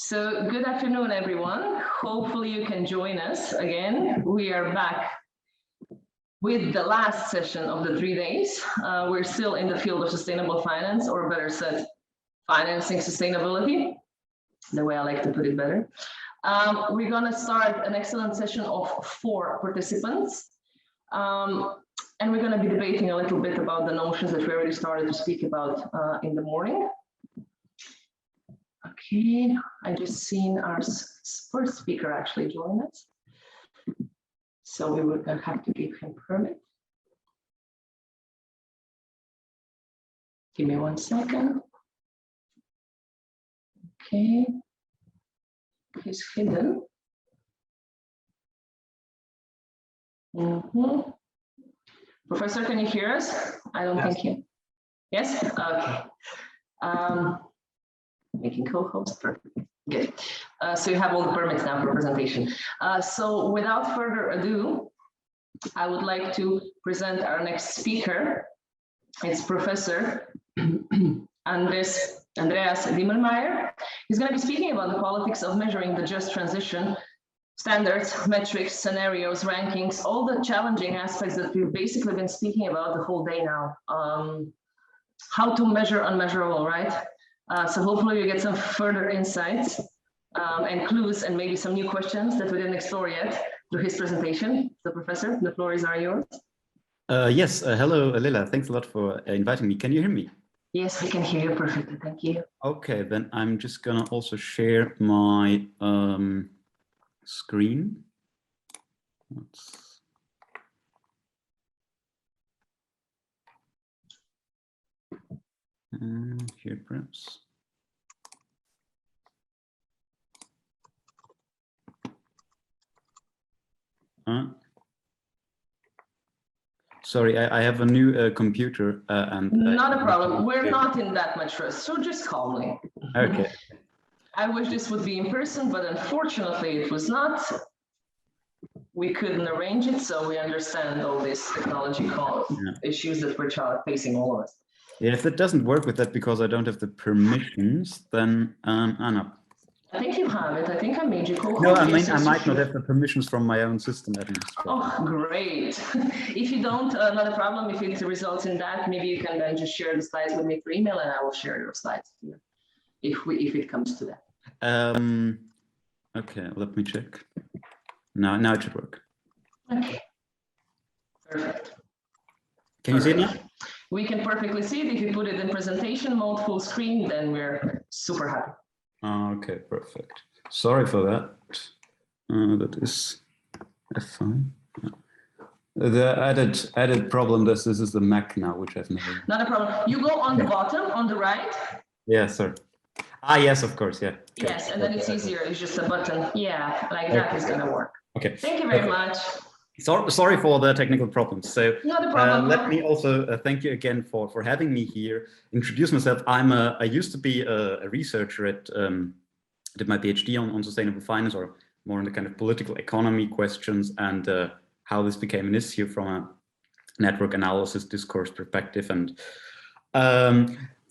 So good afternoon, everyone. Hopefully you can join us again. We are back with the last session of the 3 days. We're still in the field of sustainable finance, or better said, financing sustainability, the way I like to put it better. We're gonna start an excellent session of 4 participants. And we're gonna be debating a little bit about the notions that we already started to speak about in the morning. Okay, I just seen our first speaker actually join us. So we would have to give him permit. Give me 1 second. Okay, he's hidden. Professor, can you hear us? I don't think you. Yes? Okay. Making co-host, perfect. Good. So you have all the permits now for presentation. So without further ado, I would like to present our next speaker. It's Professor Andreas Dimmelmeier. He's going to be speaking about the politics of measuring the just transition, standards, metrics, scenarios, rankings, all the challenging aspects that we've basically been speaking about the whole day now. How to measure unmeasurable, right? So hopefully you get some further insights and clues and maybe some new questions that we didn't explore yet through his presentation. So Professor, the floor is yours. Yes, hello Lila, thanks a lot for inviting me. Can you hear me? Yes, we can hear you perfectly, thank you. Okay, then I'm just gonna also share my screen. Here perhaps. Sorry, I have a new computer and not a problem. We're not in that much rush, so just calmly. Okay. I wish this would be in person, but unfortunately it was not. We couldn't arrange it, so we understand all these technological issues that we're facing, all of us. Yeah, if that doesn't work with that because I don't have the permissions, then Anna. I think you have it. I think I made you co-host. No, I mean, I might not have the permissions from my own system administrator. Oh, great. If you don't, not a problem. If it results in that, maybe you can then just share the slides with me through email and I will share your slides here if it comes to that. Okay, let me check. Now it should work. Okay. Perfect. Can you see it now? We can perfectly see it. If you put it in presentation mode, full screen, then we're super happy. Okay, perfect. Sorry for that. That is fine. The added problem. This is the Mac now, which I've never. Not a problem. You go on the bottom, on the right. Yeah, sir. Ah, yes, of course, yeah. Yes, and then it's easier. It's just a button. Yeah, like that is gonna work. Okay. Thank you very much. Sorry for the technical problems. So not a problem. Let me also thank you again for having me here. Introduce myself. I used to be a researcher at did my PhD on sustainable finance, or more on the kind of political economy questions, and how this became an issue from a network analysis discourse perspective. And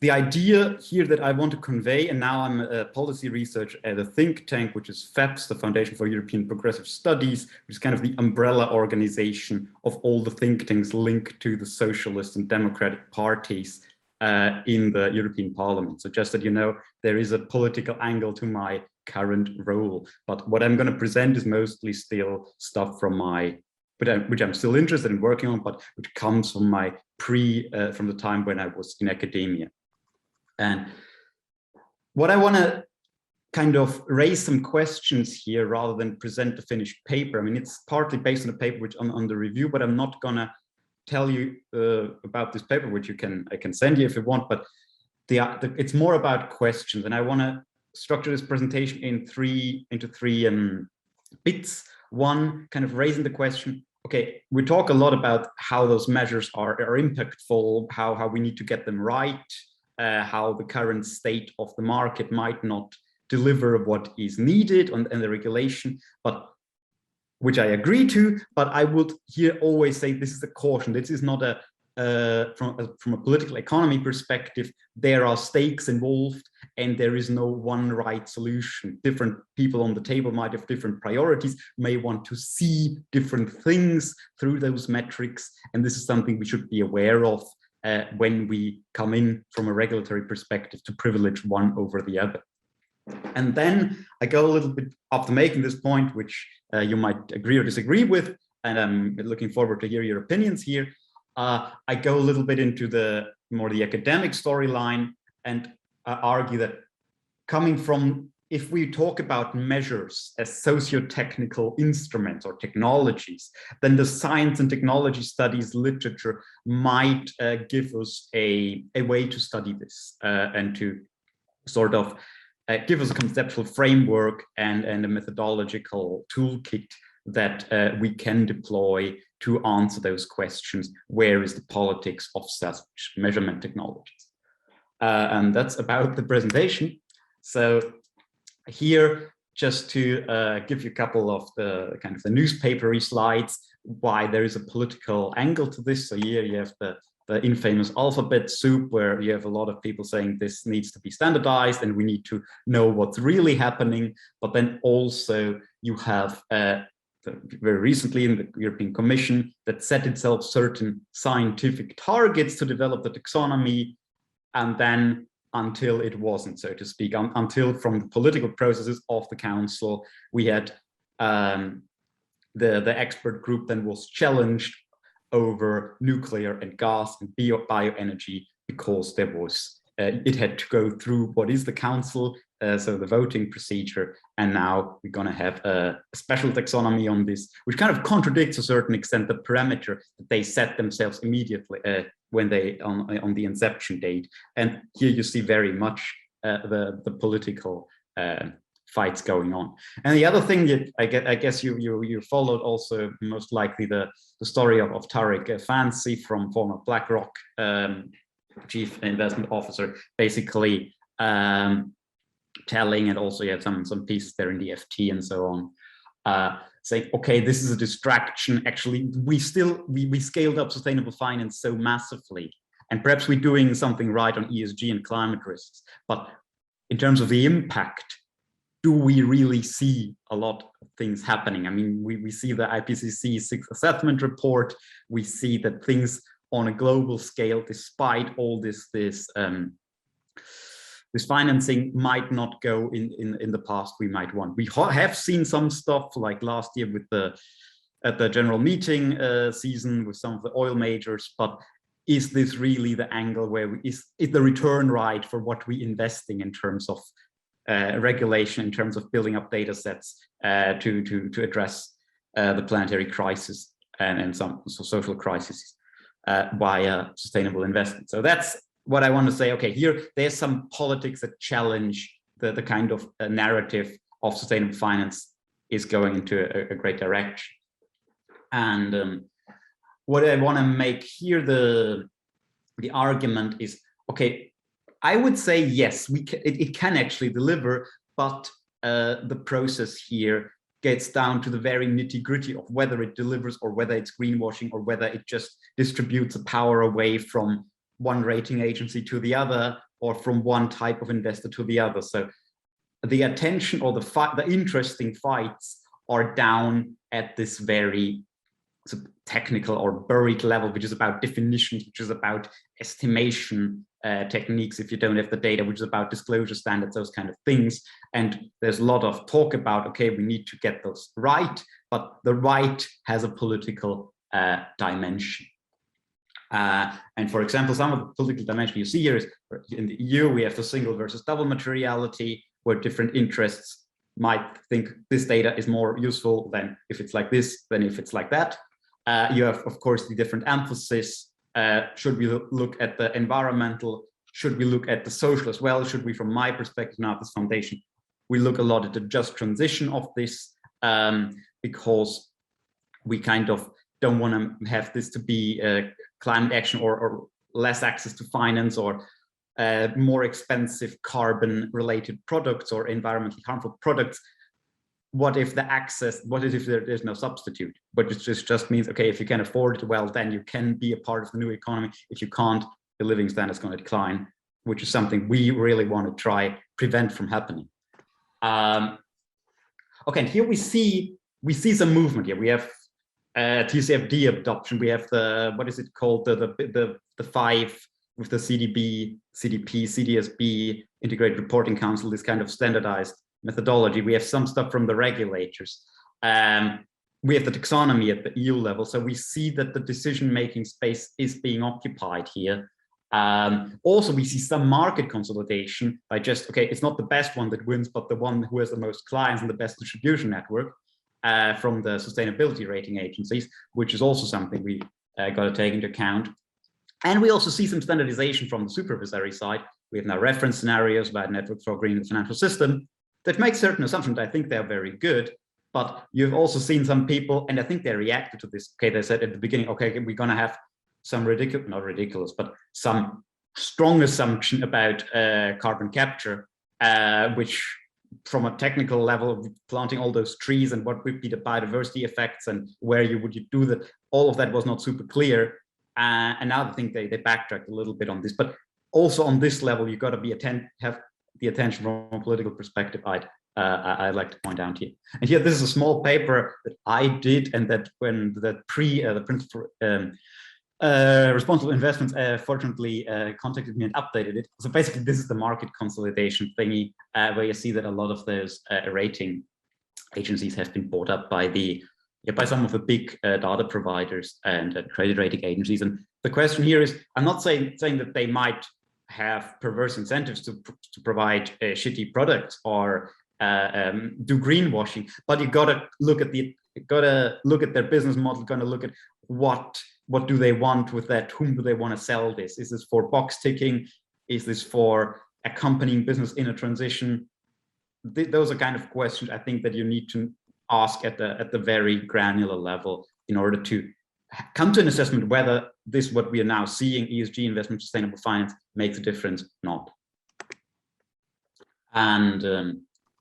the idea here that I want to convey, and now I'm a policy researcher at a think tank, which is FAPS, the Foundation for European Progressive Studies, which is kind of the umbrella organization of all the think tanks linked to the socialist and democratic parties in the European Parliament. So just that you know, there is a political angle to my current role, but what I'm going to present is mostly still stuff from my, which I'm still interested in working on, but which comes from my from the time when I was in academia. And what I want to kind of raise some questions here rather than present the finished paper. I mean, it's partly based on a paper which I'm under review, but I'm not going to tell you about this paper, which I can send you if you want, but it's more about questions. And I want to structure this presentation into three bits. One, kind of raising the question, okay, we talk a lot about how those measures are impactful, how we need to get them right, how the current state of the market might not deliver what is needed and the regulation, but which I agree to, but I would here always say this is a caution. This is not a from a political economy perspective, there are stakes involved and there is no one right solution. Different people on the table might have different priorities, may want to see different things through those metrics. And this is something we should be aware of when we come in from a regulatory perspective to privilege one over the other. And then I go a little bit after making this point, which you might agree or disagree with, and I'm looking forward to hear your opinions here. I go a little bit into the academic storyline and argue that coming from, if we talk about measures as socio-technical instruments or technologies, then the science and technology studies literature might give us a way to study this and to sort of give us a conceptual framework and a methodological toolkit that we can deploy to answer those questions. Where is the politics of such measurement technologies? And that's about the presentation. So here, just to give you a couple of the kind of the newspapery slides, why there is a political angle to this. So here you have the infamous alphabet soup, where you have a lot of people saying this needs to be standardized and we need to know what's really happening. But then also you have very recently in the European Commission that set itself certain scientific targets to develop the taxonomy, and then until it wasn't, so to speak, until from the political processes of the council, we had the expert group then was challenged over nuclear and gas and bioenergy, because there was it had to go through what is the council, so the voting procedure, and now we're going to have a special taxonomy on this, which kind of contradicts to a certain extent the parameter that they set themselves immediately when they on the inception date. And here you see very much the political fights going on. And the other thing that I guess you followed also most likely the story of Tariq Fancy from former BlackRock chief investment officer, basically telling, and also you had some pieces there in the FT and so on, saying, okay, this is a distraction. Actually, we scaled up sustainable finance so massively, and perhaps we're doing something right on ESG and climate risks, but in terms of the impact, do we really see a lot of things happening? I mean, we see the IPCC 6th assessment report. We see that things on a global scale, despite all this financing, might not go in the path we might want. We have seen some stuff like last year with at the general meeting season with some of the oil majors, but is this really the angle where is the return right for what we're investing in terms of regulation, in terms of building up data sets to address the planetary crisis and some social crises via sustainable investment? So that's what I want to say. Okay, here there's some politics that challenge the kind of narrative of sustainable finance is going into a great direction. And what I want to make here the argument is, okay, I would say yes, it can actually deliver, but the process here gets down to the very nitty-gritty of whether it delivers or whether it's greenwashing or whether it just distributes the power away from one rating agency to the other or from one type of investor to the other. So the attention or the interesting fights are down at this very technical or buried level, which is about definitions, which is about estimation techniques if you don't have the data, which is about disclosure standards, those kind of things. And there's a lot of talk about, okay, we need to get those right, but the right has a political dimension. And for example, some of the political dimension you see here is in the EU, we have the single versus double materiality, where different interests might think this data is more useful than if it's like this, than if it's like that. You have, of course, the different emphasis. Should we look at the environmental? Should we look at the social as well? Should we, from my perspective now at this foundation, we look a lot at the just transition of this, because we kind of don't want to have this to be climate action or less access to finance or more expensive carbon related products or environmentally harmful products. what if there's no substitute? But it just means, okay, if you can afford it, well, then you can be a part of the new economy. If you can't, the living standard is going to decline, which is something we really want to try prevent from happening. Okay, and here we see some movement here. We have TCFD adoption. We have the, what is it called, the five with the CDB, CDP, CDSB, Integrated Reporting Council, this kind of standardized methodology. We have some stuff from the regulators. We have the taxonomy at the EU level. So we see that the decision-making space is being occupied here. Also, we see some market consolidation by just, okay, it's not the best one that wins, but the one who has the most clients and the best distribution network from the sustainability rating agencies, which is also something we got to take into account. And we also see some standardization from the supervisory side. We have now reference scenarios about networks for a green financial system that make certain assumptions. I think they're very good, but you've also seen some people, and I think they reacted to this. Okay, they said at the beginning, okay, we're going to have some not ridiculous, but some strong assumption about carbon capture, which from a technical level, planting all those trees and what would be the biodiversity effects and where would you do that, all of that was not super clear. And now I think they backtracked a little bit on this, but also on this level, you've got to have the attention from a political perspective I'd like to point out here. And here, this is a small paper that I did, and that when the Principal Responsible Investments fortunately contacted me and updated it. So basically, this is the market consolidation thingy, where you see that a lot of those rating agencies have been bought up by some of the big data providers and credit rating agencies. And the question here is, I'm not saying that they might have perverse incentives to provide shitty products or do greenwashing, but you gotta look at their business model, gotta look at what do they want with that, whom do they want to sell this? Is this for box ticking? Is this for accompanying business in a transition? Those are kind of questions I think that you need to ask at the very granular level in order to come to an assessment whether this, what we are now seeing, ESG investment, sustainable finance, makes a difference or not. And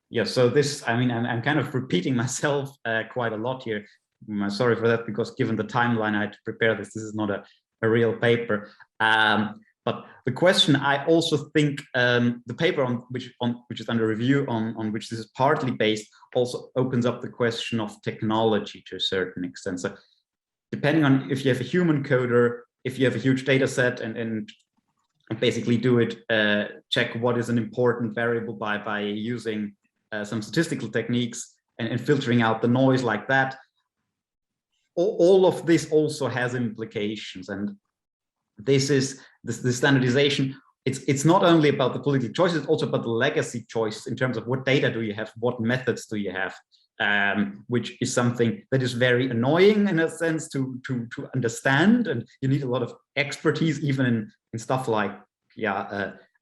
yeah, so this, I mean, I'm kind of repeating myself quite a lot here. I'm sorry for that, because given the timeline I had to prepare this is not a real paper. But the question, I also think the paper which is under review, on which this is partly based, also opens up the question of technology to a certain extent. So depending on if you have a human coder, if you have a huge data set and basically do it, check what is an important variable by using some statistical techniques and filtering out the noise like that. All of this also has implications, and this is the standardization. It's not only about the political choices, it's also about the legacy choices in terms of what data do you have, what methods do you have, which is something that is very annoying in a sense to understand, and you need a lot of expertise even in stuff like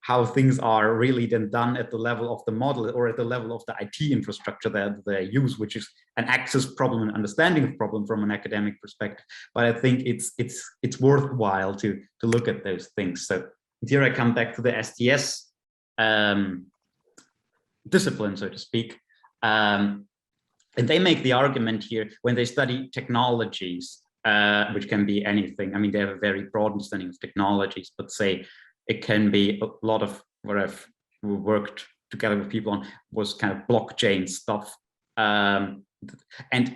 how things are really then done at the level of the model or at the level of the IT infrastructure that they use, which is an access problem and understanding of problem from an academic perspective. But I think it's worthwhile to look at those things. So here I come back to the STS discipline, so to speak. And they make the argument here when they study technologies, which can be anything. I mean, they have a very broad understanding of technologies, but say it can be a lot of what I've worked together with people on was kind of blockchain stuff. And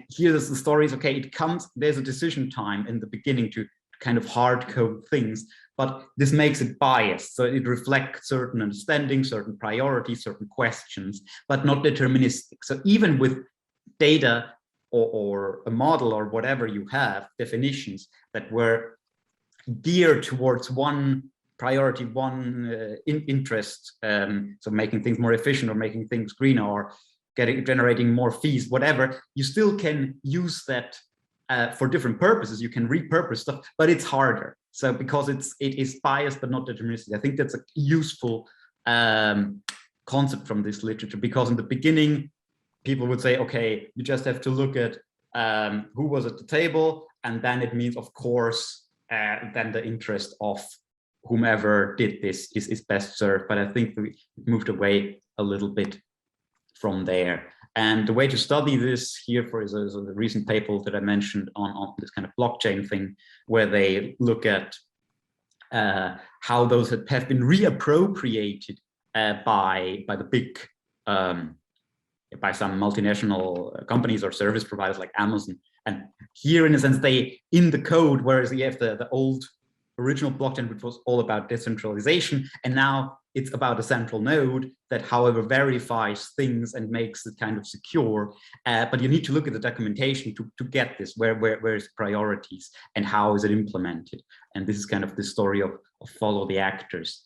here's the stories. Okay, there's a decision time in the beginning to kind of hard code things, but this makes it biased. So it reflects certain understanding, certain priorities, certain questions, but not deterministic. So even with data or a model or whatever you have, definitions that were geared towards one priority, one interest, so making things more efficient or making things greener or generating more fees, whatever, you still can use that for different purposes. You can repurpose stuff, but it's harder. So because it is biased but not deterministic. I think that's a useful concept from this literature, because in the beginning, people would say, okay, you just have to look at who was at the table, and then it means, of course, then the interest of whomever did this is best served. But I think we moved away a little bit from there. And the way to study this here is a recent paper that I mentioned on this kind of blockchain thing, where they look at how those have been reappropriated by the big, by some multinational companies or service providers like Amazon. And here, in a sense, in the code, whereas you have the old original blockchain, which was all about decentralization, and now it's about a central node that, however, verifies things and makes it kind of secure. But you need to look at the documentation to get this. Where is priorities and how is it implemented? And this is kind of the story of follow the actors,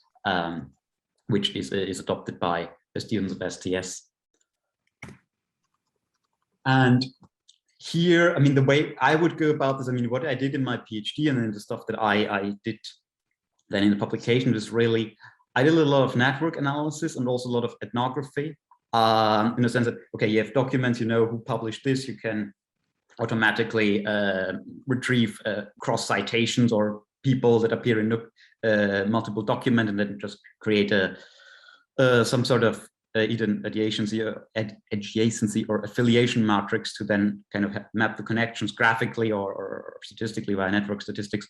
which is adopted by the students of STS. And here, I mean, the way I would go about this, I mean, what I did in my PhD and then the stuff that I did then in the publication was really, I did a lot of network analysis and also a lot of ethnography, in the sense that, okay, you have documents, you know who published this, you can automatically retrieve cross citations or people that appear in multiple documents, and then just create some sort of either adjacency or affiliation matrix to then kind of map the connections graphically or statistically via network statistics,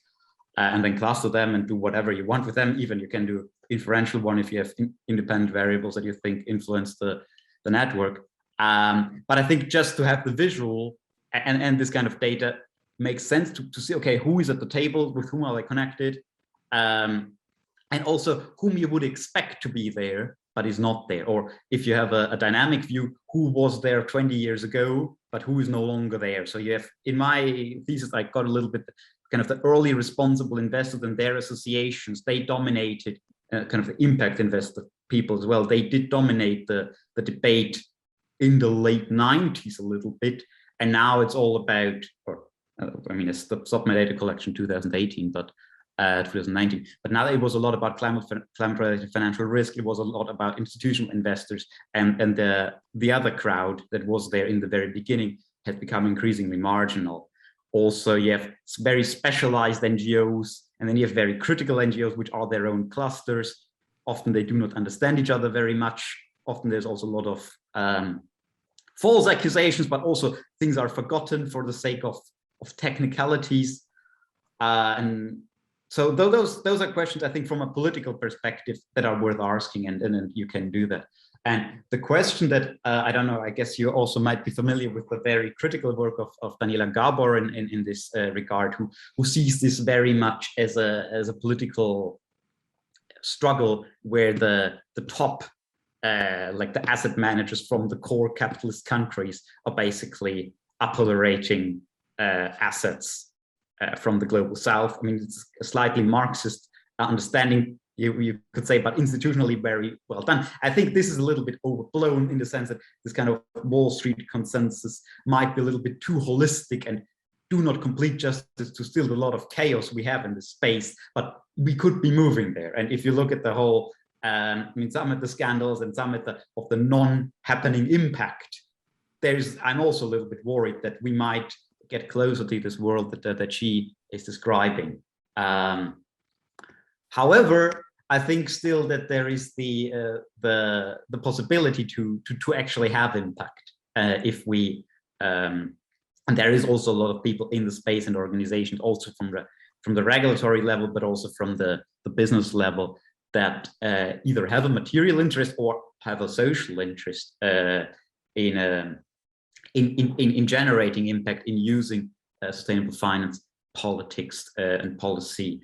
and then cluster them and do whatever you want with them. Even you can do inferential one if you have independent variables that you think influence the network. But I think just to have the visual and this kind of data makes sense to see, okay, who is at the table, with whom are they connected, and also whom you would expect to be there but is not there. Or if you have a dynamic view, who was there 20 years ago, but who is no longer there. So you have, in my thesis, I got a little bit kind of the early responsible investors and their associations. They dominated kind of the impact investor people as well. They did dominate the debate in the late 90s a little bit. And now it's all about, I mean, I stopped my data collection 2018, but 2019. But now it was a lot about climate-related financial risk. It was a lot about institutional investors, and the other crowd that was there in the very beginning has become increasingly marginal. Also, you have very specialized NGOs, and then you have very critical NGOs, which are their own clusters. Often they do not understand each other very much. Often there's also a lot of false accusations, but also things are forgotten for the sake of technicalities. And so those are questions, I think, from a political perspective that are worth asking, and you can do that. And the question that, I don't know, I guess you also might be familiar with the very critical work of Daniela Gabor in this regard, who sees this very much as a political struggle where the top, like the asset managers from the core capitalist countries are basically appropriating assets from the global south. I mean, it's a slightly Marxist understanding, you could say, but institutionally very well done. I think this is a little bit overblown in the sense that this kind of Wall Street consensus might be a little bit too holistic and do not complete justice to still a lot of chaos we have in this space, but we could be moving there. And if you look at the whole, I mean, some of the scandals and some of the non-happening impact, I'm also a little bit worried that we might get closer to this world that she is describing. However, I think still that there is the possibility to actually have impact if we, and there is also a lot of people in the space and organizations, also from the regulatory level, but also from the business level, that either have a material interest or have a social interest in generating impact, in using sustainable finance, politics, and policy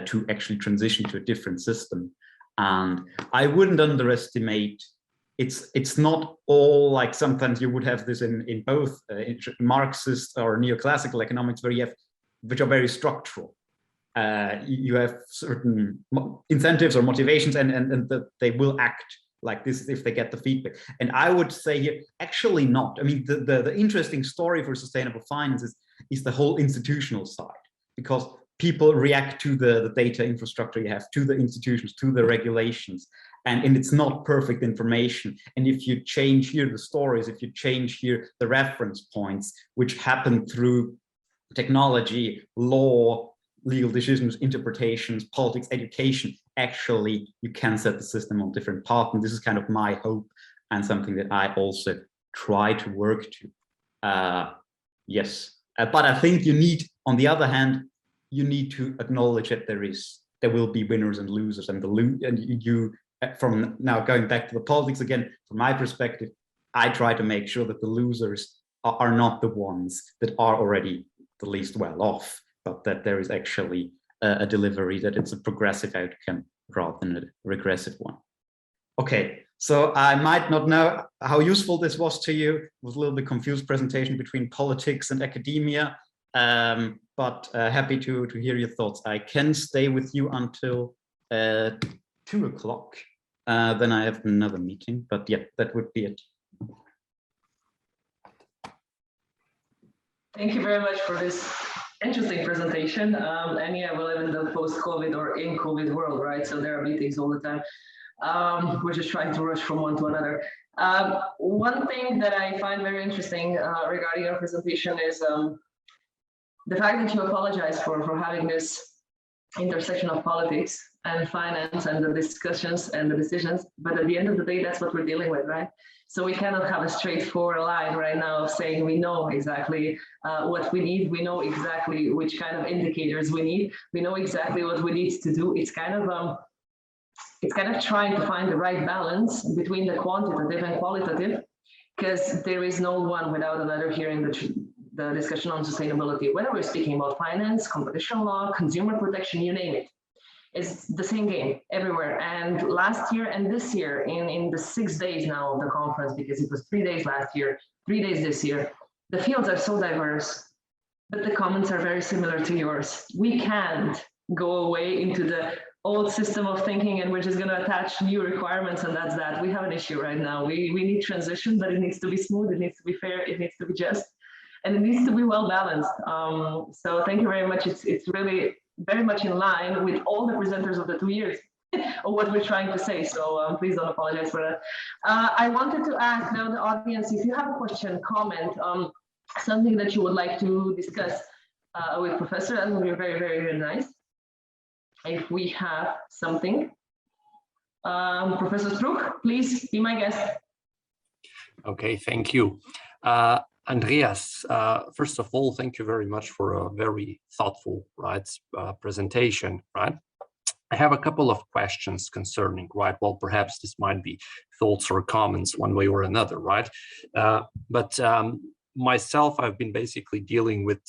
to actually transition to a different system. And I wouldn't underestimate, it's not all like sometimes you would have this in both Marxist or neoclassical economics, which are very structural. You have certain incentives or motivations, and they will act like this if they get the feedback. And I would say here, actually not. I mean, the interesting story for sustainable finance is the whole institutional side, because people react to the data infrastructure you have, to the institutions, to the regulations, and it's not perfect information. And if you change here the stories, if you change here the reference points, which happen through technology, law, legal decisions, interpretations, politics, education, actually you can set the system on different paths. And this is kind of my hope and something that I also try to work to. Yes, but I think you need, on the other hand, you need to acknowledge that there will be winners and losers, and you from now going back to the politics again, from my perspective, I try to make sure that the losers are not the ones that are already the least well off, but that there is actually a delivery, that it's a progressive outcome rather than a regressive one. Okay, so I might not know how useful this was to you. It was a little bit confused presentation between politics and academia, but happy to hear your thoughts. I can stay with you until 2 o'clock. Then I have another meeting, but yeah, that would be it. Thank you very much for this interesting presentation. And yeah, we live in the post-COVID or in COVID world, right? So there are meetings all the time. We're just trying to rush from one to another. One thing that I find very interesting regarding your presentation is the fact that you apologize for having this intersection of politics and finance and the discussions and the decisions, but at the end of the day, that's what we're dealing with, right? So we cannot have a straightforward line right now of saying we know exactly what we need, we know exactly which kind of indicators we need, we know exactly what we need to do. It's kind of trying to find the right balance between the quantitative and qualitative, because there is no one without another here in the discussion on sustainability. Whether we're speaking about finance, competition law, consumer protection, you name it. It's the same game everywhere. And last year and this year, in the 6 days now of the conference, because it was 3 days last year, 3 days this year, the fields are so diverse, but the comments are very similar to yours. We can't go away into the old system of thinking and we're just going to attach new requirements and that's that. We have an issue right now. We need transition, but it needs to be smooth, it needs to be fair, it needs to be just, and it needs to be well balanced. So thank you very much. It's really very much in line with all the presenters of the 2 years of what we're trying to say. So please don't apologize for that. I wanted to ask now the audience, if you have a question, comment, something that you would like to discuss with Professor, that would be very, very, very nice. If we have something. Professor Strouk, please be my guest. Okay, thank you. Andreas, first of all, thank you very much for a very thoughtful, presentation, right? I have a couple of questions concerning, well, perhaps this might be thoughts or comments one way or another, right? Myself, I've been basically dealing with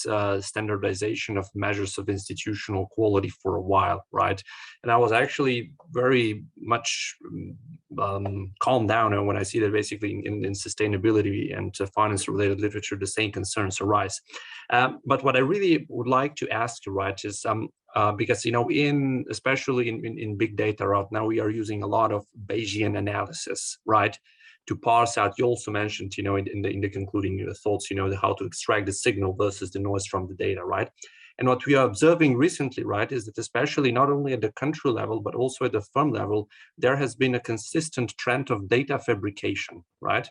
standardization of measures of institutional quality for a while, right? And I was actually very much calmed down when I see that basically in sustainability and finance-related literature, the same concerns arise. But what I really would like to ask you, right, is because, you know, especially in big data right now, we are using a lot of Bayesian analysis, right? To parse out, you also mentioned, you know, in the concluding thoughts, you know, how to extract the signal versus the noise from the data, right? And what we are observing recently, right, is that especially not only at the country level, but also at the firm level, there has been a consistent trend of data fabrication, right?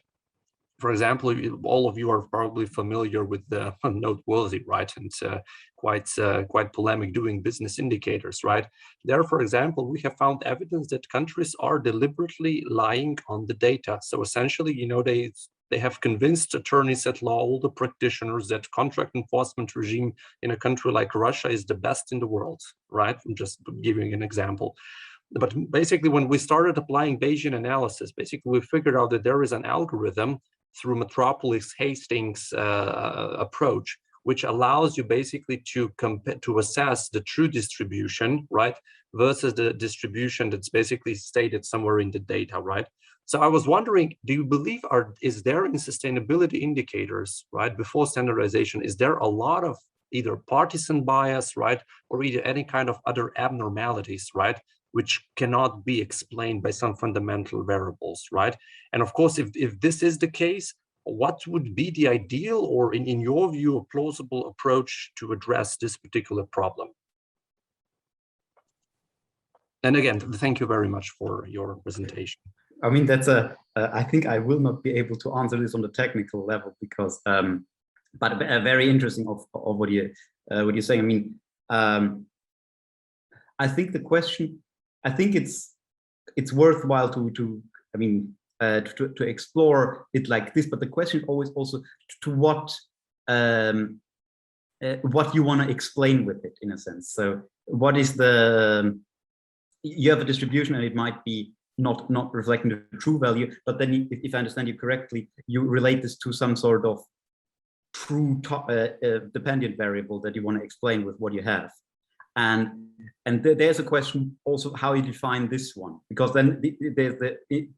For example, all of you are probably familiar with the noteworthy, right, and quite polemic doing business indicators, right? There, for example, we have found evidence that countries are deliberately lying on the data. So essentially, you know, they have convinced attorneys at law, all the practitioners, that contract enforcement regime in a country like Russia is the best in the world, right? I'm just giving an example. But basically, when we started applying Bayesian analysis, basically we figured out that there is an algorithm through Metropolis Hastings approach, which allows you basically to assess the true distribution, right, versus the distribution that's basically stated somewhere in the data, right? So I was wondering, do you believe, is there in sustainability indicators, right, before standardization, is there a lot of either partisan bias, right, or either any kind of other abnormalities, right, which cannot be explained by some fundamental variables, right? And of course, if this is the case, what would be the ideal, or in your view, a plausible approach to address this particular problem? And again, thank you very much for your presentation. I mean, that's I think I will not be able to answer this on the technical level because, but very interesting of what you're saying. I mean, I think the question, I think it's worthwhile to I mean, to explore it like this. But the question is always also to what you want to explain with it, in a sense. So what is you have a distribution, and it might be not reflecting the true value, but then if I understand you correctly, you relate this to some sort of true dependent variable that you want to explain with what you have. And there's a question also how you define this one, because then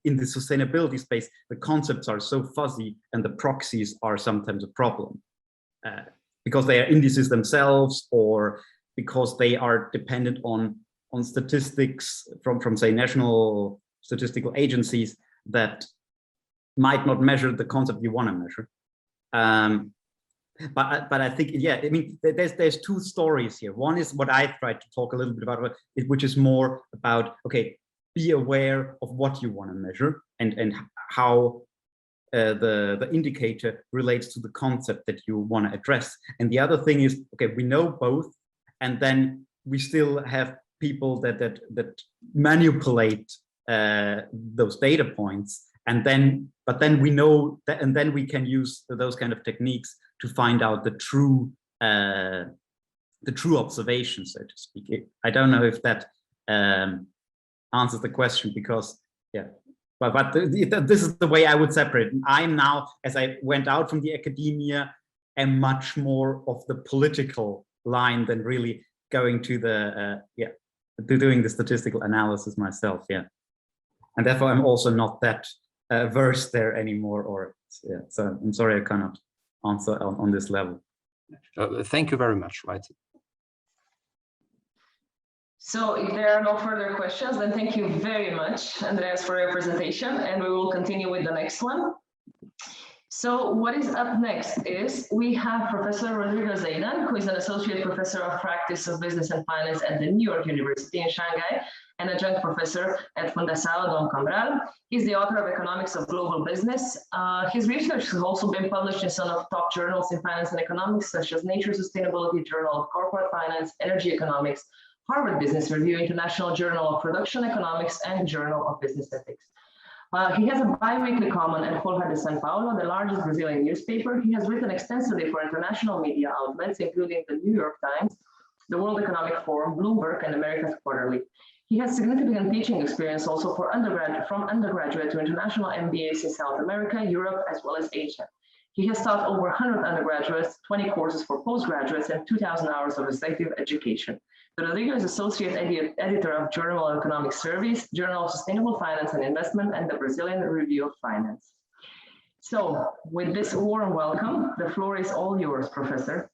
in the sustainability space, the concepts are so fuzzy and the proxies are sometimes a problem because they are indices themselves, or because they are dependent on statistics from say national statistical agencies that might not measure the concept you want to measure. But I think, yeah, I mean, there's two stories here. One is what I tried to talk a little bit about, which is more about, okay, be aware of what you want to measure and how the indicator relates to the concept that you want to address. And the other thing is, okay, we know both, and then we still have people that manipulate those data points, and but then we know that, and then we can use those kind of techniques to find out the true observation, so to speak. I don't know if that answers the question, because yeah, but this is the way I would separate. I'm now, as I went out from the academia, am much more of the political line than really going to the to doing the statistical analysis myself. Yeah, and therefore I'm also not that versed there anymore. Or yeah, so I'm sorry I cannot answer on this level. Thank you very much. Right. So if there are no further questions, then thank you very much, Andreas, for your presentation, and we will continue with the next one. So what is up next is we have Professor Rodrigo Zeidan, who is an associate professor of practice of business and finance at the New York University in Shanghai, and adjunct professor at Fundação Dom Cabral. He's the author of Economics of Global Business. His research has also been published in some of top journals in finance and economics, such as Nature Sustainability, Journal of Corporate Finance, Energy Economics, Harvard Business Review, International Journal of Production Economics, and Journal of Business Ethics. He has a bi-weekly column at Folha de São Paulo, the largest Brazilian newspaper. He has written extensively for international media outlets, including the New York Times, the World Economic Forum, Bloomberg, and America's Quarterly. He has significant teaching experience also from undergraduate to international MBAs in South America, Europe, as well as Asia. He has taught over 100 undergraduates, 20 courses for postgraduates, and 2,000 hours of executive education. Rodrigo is Associate Editor of Journal of Economic Surveys, Journal of Sustainable Finance and Investment, and the Brazilian Review of Finance. So, with this warm welcome, the floor is all yours, Professor.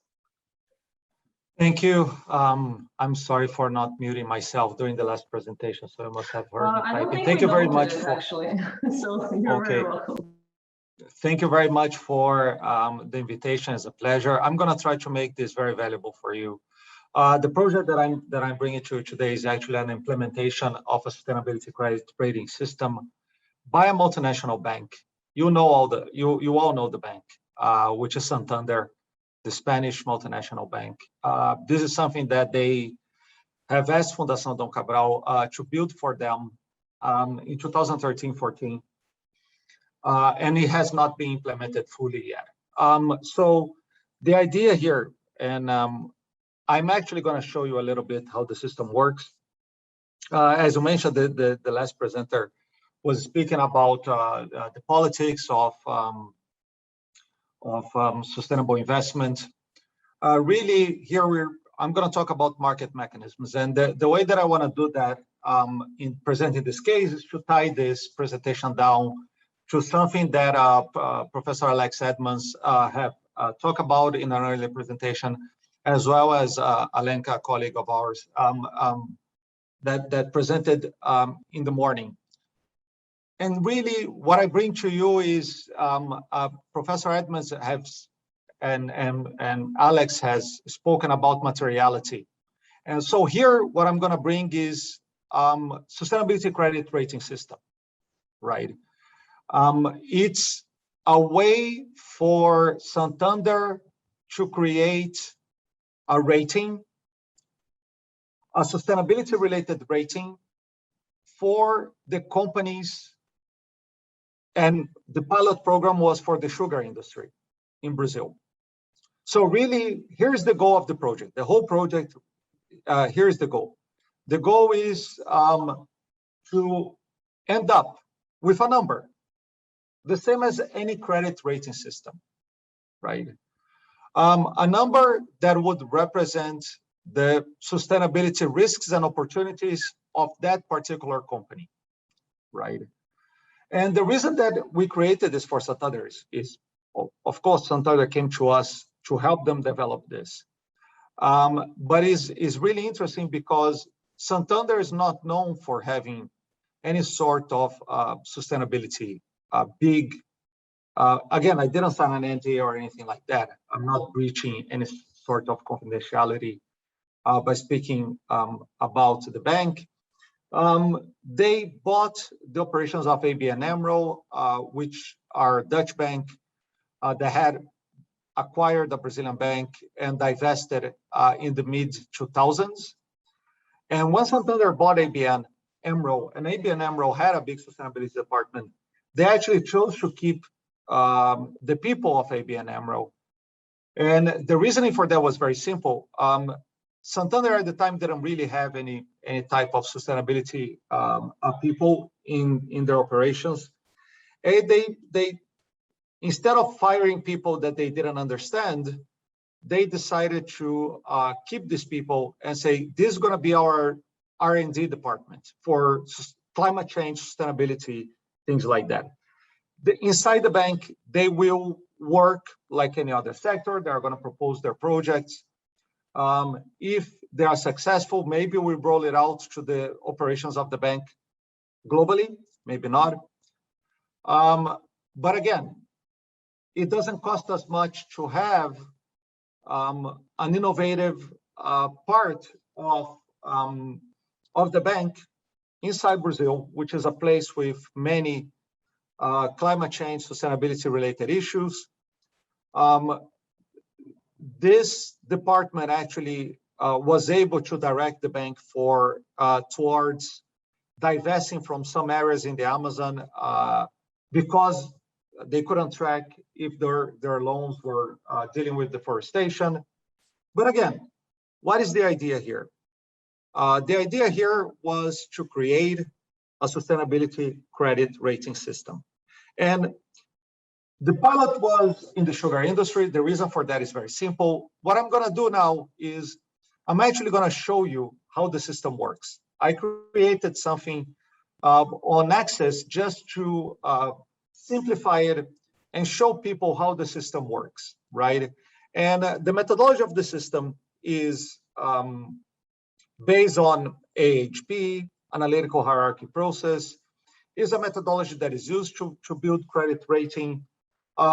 Thank you. I'm sorry for not muting myself during the last presentation, so I must have heard me typing. Thank you very much for actually. So you're very welcome. Thank you very much for the invitation. It's a pleasure. I'm going to try to make this very valuable for you. The project that I'm bringing to you today is actually an implementation of a sustainability credit rating system by a multinational bank. You all know the bank, which is Santander, the Spanish multinational bank. This is something that they have asked Fundação Dom Cabral to build for them in 2013-14, and it has not been implemented fully yet. So the idea here, and I'm actually going to show you a little bit how the system works. As you mentioned, the last presenter was speaking about the politics of sustainable investment. Really, here I'm going to talk about market mechanisms, and the way that I want to do that in presenting this case is to tie this presentation down to something that Professor Alex Edmonds have talked about in an earlier presentation, as well as Alenka, a colleague of ours, that presented in the morning. And really, what I bring to you is Professor Edmonds and Alex has spoken about materiality. And so here, what I'm going to bring is sustainability credit rating system, right? It's a way for Santander to create a rating, a sustainability related rating for the companies And the pilot program was for the sugar industry in Brazil. So really, here's the goal of the project. The whole project, here's the goal. The goal is to end up with a number, the same as any credit rating system, right? A number that would represent the sustainability risks and opportunities of that particular company, right? And the reason that we created this for Santander is of course, Santander came to us to help them develop this. But is really interesting because Santander is not known for having any sort of sustainability big. Again, I didn't sign an NDA or anything like that. I'm not breaching any sort of confidentiality by speaking about the bank. They bought the operations of ABN AMRO, which are a Dutch bank that had acquired the Brazilian bank and divested in the mid-2000s. And once Santander bought ABN AMRO, and ABN AMRO had a big sustainability department, they actually chose to keep the people of ABN AMRO. And the reasoning for that was very simple. Santander at the time didn't really have any type of sustainability people in their operations. And they instead of firing people that they didn't understand, they decided to keep these people and say, this is going to be our R&D department for climate change, sustainability, things like that. Inside the bank, they will work like any other sector. They're going to propose their projects. If they are successful, maybe we roll it out to the operations of the bank globally, maybe not. But again, it doesn't cost us much to have an innovative part of the bank inside Brazil, which is a place with many climate change, sustainability related issues. This department actually was able to direct the bank towards divesting from some areas in the Amazon because they couldn't track if their loans were dealing with deforestation. But again, what is the idea here? The idea here was to create a sustainability credit rating system. And the pilot was in the sugar industry. The reason for that is very simple. What I'm going to do now is I'm actually going to show you how the system works. I created something on Access just to simplify it and show people how the system works, right? And the methodology of the system is based on AHP, analytical hierarchy process, is a methodology that is used to build credit rating.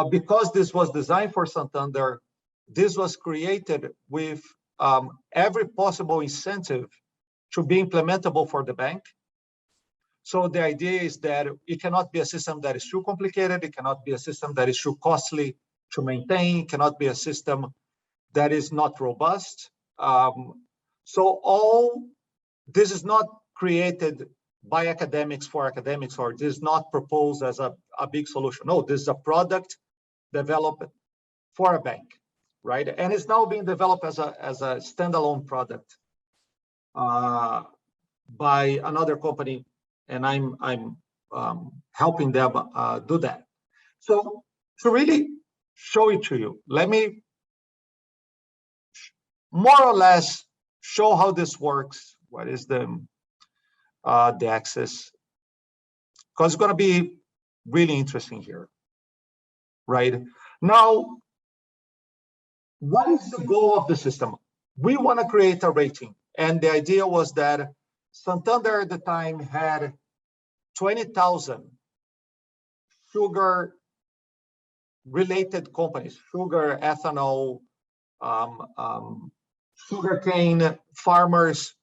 Because this was designed for Santander, this was created with every possible incentive to be implementable for the bank. So the idea is that it cannot be a system that is too complicated. It cannot be a system that is too costly to maintain. It cannot be a system that is not robust. So this is not created by academics for academics, or this is not proposed as a big solution. No, this is a product developed for a bank, right? And it's now being developed as a standalone product by another company, and I'm helping them do that. So to really show it to you, let me more or less show how this works. What is the access? Because it's going to be really interesting here, right? Now, what is the goal of the system? We want to create a rating, and the idea was that Santander at the time had 20,000 sugar-related companies, sugar, ethanol, sugarcane farmers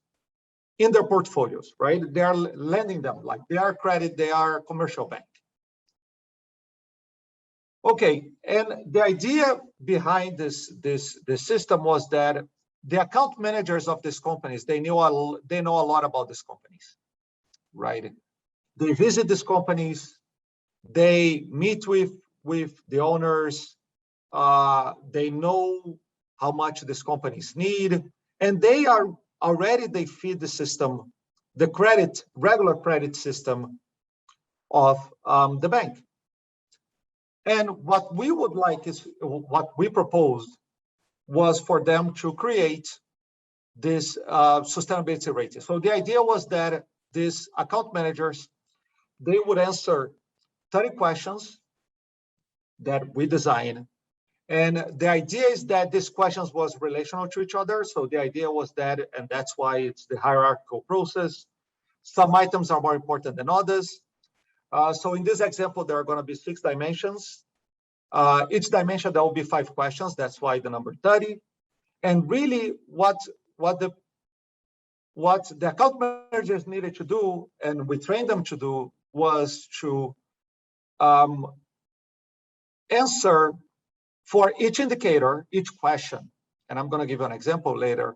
in their portfolios, right? They are lending them, like they are credit, they are a commercial bank. Okay, and the idea behind this system was that the account managers of these companies, they know a lot about these companies, right? They visit these companies, They meet with the owners. They know how much these companies need, and they feed the system, the regular credit system of the bank. And what we would like is, what we proposed was for them to create this sustainability rating. So the idea was that these account managers, they would answer 30 questions that we designed. And the idea is that these questions was relational to each other. So the idea was that, and that's why it's the hierarchical process. Some items are more important than others. So in this example, there are going to be 6 dimensions. Each dimension, there will be 5 questions. That's why the number 30. And really what the account managers needed to do, and we trained them to do, was to answer for each indicator, each question. And I'm going to give you an example later.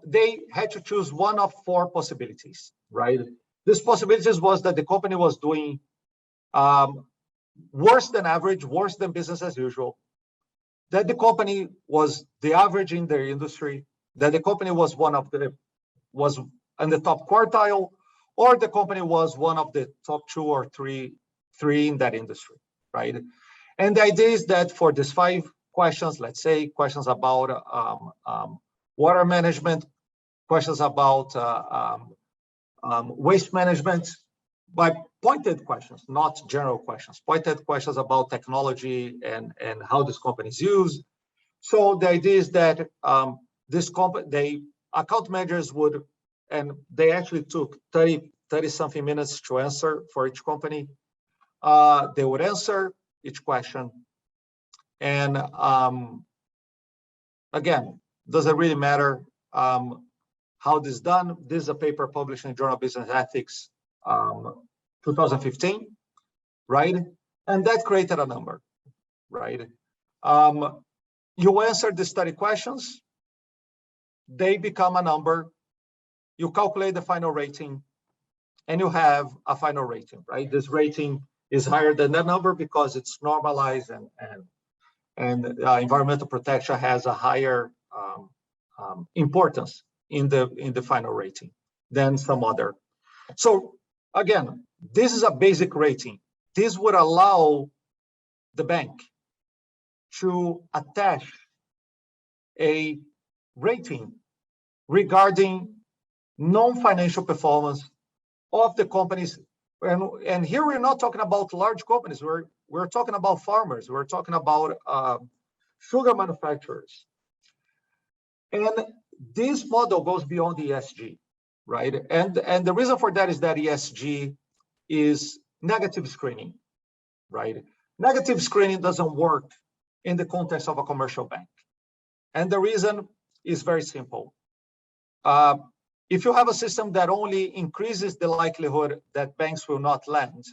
They had to choose one of 4 possibilities, right? These possibilities was that the company was doing worse than average, worse than business as usual, that the company was the average in their industry, that the company was in the top quartile, or the company was one of the top 2 or 3 in that industry, right? And the idea is that for these 5 questions, let's say questions about water management, questions about waste management, by pointed questions, not general questions, pointed questions about technology and how this company is used. So the idea is that account managers would, and they actually took 30 something minutes to answer for each company. They would answer each question. And again, does it really matter how this is done? This is a paper published in Journal of Business Ethics, 2015, right? And that created a number, right? You answer these 30 questions, they become a number. You calculate the final rating, and you have a final rating, right? This rating is higher than that number because it's normalized, and environmental protection has a higher importance in the final rating than some other. So again, this is a basic rating. This would allow the bank to attach a rating regarding non-financial performance of the companies. And here we're not talking about large companies. We're talking about farmers. We're talking about sugar manufacturers. And this model goes beyond ESG, right? And the reason for that is that ESG is negative screening, right? Negative screening doesn't work in the context of a commercial bank. And the reason is very simple. If you have a system that only increases the likelihood that banks will not lend,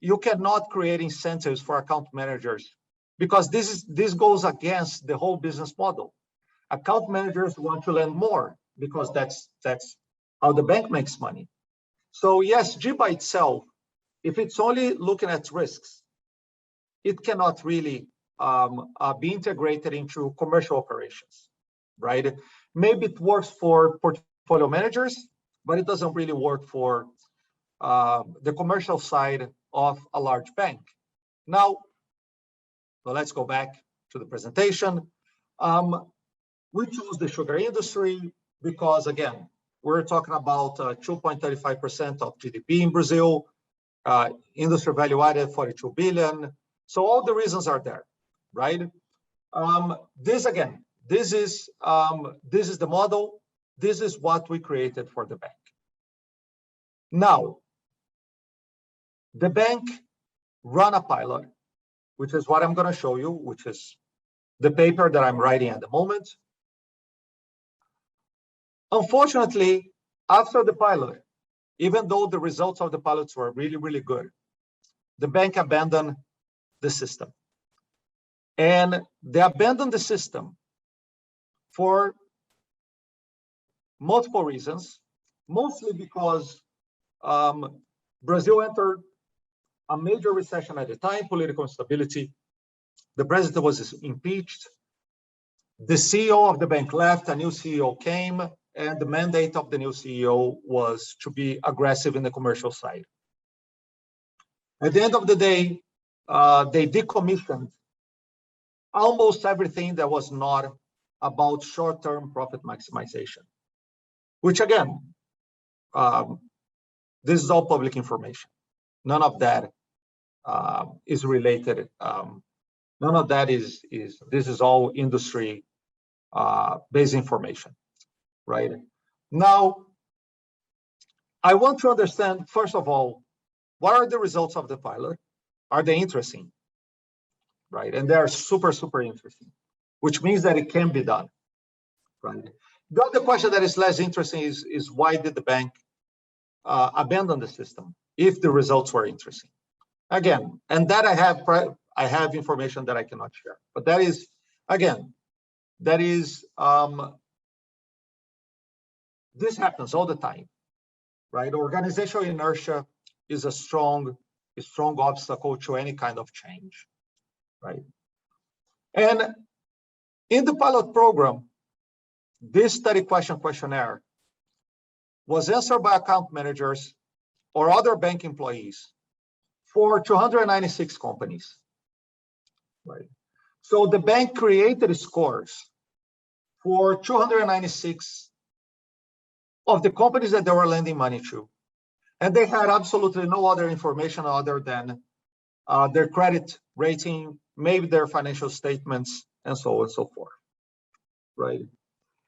you cannot create incentives for account managers, because this goes against the whole business model. Account managers want to lend more because that's how the bank makes money. So ESG by itself, if it's only looking at risks, it cannot really be integrated into commercial operations, right? Maybe it works for portfolio managers, but it doesn't really work for the commercial side of a large bank. Now, so let's go back to the presentation. We chose the sugar industry because, again, we're talking about 2.35% of GDP in Brazil, industry value added 42 billion. So all the reasons are there, right? This is the model. This is what we created for the bank. Now, the bank ran a pilot, which is what I'm going to show you, which is the paper that I'm writing at the moment. Unfortunately, after the pilot, even though the results of the pilots were really, really good, the bank abandoned the system. And they abandoned the system for multiple reasons, mostly because Brazil entered a major recession at the time, political instability. The president was impeached. The CEO of the bank left, a new CEO came, and the mandate of the new CEO was to be aggressive in the commercial side. At the end of the day, they decommissioned almost everything that was not about short-term profit maximization, which again, this is all public information. None of that is related. None of that is this is all industry based information, right? Now, I want to understand, first of all, what are the results of the pilot? Are they interesting? Right, and they are super, super interesting, which means that it can be done, right? The other question that is less interesting is why did the bank abandon the system if the results were interesting? Again, and that I have information that I cannot share, but that is, again, that is, this happens all the time, right? Organizational inertia is a strong obstacle to any kind of change, right? And in the pilot program, this study questionnaire was answered by account managers or other bank employees for 296 companies, right? So the bank created scores for 296 of the companies that they were lending money to. And they had absolutely no other information other than their credit rating, maybe their financial statements, and so on and so forth, right?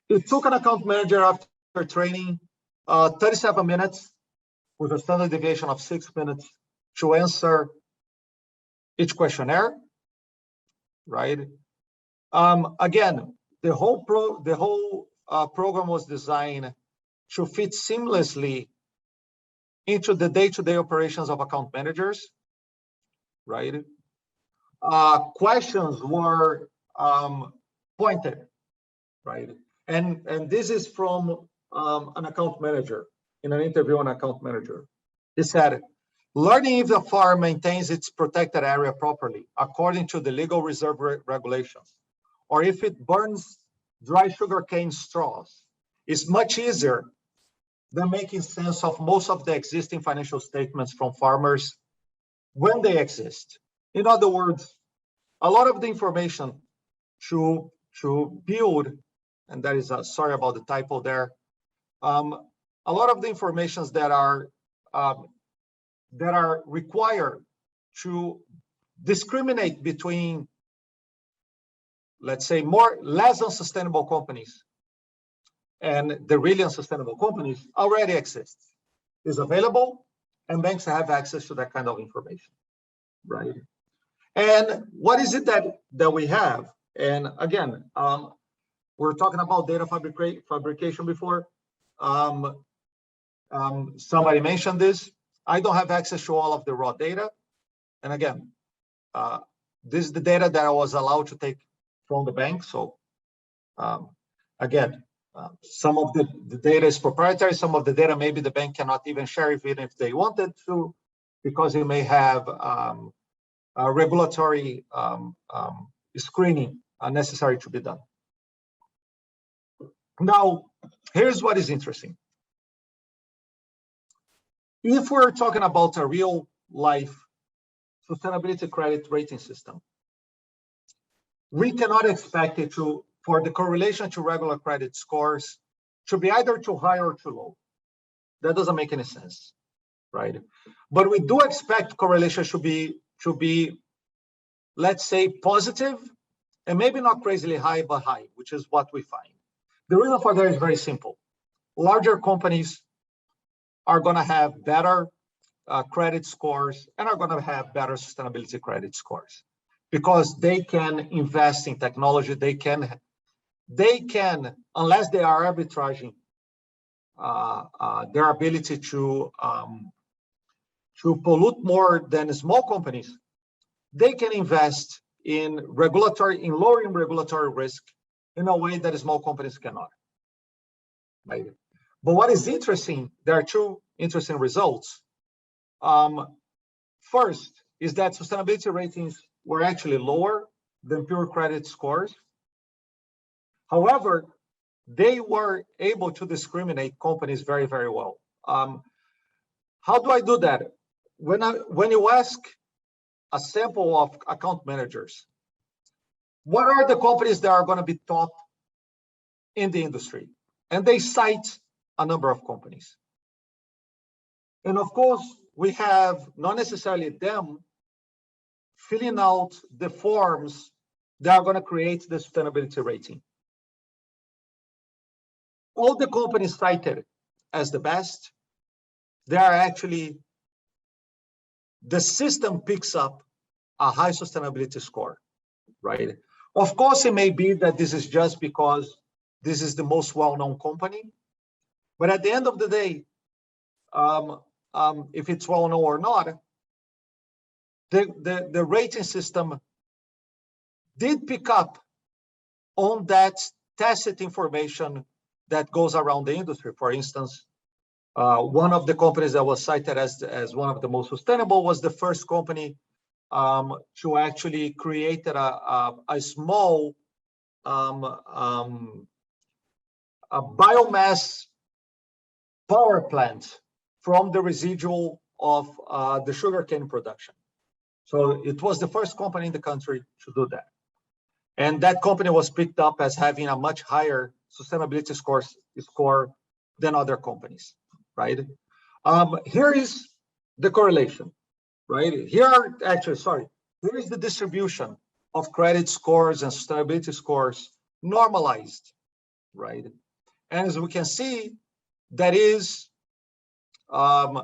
It took an account manager after training 37 minutes with a standard deviation of 6 minutes to answer each questionnaire, right? Again, the whole program was designed to fit seamlessly into the day-to-day operations of account managers, right? Questions were pointed, right? And this is from an account manager, in an interview on account manager. He said, learning if the farm maintains its protected area properly, according to the legal reserve regulations, or if it burns dry sugarcane straws, is much easier than making sense of most of the existing financial statements from farmers when they exist. In other words, a lot of the information to build, and that is sorry about the typo there, a lot of the informations that are required to discriminate between, let's say, less unsustainable companies and the really unsustainable companies already exists, is available, and banks have access to that kind of information, right? And what is it that we have? And again, we're talking about data fabrication before. Somebody mentioned this. I don't have access to all of the raw data. And again, this is the data that I was allowed to take from the bank. So again, some of the data is proprietary. Some of the data maybe the bank cannot even share even if they wanted to, because it may have a regulatory screening necessary to be done. Now, here's what is interesting. If we're talking about a real life sustainability credit rating system, we cannot expect it for the correlation to regular credit scores to be either too high or too low. That doesn't make any sense, right? But we do expect correlation to be, let's say, positive, and maybe not crazily high, but high, which is what we find. The reason for that is very simple. Larger companies are going to have better credit scores and are going to have better sustainability credit scores because they can invest in technology. They can, unless they are arbitraging their ability to pollute more than small companies, they can invest in lowering regulatory risk in a way that small companies cannot. Right? But what is interesting, there are two interesting results. First is that sustainability ratings were actually lower than pure credit scores. However, they were able to discriminate companies very, very well. How do I do that? When you ask a sample of account managers, what are the companies that are going to be top in the industry? And they cite a number of companies. And of course, we have not necessarily them filling out the forms that are going to create the sustainability rating. All the companies cited as the best, they are actually, the system picks up a high sustainability score, right? Of course, it may be that this is just because this is the most well-known company, but at the end of the day, if it's well-known or not, the rating system did pick up on that tacit information that goes around the industry. For instance, one of the companies that was cited as one of the most sustainable was the first company to actually create a small a biomass power plant from the residual of the sugarcane production. So it was the first company in the country to do that. And that company was picked up as having a much higher sustainability score than other companies, right? Here is the correlation, right? Here is the distribution of credit scores and sustainability scores normalized, right? And as we can see, that is a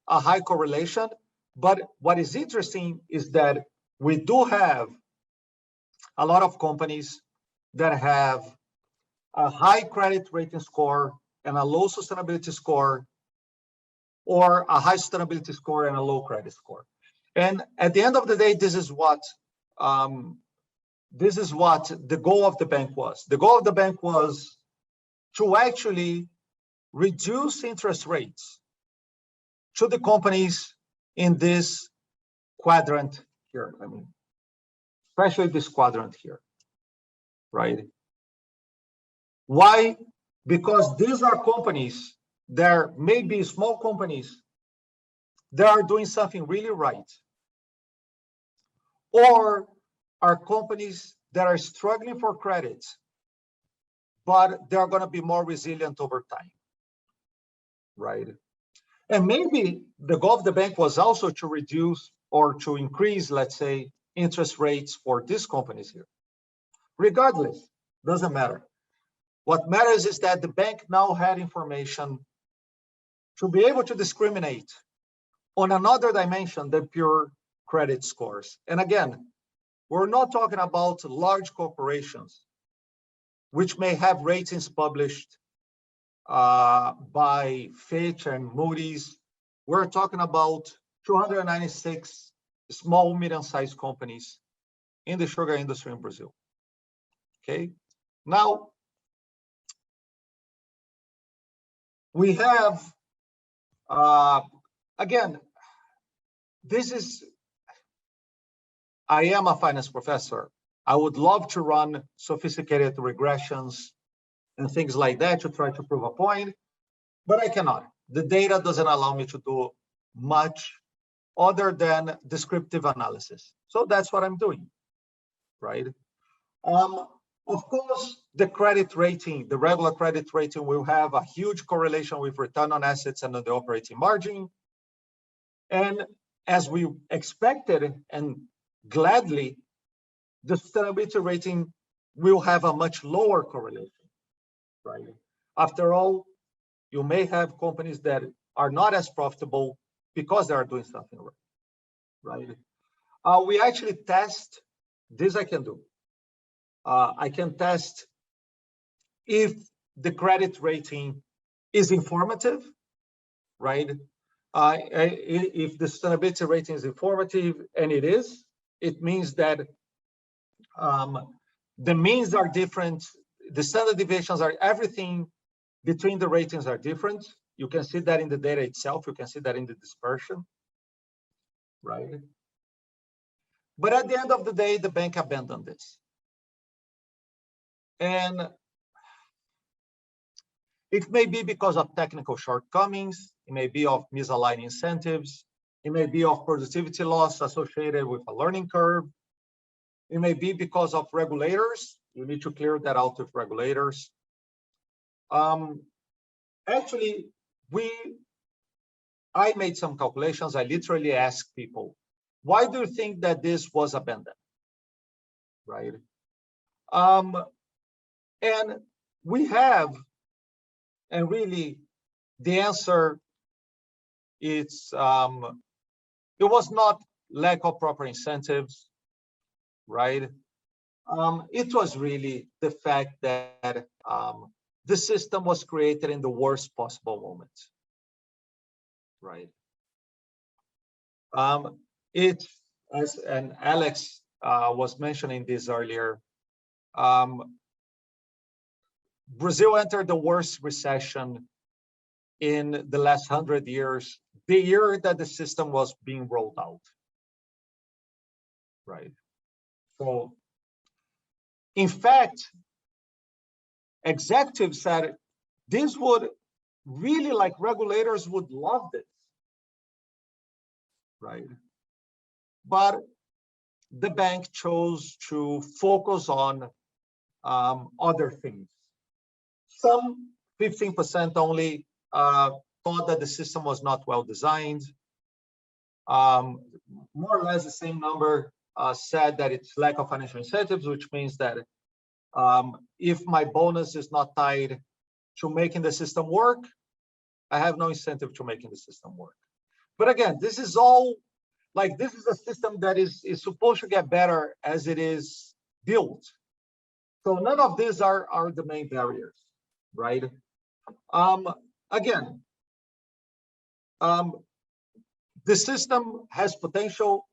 high correlation. But what is interesting is that we do have a lot of companies that have a high credit rating score and a low sustainability score, or a high sustainability score and a low credit score. And at the end of the day, this is what the goal of the bank was. The goal of the bank was to actually reduce interest rates to the companies in this quadrant here. I mean, especially this quadrant here, right? Why? Because these are companies, there may be small companies that are doing something really right, or are companies that are struggling for credit, but they're going to be more resilient over time, right? And maybe the goal of the bank was also to reduce or to increase, let's say, interest rates for these companies here. Regardless, doesn't matter. What matters is that the bank now had information to be able to discriminate on another dimension than pure credit scores. And again, we're not talking about large corporations, which may have ratings published by Fitch and Moody's. We're talking about 296 small, medium-sized companies in the sugar industry in Brazil. Okay, now we have, again, I am a finance professor. I would love to run sophisticated regressions and things like that to try to prove a point, but I cannot. The data doesn't allow me to do much other than descriptive analysis. So that's what I'm doing, right? Of course, the credit rating, the regular credit rating, will have a huge correlation with return on assets and the operating margin. And as we expected, and gladly, the sustainability rating will have a much lower correlation, right? After all, you may have companies that are not as profitable because they are doing something right? We actually test, this I can do. I can test if the credit rating is informative, right? If the sustainability rating is informative, and it is, it means that the means are different, the standard deviations are, everything between the ratings are different. You can see that in the data itself, you can see that in the dispersion. right? But at the end of the day, the bank abandoned this. And it may be because of technical shortcomings, it may be of misaligned incentives, it may be of productivity loss associated with a learning curve, it may be because of regulators. You need to clear that out with regulators. Actually, I made some calculations. I literally asked people, why do you think that this was abandoned, right? And we have, and really the answer is, it was not lack of proper incentives, right? It was really the fact that the system was created in the worst possible moment, right? And Alex was mentioning this earlier, Brazil entered the worst recession in the last 100 years, the year that the system was being rolled out, right? So, in fact, executives said this would really, like, regulators would love this, right? But the bank chose to focus on other things. Some 15% only thought that the system was not well designed. More or less the same number said that it's lack of financial incentives, which means that if my bonus is not tied to making the system work, I have no incentive to making the system work. But again, this is all, like, this is a system that is supposed to get better as it is built. So none of these are the main barriers, right? Again, the system has potential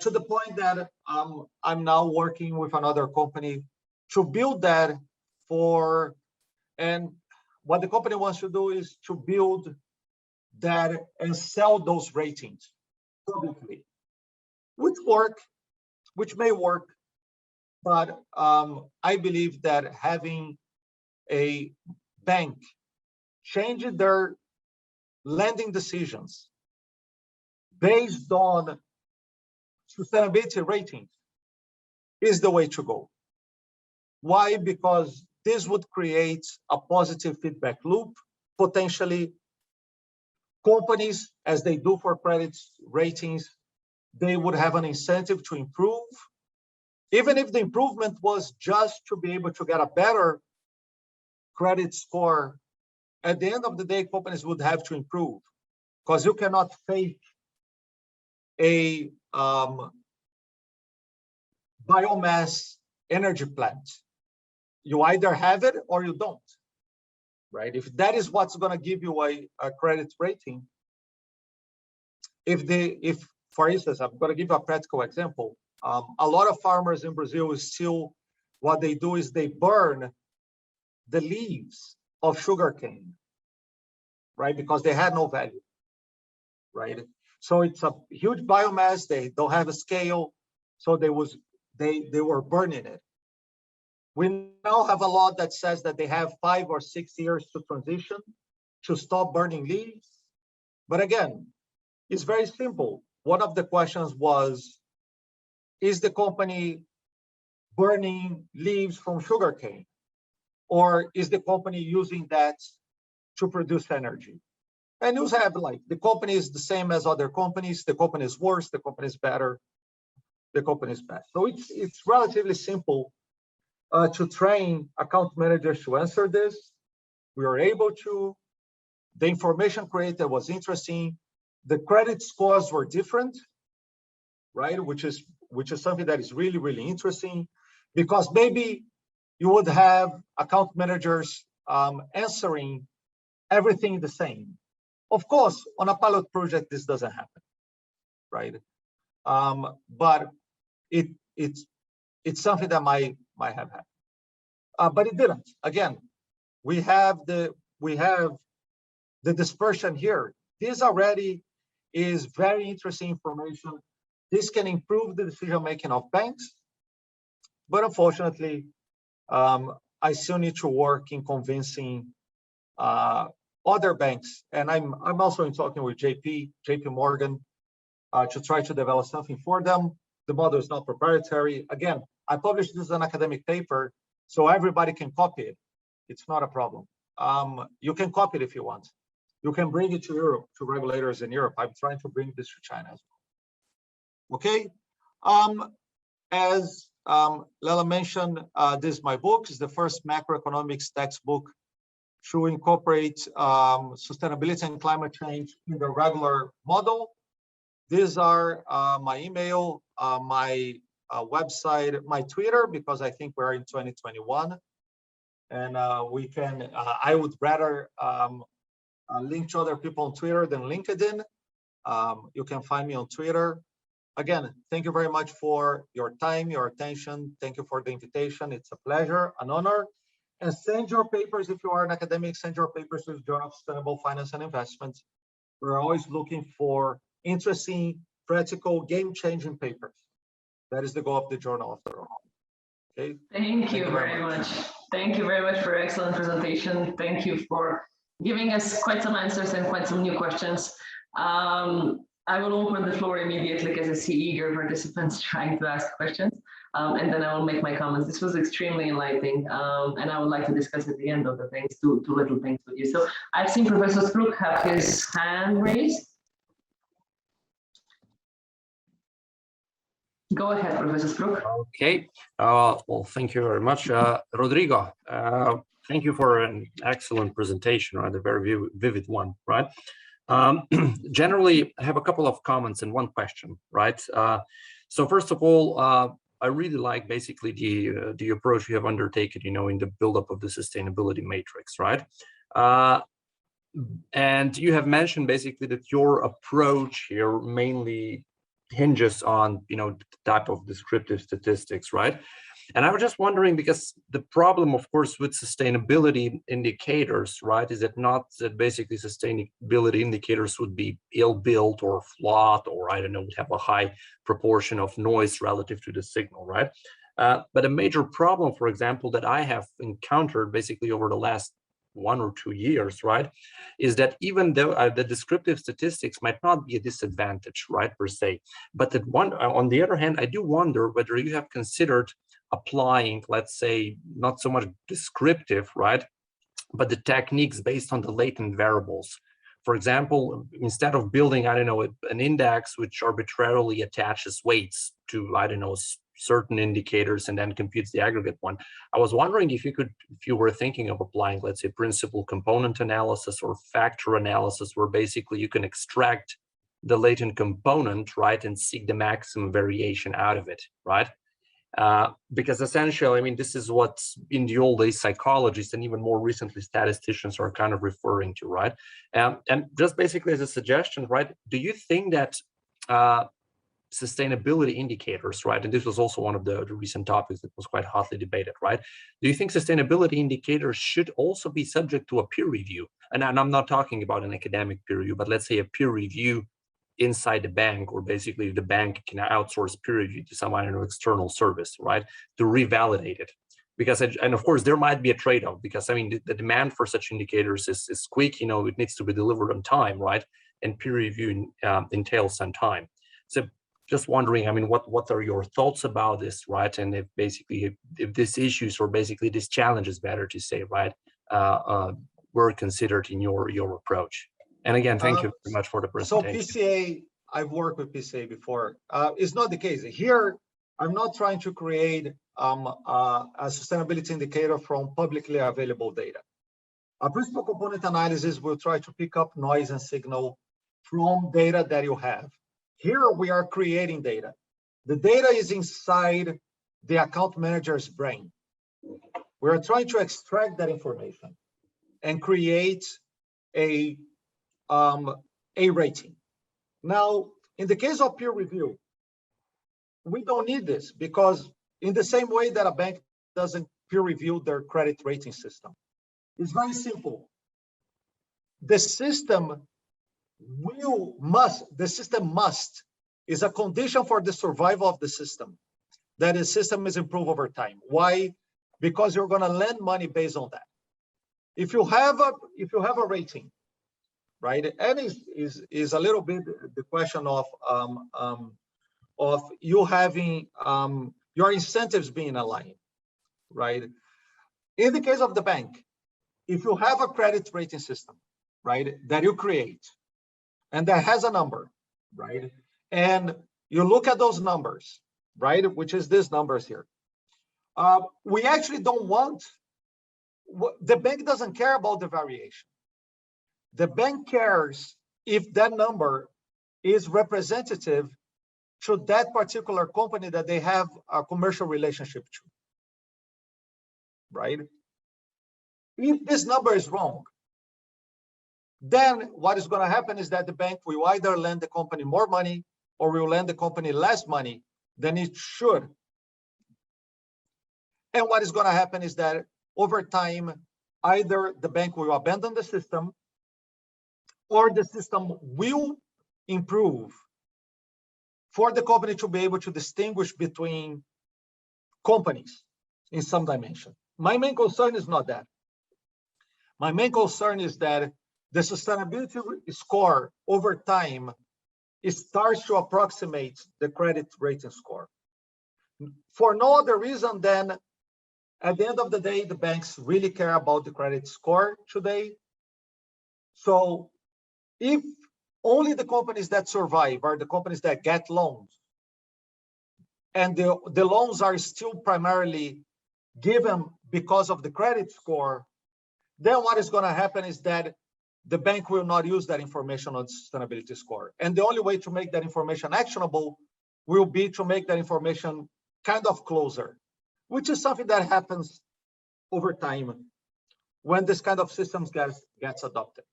to the point that I'm now working with another company to build that for, and what the company wants to do is to build that and sell those ratings publicly, which may work, but I believe that having a bank change their lending decisions based on sustainability ratings is the way to go. Why? Because this would create a positive feedback loop. Potentially, companies, as they do for credit ratings, they would have an incentive to improve. Even if the improvement was just to be able to get a better credit score, at the end of the day, companies would have to improve, because you cannot fake a biomass energy plant. You either have it or you don't, right? If that is what's going to give you a credit rating, if for instance, I'm going to give you a practical example. A lot of farmers in Brazil is still, what they do is they burn the leaves of sugarcane, right? Because they had no value, right? So it's a huge biomass. They don't have a scale, so they were burning it. We now have a law that says that they have 5 or 6 years to transition to stop burning leaves. But again, it's very simple. One of the questions was, is the company burning leaves from sugarcane? Or is the company using that to produce energy? And you have, like, the company is the same as other companies. The company is worse, the company is better, the company is best. So it's relatively simple to train account managers to answer this. We were able to. The information created was interesting. The credit scores were different, right? Which is something that is really, really interesting, because maybe you would have account managers answering everything the same. Of course, on a pilot project, this doesn't happen, right? But it's something that might have happened, but it didn't. Again, we have the dispersion here. This already is very interesting information. This can improve the decision-making of banks, but unfortunately, I still need to work in convincing other banks, and I'm also in talking with JP Morgan to try to develop something for them. The model is not proprietary. Again, I published this as an academic paper, so everybody can copy it. It's not a problem. You can copy it if you want. You can bring it to Europe, to regulators in Europe. I'm trying to bring this to China as well. Okay. As Lela mentioned, this is my book. It's the first macroeconomics textbook to incorporate sustainability and climate change in the regular model. These are my email, my website, my Twitter, because I think we're in 2021. And we can, I would rather link to other people on Twitter than LinkedIn. You can find me on Twitter. Again, thank you very much for your time, your attention. Thank you for the invitation. It's a pleasure, an honor. And send your papers, if you are an academic, send your papers to the Journal of Sustainable Finance and Investment. We're always looking for interesting, practical, game-changing papers. That is the goal of the journal, after all. Okay. Thank you very much. Thank you very much for your excellent presentation. Thank you for giving us quite some answers and quite some new questions. I will open the floor immediately because I see eager participants trying to ask questions, and then I will make my comments. This was extremely enlightening, and I would like to discuss at the end of the things, two little things with you. So I've seen Professor Sprook have his hand raised. Go ahead, Professor Sprook. Okay. Well, thank you very much. Rodrigo, thank you for an excellent presentation, right? A very vivid one, right? Generally, I have a couple of comments and one question, right? So first of all, I really like basically the approach you have undertaken, you know, in the buildup of the sustainability matrix, right? And you have mentioned basically that your approach here mainly hinges on, you know, the type of descriptive statistics, right? And I was just wondering, because the problem, of course, with sustainability indicators, right, is that not that basically sustainability indicators would be ill-built or flawed, or I don't know, would have a high proportion of noise relative to the signal, right? But a major problem, for example, that I have encountered basically over the last 1 or 2 years, right, is that even though the descriptive statistics might not be a disadvantage, right, per se, but that on the other hand, I do wonder whether you have considered applying, let's say, not so much descriptive, right, but the techniques based on the latent variables. For example, instead of building, I don't know, an index which arbitrarily attaches weights to, I don't know, certain indicators and then computes the aggregate one, I was wondering if you were thinking of applying, let's say, principal component analysis or factor analysis, where basically you can extract the latent component, right, and seek the maximum variation out of it, right? Because essentially, I mean, this is what in the old days psychologists and even more recently statisticians are kind of referring to, right? And just basically as a suggestion, right, do you think that sustainability indicators, right, and this was also one of the recent topics that was quite hotly debated, right? Do you think sustainability indicators should also be subject to a peer review? And I'm not talking about an academic peer review, but let's say a peer review inside the bank, or basically the bank can outsource peer review to some, I don't know, external service, right, to revalidate it. Because, and of course, there might be a trade-off, because I mean, the demand for such indicators is quick, you know, it needs to be delivered on time, right? And peer review entails some time. So just wondering, I mean, what are your thoughts about this, right? And if basically, if these issues, or basically these challenges, better to say, right, were considered in your approach. And again, thank you very much for the presentation. So PCA, I've worked with PCA before. It's not the case. Here, I'm not trying to create a sustainability indicator from publicly available data. A principal component analysis will try to pick up noise and signal from data that you have. Here, we are creating data. The data is inside the account manager's brain. We are trying to extract that information and create a rating. Now, in the case of peer review, we don't need this, because in the same way that a bank doesn't peer review their credit rating system, it's very simple. The system the system must, is a condition for the survival of the system, that the system is improved over time. Why? Because you're going to lend money based on that. If you have a rating, right, and is a little bit the question of you having your incentives being aligned, right? In the case of the bank, if you have a credit rating system, right, that you create, and that has a number, right, and you look at those numbers, right, which is these numbers here, we actually don't want, the bank doesn't care about the variation. The bank cares if that number is representative to that particular company that they have a commercial relationship to, right? If this number is wrong, then what is going to happen is that the bank will either lend the company more money or will lend the company less money than it should. And what is going to happen is that over time, either the bank will abandon the system or the system will improve for the company to be able to distinguish between companies in some dimension. My main concern is not that. My main concern is that the sustainability score over time, it starts to approximate the credit rating score. For no other reason than, at the end of the day, the banks really care about the credit score today. So if only the companies that survive are the companies that get loans, and the loans are still primarily given because of the credit score, then what is going to happen is that the bank will not use that information on the sustainability score. And the only way to make that information actionable will be to make that information kind of closer, which is something that happens over time when this kind of systems gets adopted.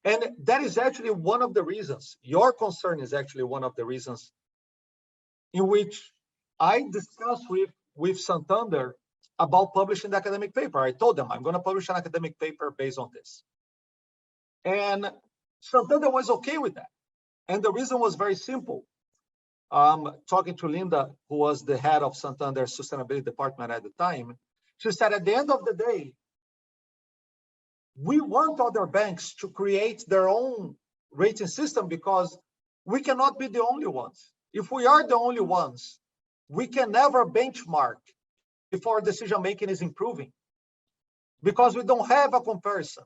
And that is actually one of the reasons, your concern is actually one of the reasons in which I discussed with Santander about publishing the academic paper. I told them I'm going to publish an academic paper based on this. And Santander was okay with that. And the reason was very simple. Talking to Linda, who was the head of Santander's sustainability department at the time, she said, at the end of the day, we want other banks to create their own rating system because we cannot be the only ones. If we are the only ones, we can never benchmark if our decision-making is improving because we don't have a comparison.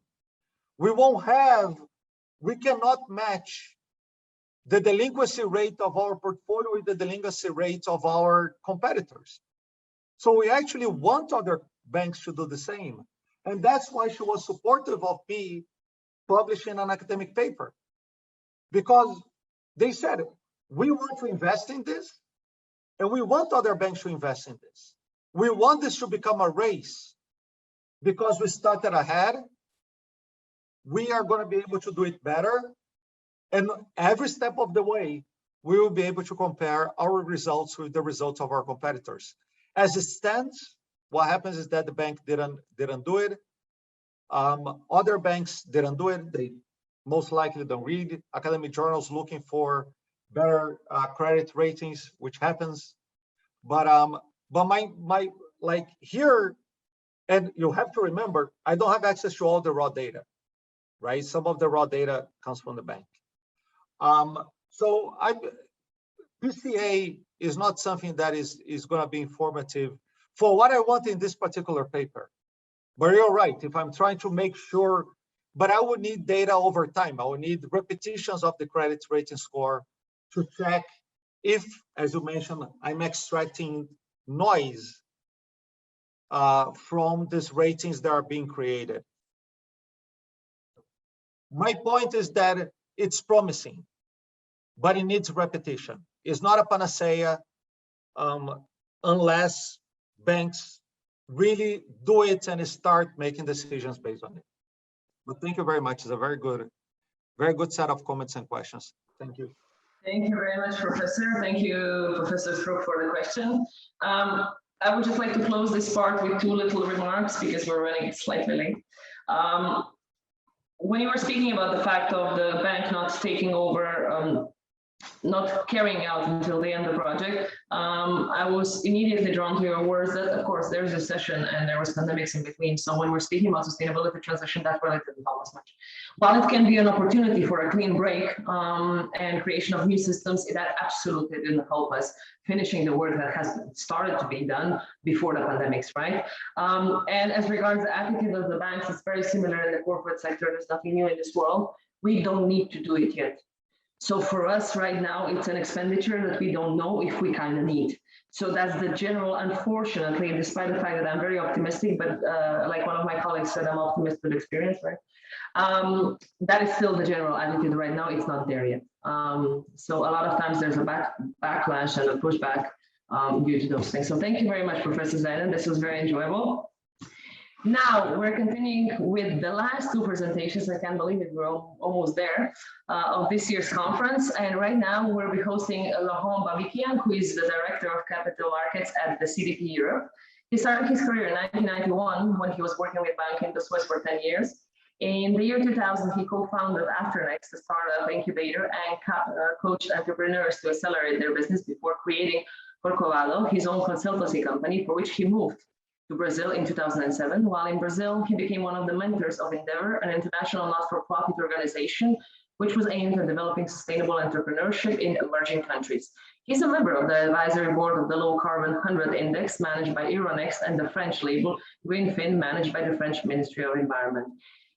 We cannot match the delinquency rate of our portfolio with the delinquency rate of our competitors. So we actually want other banks to do the same. And that's why she was supportive of me publishing an academic paper. Because they said, we want to invest in this, and we want other banks to invest in this. We want this to become a race because we started ahead. We are going to be able to do it better. And every step of the way, we will be able to compare our results with the results of our competitors. As it stands, what happens is that the bank didn't do it. Other banks didn't do it. They most likely don't read academic journals looking for better credit ratings, which happens. But my like here, and you have to remember, I don't have access to all the raw data, right? Some of the raw data comes from the bank. So PCA is not something that is going to be informative for what I want in this particular paper. But you're right, if I'm trying to make sure, but I would need data over time. I would need repetitions of the credit rating score to check if, as you mentioned, I'm extracting noise from these ratings that are being created. My point is that it's promising, but it needs repetition. It's not a panacea unless banks really do it and start making decisions based on it. But thank you very much. It's a very good set of comments and questions. Thank you. Thank you very much, Professor. Thank you, Professor Stroop, for the question. I would just like to close this part with two little remarks because we're running slightly late. when you were speaking about the fact of the bank not taking over, not carrying out until the end of the project, I was immediately drawn to your words that, of course, there's recession and there was pandemics in between. So when we're speaking about sustainability transition, that really didn't help us much. While it can be an opportunity for a clean break and creation of new systems, that absolutely didn't help us finishing the work that has started to be done before the pandemics, right? And as regards the attitude of the banks, it's very similar in the corporate sector. There's nothing new in this world. We don't need to do it yet. So for us right now, it's an expenditure that we don't know if we kind of need. So that's the general, unfortunately, despite the fact that I'm very optimistic, but like one of my colleagues said, I'm optimistic with experience, right? That is still the general attitude right now. It's not there yet. So a lot of times there's a backlash and a pushback due to those things. So thank you very much, Professor Zeidan. This was very enjoyable. Now we're continuing with the last two presentations. I can't believe it, we're almost there, of this year's conference. And right now we'll be hosting Laurent Babikian, who is the Director of Capital Markets at the CDP Europe. He started his career in 1991 when he was working with Bank in the Swiss for 10 years. In the year 2000, he co-founded Afternext, a startup incubator, and coached entrepreneurs to accelerate their business before creating Corcovado, his own consultancy company, for which he moved to Brazil in 2007. While in Brazil, he became one of the mentors of Endeavor, an international not-for-profit organization which was aimed at developing sustainable entrepreneurship in emerging countries. He's a member of the advisory board of the Low Carbon 100 Index managed by Euronext and the French label Greenfin managed by the French Ministry of Environment.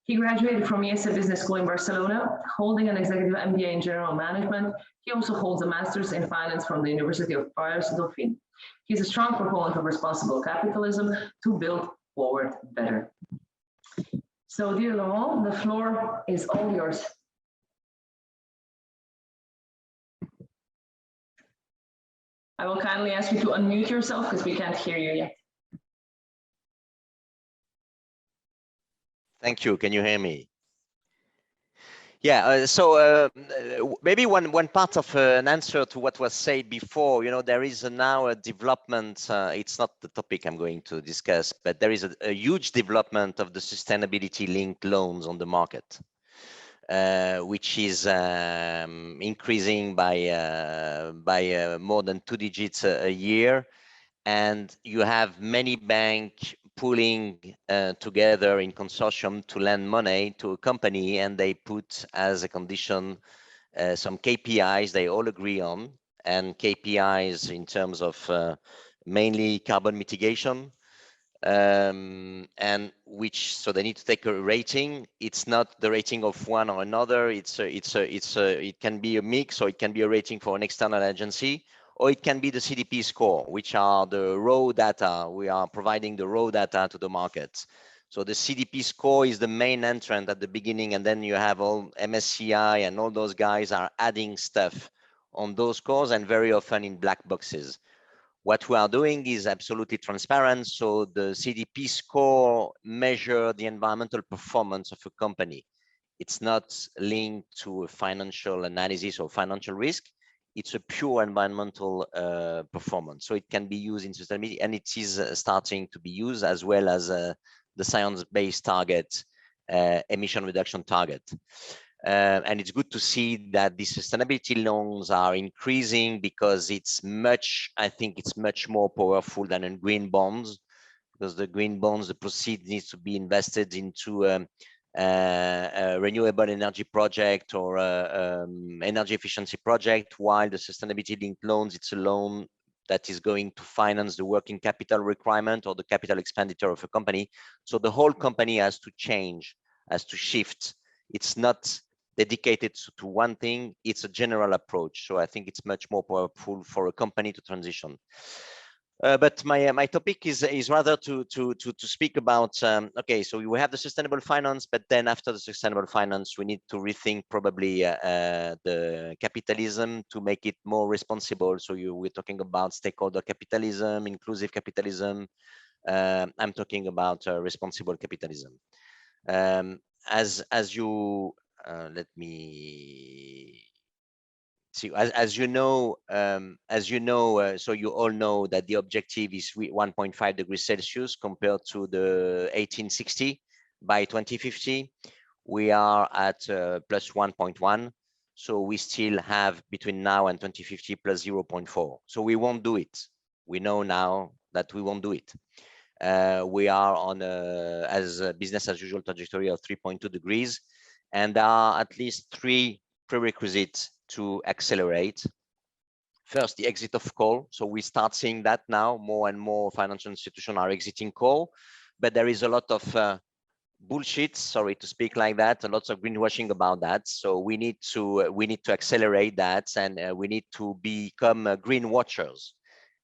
He graduated from IESE Business School in Barcelona, holding an executive MBA in general management. He also holds a master's in finance from the University of Paris, Dauphine. He's a strong proponent of responsible capitalism to build forward better. So, dear Laurent, the floor is all yours. I will kindly ask you to unmute yourself because we can't hear you yet. Thank you. Can you hear me? Yeah, maybe one part of an answer to what was said before, you know, there is now a development, it's not the topic I'm going to discuss, but there is a huge development of the sustainability linked loans on the market, which is increasing by more than 2 digits a year. And you have many banks pooling together in consortium to lend money to a company, and they put as a condition some KPIs they all agree on, and KPIs in terms of mainly carbon mitigation, and so they need to take a rating. It's not the rating of one or another. It can be a mix, or it can be a rating for an external agency, or it can be the CDP score, which are the raw data. We are providing the raw data to the market. So the CDP score is the main entrant at the beginning, and then you have all MSCI and all those guys are adding stuff on those scores, and very often in black boxes. What we are doing is absolutely transparent. So the CDP score measures the environmental performance of a company. It's not linked to a financial analysis or financial risk. It's a pure environmental performance. So it can be used in sustainability, and it is starting to be used as well as the science-based target, emission reduction target. And it's good to see that the sustainability loans are increasing, because it's I think it's much more powerful than in green bonds, because the green bonds, the proceeds needs to be invested into a renewable energy project or energy efficiency project, while the sustainability linked loans, it's a loan that is going to finance the working capital requirement or the capital expenditure of a company. So the whole company has to change, has to shift. It's not dedicated to one thing, it's a general approach. So I think it's much more powerful for a company to transition. But my topic is rather to speak about, okay, so we have the sustainable finance, but then after the sustainable finance, we need to rethink probably the capitalism to make it more responsible. So we're talking about stakeholder capitalism, inclusive capitalism. I'm talking about responsible capitalism. As you, let me see, as you know, so you all know that the objective is 1.5 degrees Celsius compared to the 1860 by 2050. We are at plus 1.1. So we still have between now and 2050 plus 0.4. So we won't do it. We know now that we won't do it. We are on a business as usual trajectory of 3.2 degrees. And there are at least 3 prerequisites to accelerate. First, the exit of coal. So we start seeing that now. More and more financial institutions are exiting coal. But there is a lot of bullshit, sorry to speak like that, a lot of greenwashing about that. So we need to accelerate that, and we need to become green watchers.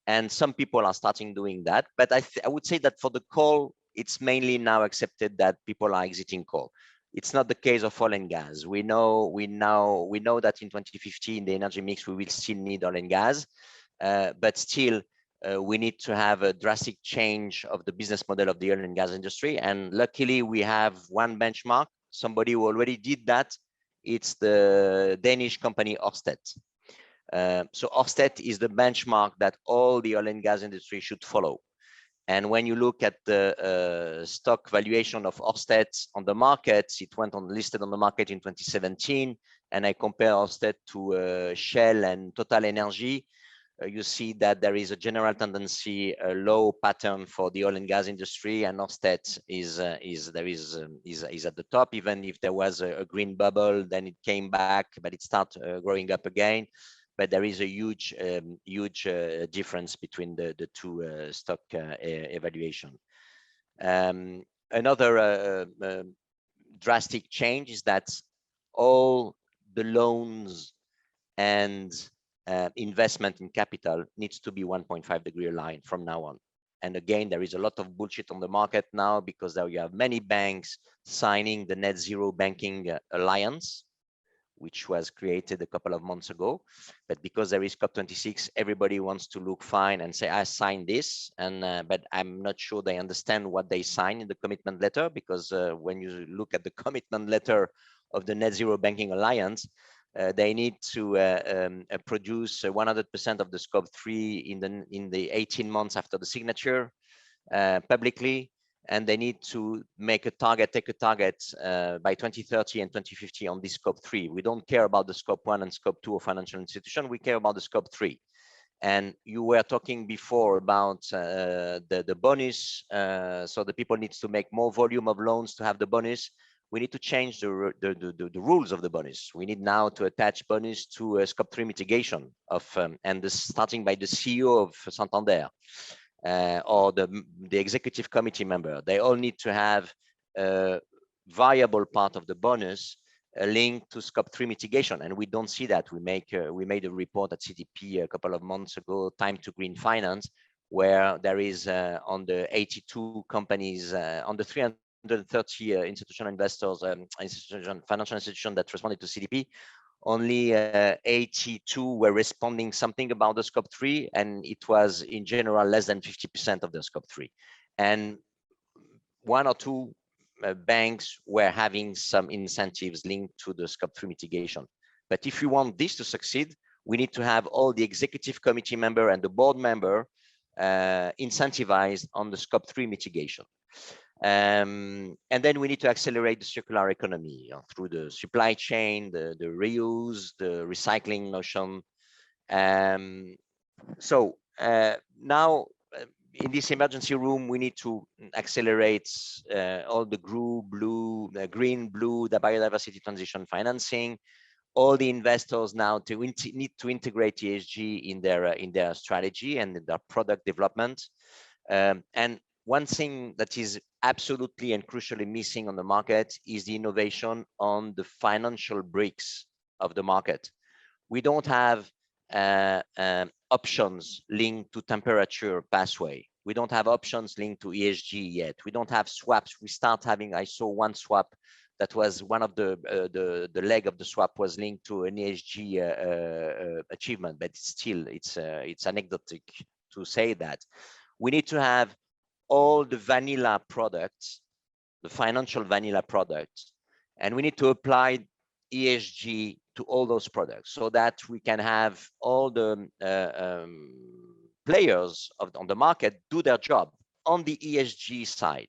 And some people are starting doing that. But I would say that for the coal, it's mainly now accepted that people are exiting coal. It's not the case of oil and gas. We know that in 2050 in the energy mix we will still need oil and gas, but still we need to have a drastic change of the business model of the oil and gas industry. And luckily we have one benchmark, somebody who already did that. It's the Danish company Ørsted. So Ørsted is the benchmark that all the oil and gas industry should follow. And when you look at the stock valuation of Ørsted on the market, it went on listed on the market in 2017. And I compare Ørsted to Shell and Total Energy. You see that there is a general tendency, a low pattern for the oil and gas industry, and Ørsted is at the top. Even if there was a green bubble, then it came back, but it started growing up again. But there is a huge difference between the two stock evaluation. Another drastic change is that all the loans and investment in capital needs to be 1.5 degree line from now on. And again, there is a lot of bullshit on the market now, because there you have many banks signing the net zero banking alliance, which was created a couple of months ago. But because there is COP26, everybody wants to look fine and say, I signed this. And but I'm not sure they understand what they signed in the commitment letter, because when you look at the commitment letter of the Net Zero Banking Alliance, they need to produce 100% of the scope 3 in the 18 months after the signature publicly. And they need to make a target, take a target by 2030 and 2050 on this scope 3. We don't care about the scope 1 and scope 2 of financial institution. We care about the scope 3. And you were talking before about the bonus. So the people need to make more volume of loans to have the bonus. We need to change the rules of the bonus. We need now to attach bonus to scope 3 mitigation of, and this starting by the CEO of Santander. Or the executive committee member. They all need to have a variable part of the bonus linked to scope 3 mitigation, and we don't see that. We made a report at CDP a couple of months ago, Time to Green Finance, where there is on the 82 companies, on the 330 institutional investors, financial institutions that responded to CDP, only 82 were responding something about the scope 3, and it was in general less than 50% of the scope 3. And 1 or 2 banks were having some incentives linked to the scope 3 mitigation. But if we want this to succeed, we need to have all the executive committee member and the board member incentivized on the scope 3 mitigation. And then we need to accelerate the circular economy through the supply chain, the reuse, the recycling notion. So now in this emergency room, we need to accelerate all the green, blue, the biodiversity transition financing. All the investors now need to integrate ESG in their strategy and in their product development. And one thing that is absolutely and crucially missing on the market is the innovation on the financial bricks of the market. We don't have options linked to temperature pathway. We don't have options linked to ESG yet. We don't have swaps. We start having, I saw one swap that was one of the leg of the swap was linked to an ESG achievement, but still it's anecdotic to say that. We need to have all the vanilla products, the financial vanilla products, and we need to apply ESG to all those products so that we can have all the players on the market do their job on the ESG side.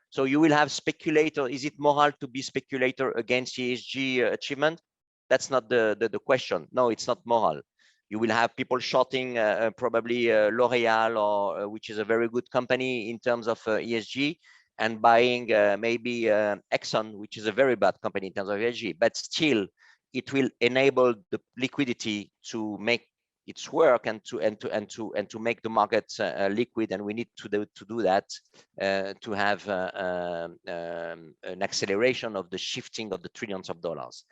So you will have speculator. Is it moral to be speculator against ESG achievement? That's not the question. No, it's not moral. You will have people shorting probably L'Oreal, or which is a very good company in terms of ESG, and buying maybe Exxon, which is a very bad company in terms of ESG. But still, it will enable the liquidity to make its work and to make the market liquid, and we need to do that to have an acceleration of the shifting of the trillions of dollars.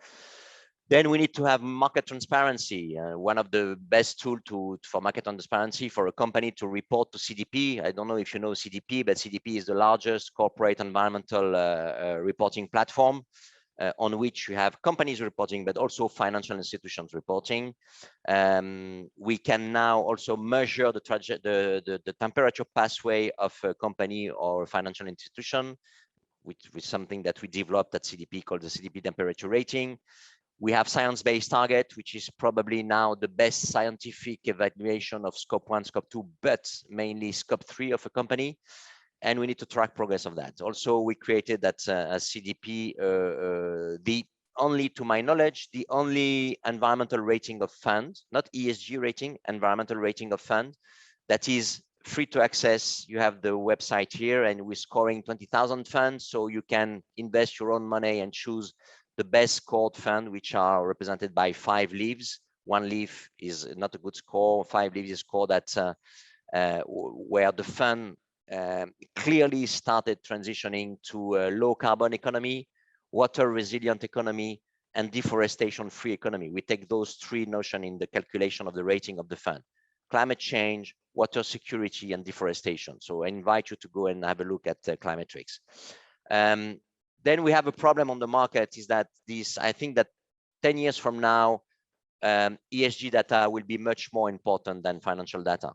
Then we need to have market transparency. One of the best tools for market transparency for a company to report to CDP. I don't know if you know CDP, but CDP is the largest corporate environmental reporting platform, on which you have companies reporting, but also financial institutions reporting. We can now also measure the temperature pathway of a company or a financial institution, with something that we developed at CDP called the CDP temperature rating. We have science-based target, which is probably now the best scientific evaluation of scope 1, scope 2, but mainly scope 3 of a company. And we need to track progress of that. Also, we created that CDP, to my knowledge, the only environmental rating of fund, not ESG rating, environmental rating of fund, that is free to access. You have the website here, and we're scoring 20,000 funds, so you can invest your own money and choose the best scored fund, which are represented by 5 leaves. 1 leaf is not a good score. 5 leaves is scored at where the fund clearly started transitioning to a low carbon economy, water resilient economy, and deforestation free economy. We take those 3 notions in the calculation of the rating of the fund: climate change, water security, and deforestation. So I invite you to go and have a look at Climatrix. Then we have a problem on the market, is that I think that 10 years from now, ESG data will be much more important than financial data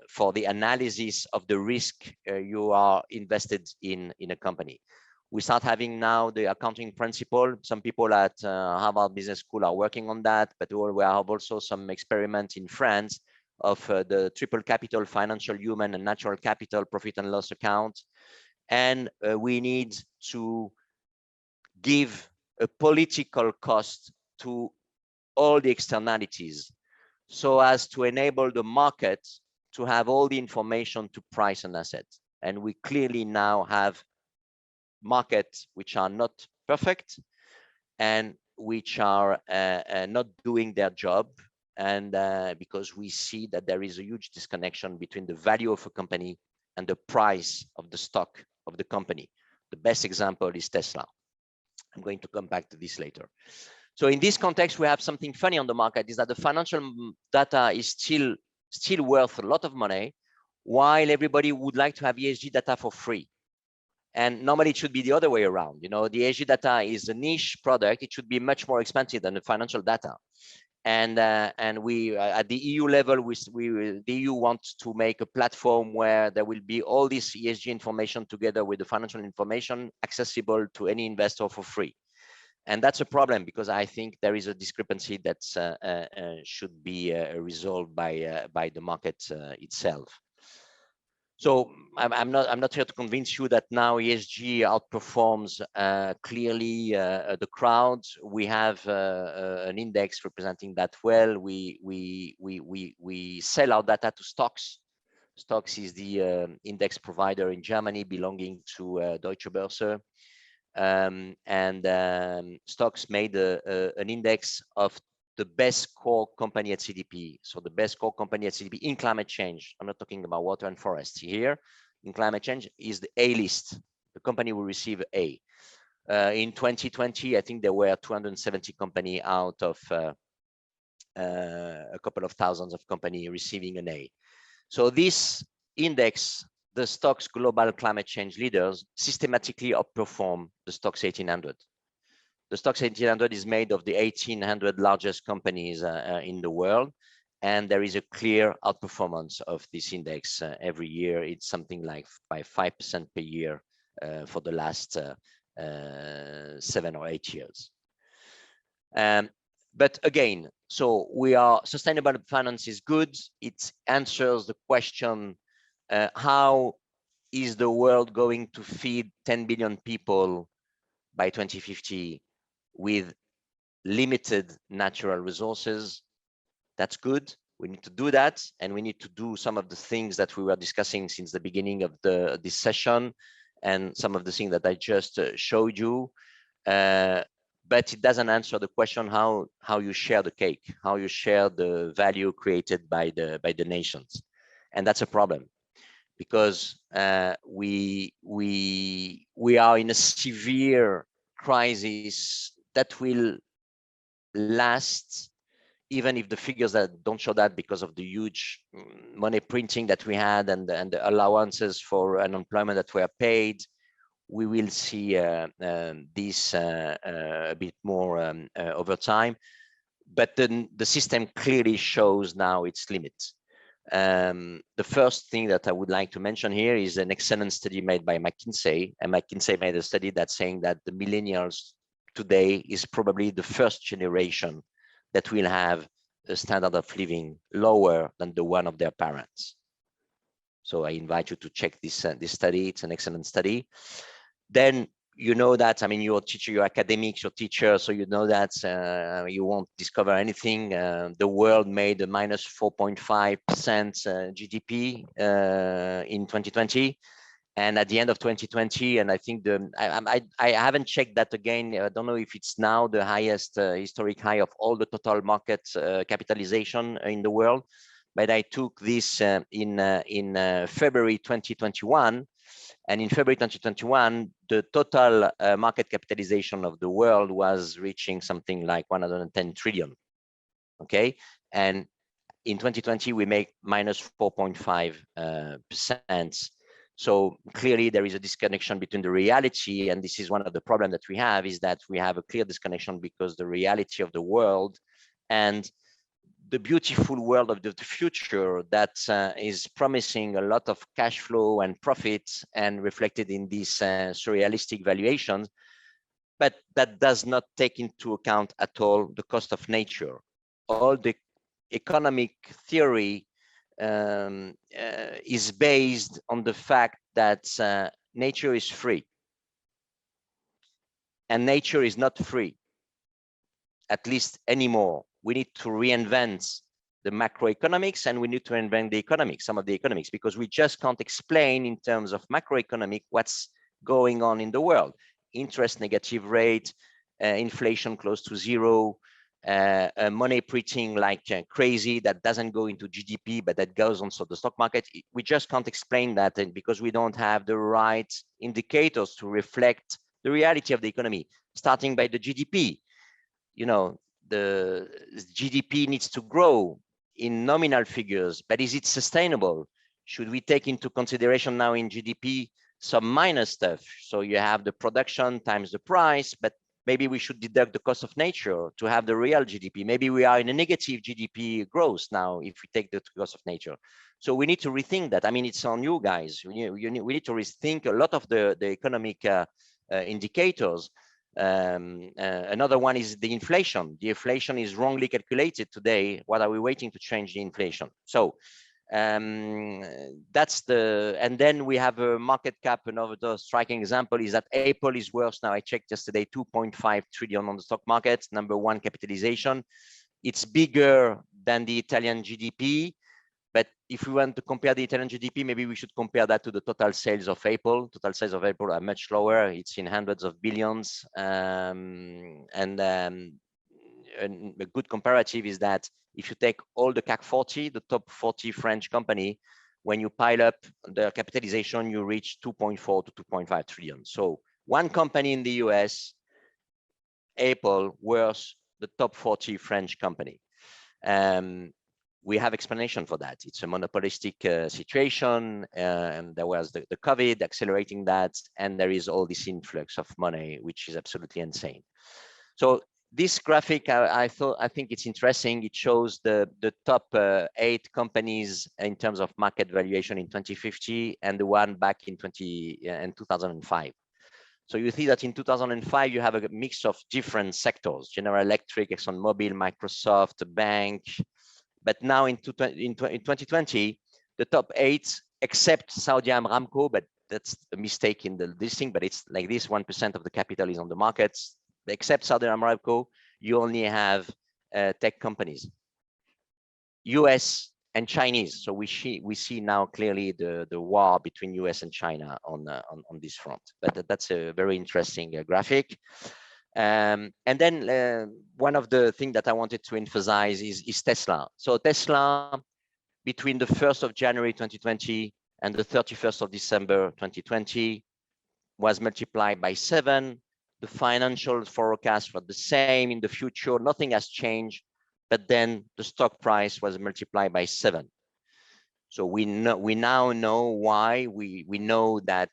for the analysis of the risk you are invested in a company. We start having now the accounting principle. Some people at Harvard Business School are working on that, but we have also some experiments in France of the triple capital, financial, human, and natural capital profit and loss account. And we need to give a political cost to all the externalities, so as to enable the market to have all the information to price an asset. And we clearly now have markets which are not perfect and which are not doing their job. And because we see that there is a huge disconnection between the value of a company and the price of the stock of the company. The best example is Tesla. I'm going to come back to this later. So in this context, we have something funny on the market, is that the financial data is still worth a lot of money, while everybody would like to have ESG data for free. And normally it should be the other way around. You know, the ESG data is a niche product. It should be much more expensive than the financial data. And we at the EU level, the EU wants to make a platform where there will be all this ESG information together with the financial information accessible to any investor for free. And that's a problem, because I think there is a discrepancy that should be resolved by the market itself. So I'm not here to convince you that now ESG outperforms clearly the crowd. We have an index representing that well. We sell our data to Stocks. Stocks is the index provider in Germany belonging to Deutsche Börse. Stocks made an index of the best core company at CDP. So the best core company at CDP in climate change. I'm not talking about water and forest here. In climate change is the A list. The company will receive A. In 2020, I think there were 270 companies out of a couple of thousands of companies receiving an A. So this index, the Stocks Global Climate Change Leaders, systematically outperform the Stocks 1800. The Stocks 1800 is made of the 1800 largest companies in the world, and there is a clear outperformance of this index every year. It's something like by 5% per year for the last 7 or 8 years. But again, so sustainable finance is good. It answers the question how is the world going to feed 10 billion people by 2050 with limited natural resources? That's good. We need to do that, and we need to do some of the things that we were discussing since the beginning of this session, and some of the things that I just showed you. But it doesn't answer the question how you share the cake, how you share the value created by the nations, and that's a problem, because we are in a severe crisis that will last, even if the figures that don't show that because of the huge money printing that we had and the allowances for unemployment that were paid. We will see this a bit more over time, but then the system clearly shows now its limits. The first thing that I would like to mention here is an excellent study made by McKinsey, and McKinsey made a study that's saying that the millennials today is probably the first generation that will have a standard of living lower than the one of their parents. So I invite you to check this study. It's an excellent study. Then you know that, I mean, you're a teacher, you're academics, you're teacher, so you know that you won't discover anything. The world made a minus 4.5% GDP in 2020. And at the end of 2020, and I think I haven't checked that again. I don't know if it's now the highest historic high of all the total market capitalization in the world. But I took this in February 2021. And in February 2021, the total market capitalization of the world was reaching something like 110 trillion. Okay. And in 2020, we make minus 4.5%. So clearly there is a disconnection between the reality, and this is one of the problems that we have, is that we have a clear disconnection because the reality of the world and the beautiful world of the future that is promising a lot of cash flow and profits and reflected in these surrealistic valuations, but that does not take into account at all the cost of nature. All the economic theory is based on the fact that nature is free, and nature is not free, at least anymore. We need to reinvent the macroeconomics, and we need to invent the economics, some of the economics, because we just can't explain in terms of macroeconomic what's going on in the world. Interest negative rate, inflation close to zero, money printing like crazy that doesn't go into GDP, but that goes on the stock market. We just can't explain that, and because we don't have the right indicators to reflect the reality of the economy, starting by the GDP. You know, the GDP needs to grow in nominal figures, but is it sustainable? Should we take into consideration now in GDP some minus stuff? So you have the production times the price, but maybe we should deduct the cost of nature to have the real GDP. Maybe we are in a negative GDP growth now if we take the cost of nature. So we need to rethink that. I mean, it's on you guys. We need to rethink a lot of the economic indicators. Another one is the inflation. The inflation is wrongly calculated today. What are we waiting to change the inflation? So that's and then we have a market cap. Another striking example is that Apple is worth now. I checked yesterday, 2.5 trillion on the stock market, #1 capitalization. It's bigger than the Italian GDP. But if we want to compare the Italian GDP, maybe we should compare that to the total sales of Apple. Total sales of Apple are much lower. It's in hundreds of billions. And a good comparative is that if you take all the CAC 40, the top 40 French company, when you pile up the capitalization, you reach 2.4 to 2.5 trillion. So one company in the US, Apple, worth the top 40 French company. We have explanation for that. It's a monopolistic situation, and there was the COVID accelerating that, and there is all this influx of money, which is absolutely insane. So this graphic, I think it's interesting. It shows the top 8 companies in terms of market valuation in 2050, and the one back in 2005. So you see that in 2005, you have a mix of different sectors: General Electric, ExxonMobil, Microsoft, a bank. But now in 2020, the top 8, except Saudi Aramco, but that's a mistake in the listing, but it's like this: 1% of the capital is on the markets. Except Saudi Aramco, you only have tech companies, US and Chinese. So we see now clearly the war between US and China on this front. But that's a very interesting graphic. And then one of the things that I wanted to emphasize is Tesla. So Tesla, between the 1st of January 2020 and the 31st of December 2020, was multiplied by 7. The financial forecast were the same in the future. Nothing has changed, but then the stock price was multiplied by 7. So we now know why. We know that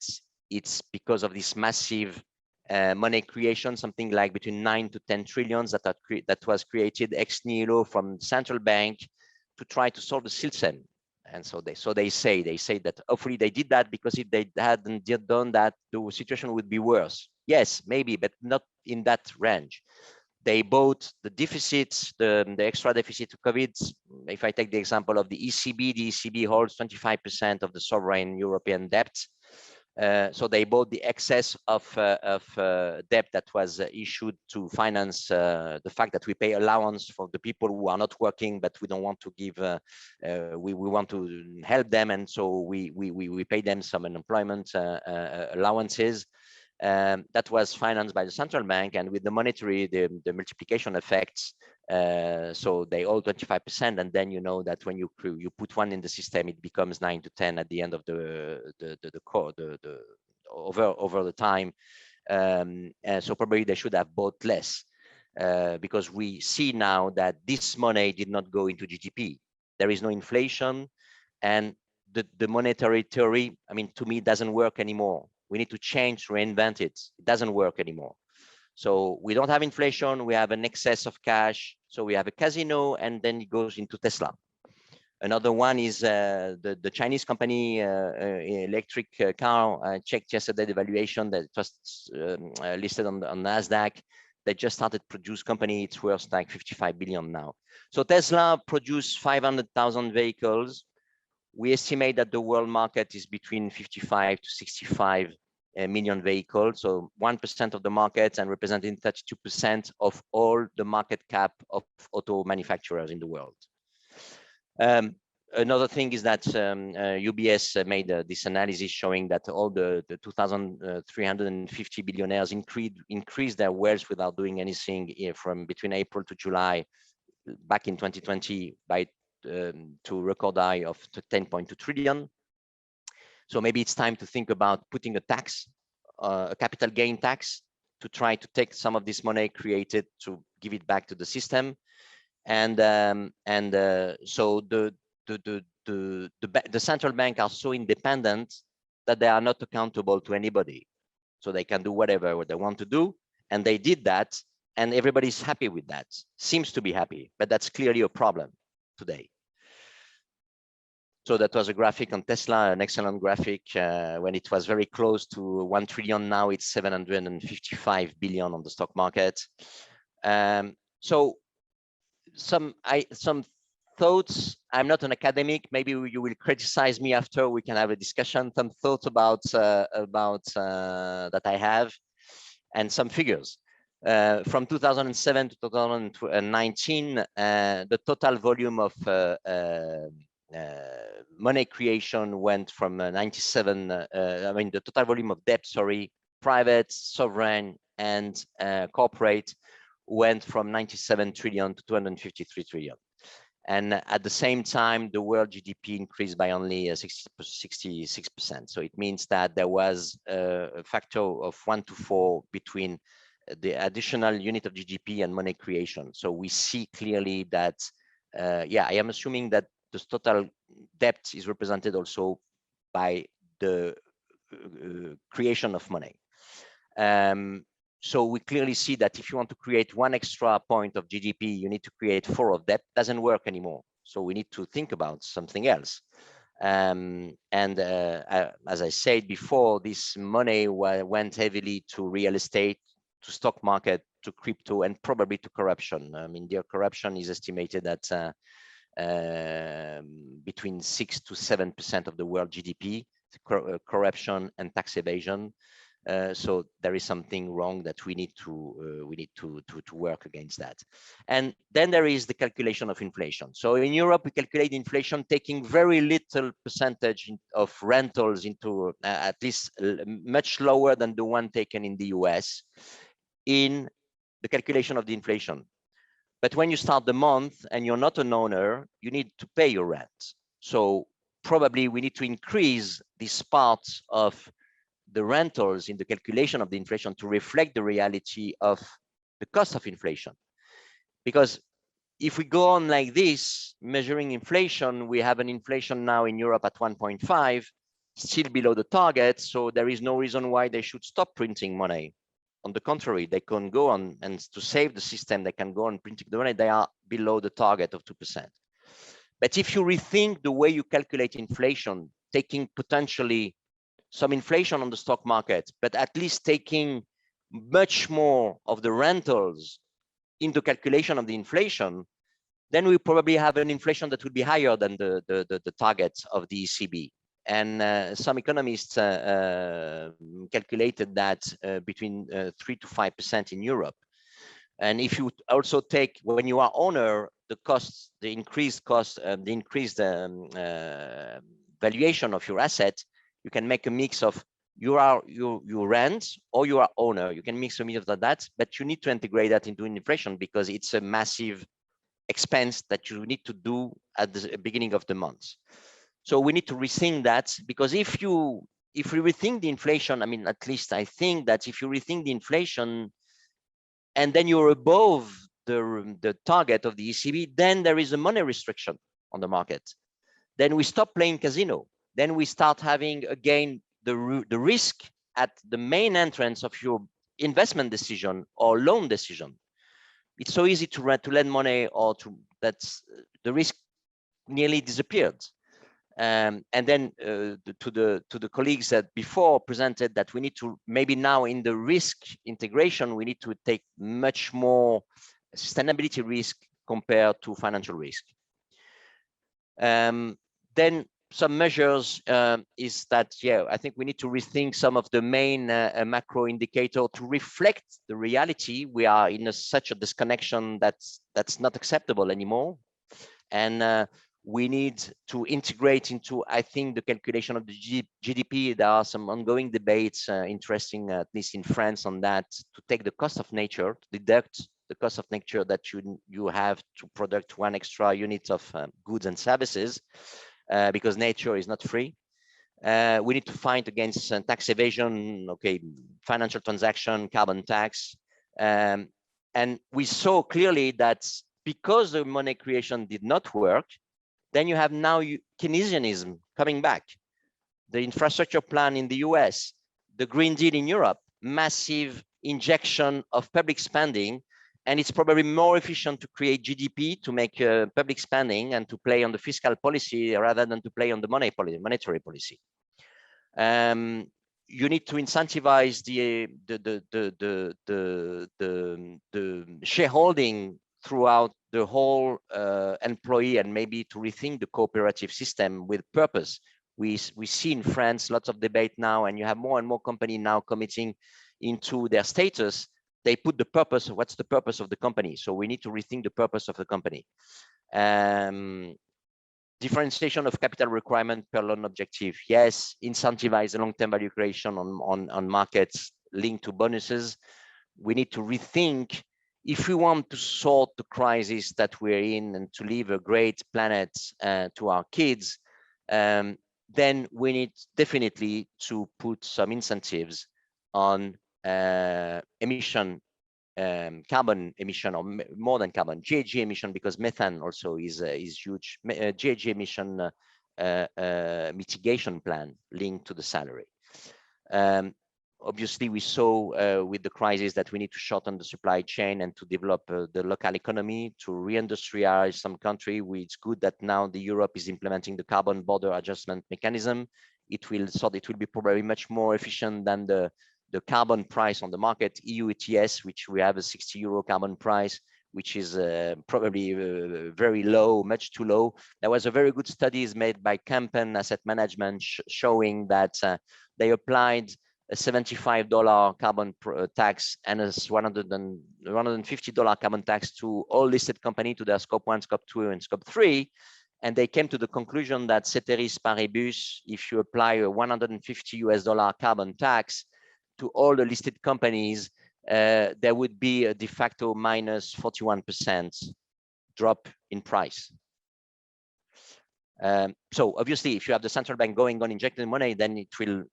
it's because of this massive money creation, something like between 9 to 10 trillions that was created ex nihilo from central bank to try to solve the system. And so they say that hopefully they did that, because if they hadn't done that, the situation would be worse. Yes, maybe, but not in that range. They bought the deficits, the extra deficit of COVID. If I take the example of the ECB holds 25% of the sovereign European debt. So they bought the excess of debt that was issued to finance the fact that we pay allowance for the people who are not working, but we don't want to give, we want to help them. And so we pay them some unemployment allowances. That was financed by the central bank, and with the monetary, the multiplication effects. So they owe 25%, and then you know that when you put one in the system, it becomes 9 to 10 at the end of over the time. So probably they should have bought less, because we see now that this money did not go into GDP. There is no inflation, and the monetary theory, I mean, to me, doesn't work anymore. We need to change, reinvent it. It doesn't work anymore. So we don't have inflation. We have an excess of cash. So we have a casino, and then it goes into Tesla. Another one is the Chinese company electric car. I checked yesterday the valuation that was listed on NASDAQ. They just started produce company. It's worth like 55 billion now. So Tesla produced 500,000 vehicles. We estimate that the world market is between 55 to 65 million vehicles, so 1% of the market, and representing 32% of all the market cap of auto manufacturers in the world. Another thing is that UBS made this analysis showing that all the 2,350 billionaires increased their wealth without doing anything from between April to July back in 2020 by to record high of 10.2 trillion. So maybe it's time to think about putting a tax, a capital gain tax, to try to take some of this money created to give it back to the system. And so the central bank are so independent that they are not accountable to anybody. So they can do whatever they want to do. And they did that, and everybody's happy with that, seems to be happy, but that's clearly a problem today. So that was a graphic on Tesla, an excellent graphic when it was very close to 1 trillion. Now it's 755 billion on the stock market. So some thoughts. I'm not an academic. Maybe you will criticize me after. We can have a discussion. Some thoughts about that I have, and some figures. From 2007 to 2019, the total volume of money creation went from 97, I mean, the total volume of debt, sorry, private, sovereign, and corporate went from 97 trillion to 253 trillion. And at the same time, the world GDP increased by only 66%. So it means that there was a factor of 1 to 4 between the additional unit of GDP and money creation. So we see clearly that, yeah, I am assuming that the total debt is represented also by the creation of money. So we clearly see that if you want to create 1 extra point of GDP, you need to create 4 of debt. Doesn't work anymore. So we need to think about something else. As I said before, this money went heavily to real estate, to stock market, to crypto, and probably to corruption. I mean, their corruption is estimated at between 6 to 7% of the world GDP. corruption and tax evasion. So there is something wrong that we need to work against that. And then there is the calculation of inflation. So in Europe, we calculate inflation taking very little percentage of rentals into at least much lower than the one taken in the US in the calculation of the inflation. But when you start the month and you're not an owner, you need to pay your rent. So probably we need to increase this part of the rentals in the calculation of the inflation to reflect the reality of the cost of inflation. Because if we go on like this, measuring inflation, we have an inflation now in Europe at 1.5, still below the target. So there is no reason why they should stop printing money. On the contrary, they can go on, and to save the system, they can go on printing the money. They are below the target of 2%. But if you rethink the way you calculate inflation, taking potentially some inflation on the stock market, but at least taking much more of the rentals into calculation of the inflation, then we probably have an inflation that will be higher than the targets of the ECB. And some economists calculated that between 3 to 5% in Europe. And if you also take, when you are owner, the costs, the increased cost, the increased valuation of your asset, you can make a mix of you rent or you are owner. You can mix a mix of that, but you need to integrate that into inflation because it's a massive expense that you need to do at the beginning of the month. So we need to rethink that, because if we rethink the inflation, I mean, at least I think that if you rethink the inflation and then you're above the target of the ECB, then there is a money restriction on the market. Then we stop playing casino. Then we start having again the risk at the main entrance of your investment decision or loan decision. It's so easy to lend money, or that's the risk nearly disappeared. And then to the colleagues that before presented that we need to maybe now in the risk integration, we need to take much more sustainability risk compared to financial risk. Then some measures is that, yeah, I think we need to rethink some of the main macro indicator to reflect the reality. We are in such a disconnection that's not acceptable anymore. And we need to integrate into, I think, the calculation of the GDP. There are some ongoing debates, interesting, at least in France, on that, to take the cost of nature, to deduct the cost of nature that you have to produce one extra unit of goods and services, because nature is not free. We need to fight against tax evasion, okay, financial transaction, carbon tax. And we saw clearly that because the money creation did not work, then you have now Keynesianism coming back. The infrastructure plan in the US, the Green Deal in Europe, massive injection of public spending. And it's probably more efficient to create GDP, to make public spending and to play on the fiscal policy rather than to play on the monetary policy. You need to incentivize the shareholding throughout the whole employee, and maybe to rethink the cooperative system with purpose. We see in France lots of debate now, and you have more and more companies now committing into their status. They put the purpose, what's the purpose of the company? So we need to rethink the purpose of the company. Differentiation of capital requirement per loan objective. Yes, incentivize the long-term value creation on markets linked to bonuses. We need to rethink, if we want to sort the crisis that we're in and to leave a great planet to our kids, then we need definitely to put some incentives on emission, carbon emission, or more than carbon, GHG emission, because methane also is huge. GHG emission mitigation plan linked to the salary. Obviously, we saw with the crisis that we need to shorten the supply chain and to develop the local economy, to reindustrialize some country. It's good that now Europe is implementing the carbon border adjustment mechanism. It will be probably much more efficient than the carbon price on the market. EU ETS, which we have a €60 carbon price, which is probably very low, much too low. There was a very good studies made by Campen Asset Management showing that they applied a $75 carbon tax and a $150 carbon tax to all listed companies, to their scope 1, scope 2, and scope 3. And they came to the conclusion that ceteris paribus, if you apply a $150 carbon tax to all the listed companies, there would be a de facto minus 41% drop in price. So obviously, if you have the central bank going on injecting money, then it will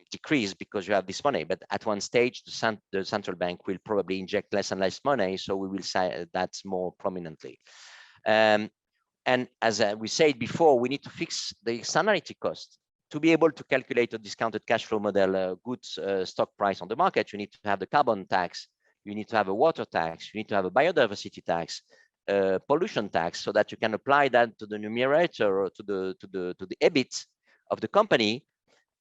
decrease because you have this money. But at one stage, the central bank will probably inject less and less money. So we will say that more prominently. And as we said before, we need to fix the externality cost. To be able to calculate a discounted cash flow model, a good stock price on the market, you need to have the carbon tax, you need to have a water tax, you need to have a biodiversity tax, pollution tax, so that you can apply that to the numerator or to the EBIT of the company,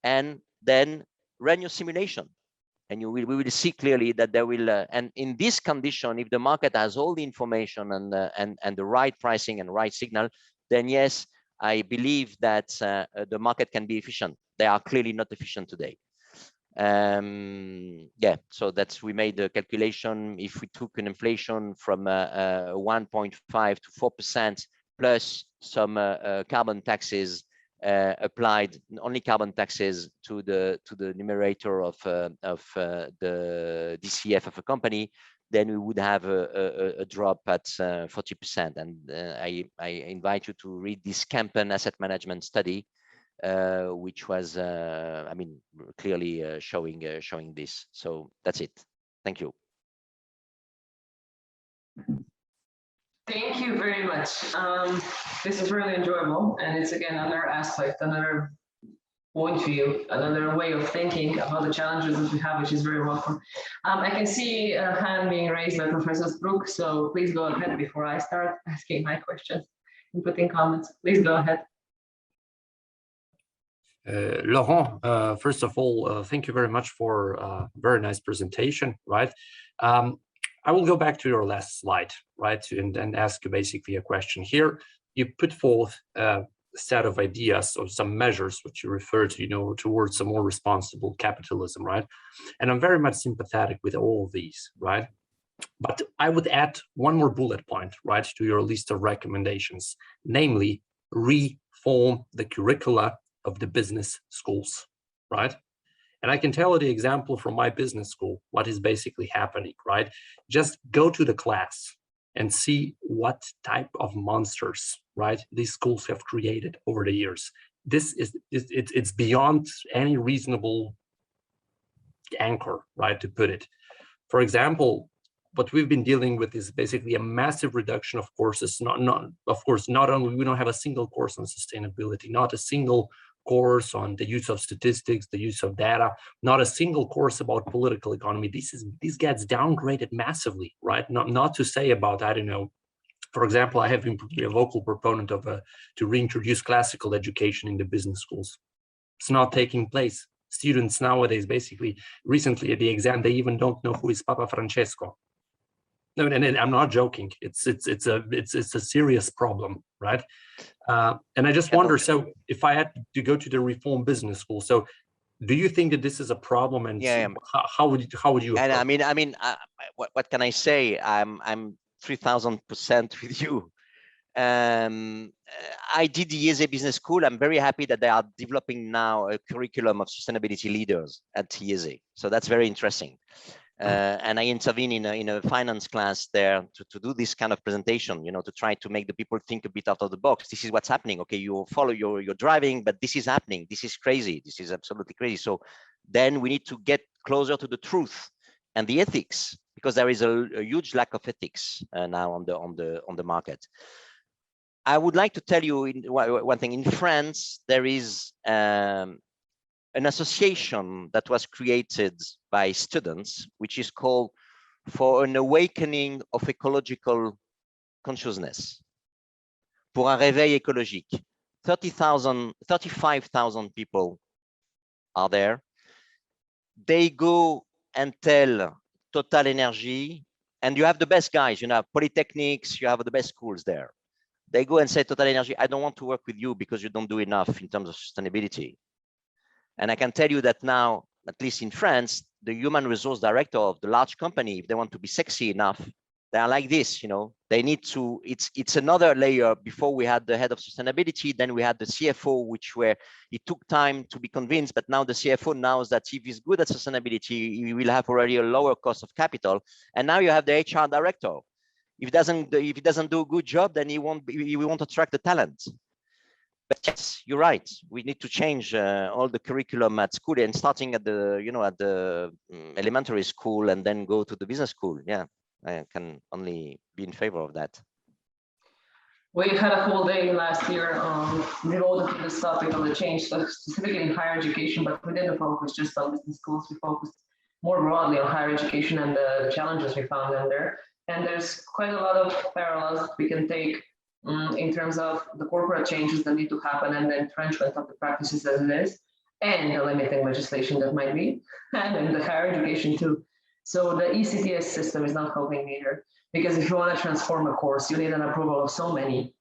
and then run your simulation. And we will see clearly that there will, and in this condition, if the market has all the information and the right pricing and right signal, then yes, I believe that the market can be efficient. They are clearly not efficient today. Yeah, so that's, we made the calculation. If we took an inflation from 1.5 to 4% plus some carbon taxes, applied only carbon taxes to the numerator of the DCF of a company, then we would have a drop at 40%. And I invite you to read this Campen Asset Management study, which was, I mean, clearly showing this. So that's it. Thank you. Thank you very much. This is really enjoyable, and it's again another aspect, another point of view, another way of thinking about the challenges that we have, which is very welcome. I can see a hand being raised by Professor Brook, so please go ahead before I start asking my questions and putting comments. Please go ahead. Laurent, first of all, thank you very much for a very nice presentation, right? I will go back to your last slide, right, and ask you basically a question here. You put forth a set of ideas or some measures which you refer to, you know, towards a more responsible capitalism, right? And I'm very much sympathetic with all of these, right? But I would add one more bullet point, right, to your list of recommendations, namely reform the curricula of the business schools, right? And I can tell you the example from my business school, what is basically happening, right? Just go to the class and see what type of monsters, right, these schools have created over the years. It's beyond any reasonable anchor, right, to put it. For example, what we've been dealing with is basically a massive reduction of courses. Of course, not only we don't have a single course on sustainability, not a single course on the use of statistics, the use of data, not a single course about political economy. This gets downgraded massively, right? Not to say about, I don't know, for example, I have been a vocal proponent of to reintroduce classical education in the business schools. It's not taking place. Students nowadays, basically, recently at the exam, they even don't know who is Papa Francesco. No, and I'm not joking. It's a serious problem, right? And I just wonder. So, if I had to go to the reform business school, so do you think that this is a problem? And yeah, how would you? And I mean, what can I say? I'm 3000% with you. I did the IESE Business School. I'm very happy that they are developing now a curriculum of sustainability leaders at IESE. So that's very interesting. And I intervene in a finance class there to do this kind of presentation, you know, to try to make the people think a bit out of the box. This is what's happening. Okay, you follow you're driving, but this is happening. This is crazy. This is absolutely crazy. So then we need to get closer to the truth and the ethics, because there is a huge lack of ethics now on the market. I would like to tell you one thing. In France, there is an association that was created by students, which is called For an Awakening of Ecological Consciousness, pour un réveil écologique. 35,000 people are there. They go and tell Total Energy And you have the best guys, you know, polytechnics, you have the best schools there. They go and say, Total Energy, I don't want to work with you because you don't do enough in terms of sustainability. And I can tell you that now, at least in France, the human resource director of the large company, if they want to be sexy enough, they are like this, you know, they need to, it's another layer. Before we had the head of sustainability, then we had the CFO, it took time to be convinced, but now the CFO knows that if he's good at sustainability, he will have already a lower cost of capital. And now you have the HR director. If he doesn't do a good job, then he won't attract the talent. But yes, you're right. We need to change all the curriculum at school, and starting at the elementary school, and then go to the business school. Yeah, I can only be in favor of that. We had a whole day last year devoted to this topic of the change, specifically in higher education, but we didn't focus just on business schools. We focused more broadly on higher education and the challenges we found in there. And there's quite a lot of parallels that we can take in terms of the corporate changes that need to happen and the entrenchment of the practices as it is, and the limiting legislation that might be, and in the higher education too. So the ECTS system is not helping either, because if you want to transform a course, you need an approval of so many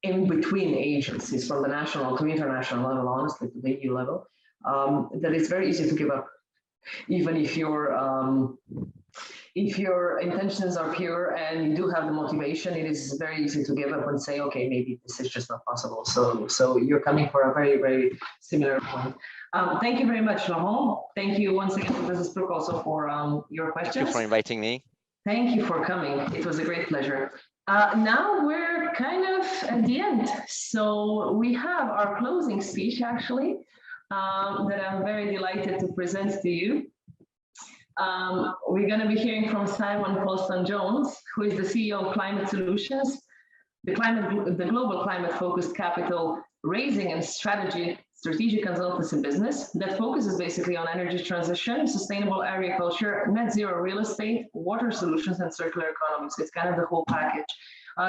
in between agencies, from the national to international level, honestly, to the EU level, that it's very easy to give up, even if your intentions are pure and you do have the motivation. It is very easy to give up and say, okay, maybe this is just not possible. So you're coming for a very, very similar point. Thank you very much, Laurent. Thank you once again to Business Brook also for your questions. Thank you for inviting me. Thank you for coming. It was a great pleasure. Now we're kind of at the end. So we have our closing speech, actually, that I'm very delighted to present to you. We're going to be hearing from Simon Puleston-Jones, who is the CEO of Climate Solutions, the global climate-focused capital raising and strategic consultancy business that focuses basically on energy transition, sustainable agriculture, net zero real estate, water solutions, and circular economy. So it's kind of the whole package.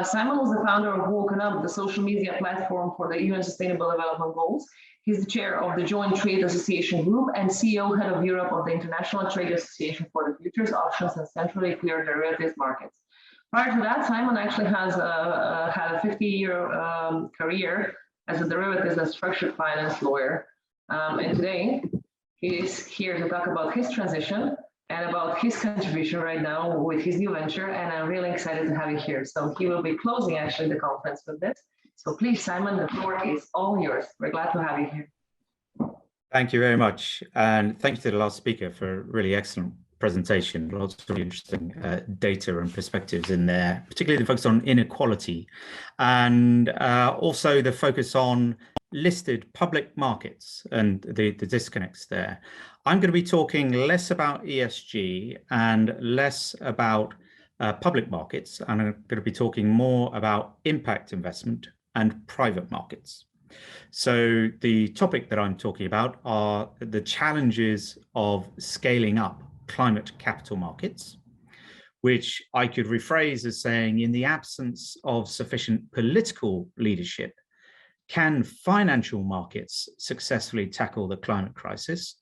Simon was the founder of Woken Up, the social media platform for the UN Sustainable Development Goals. He's the chair of the Joint Trade Association Group and CEO head of Europe of the International Trade Association for the Futures, Options, and Centrally Cleared Derivatives Markets. Prior to that, Simon actually has had a 50-year career as a derivatives and structured finance lawyer. And today, he is here to talk about his transition and about his contribution right now with his new venture. And I'm really excited to have you here. So he will be closing actually the conference with this. So please, Simon, the floor is all yours. We're glad to have you here. Thank you very much. And thank you to the last speaker for a really excellent presentation. Lots of really interesting data and perspectives in there, particularly the focus on inequality and also the focus on listed public markets and the disconnects there. I'm going to be talking less about ESG and less about public markets, and I'm going to be talking more about impact investment and private markets. So the topic that I'm talking about are the challenges of scaling up climate capital markets, which I could rephrase as saying, in the absence of sufficient political leadership, can financial markets successfully tackle the climate crisis?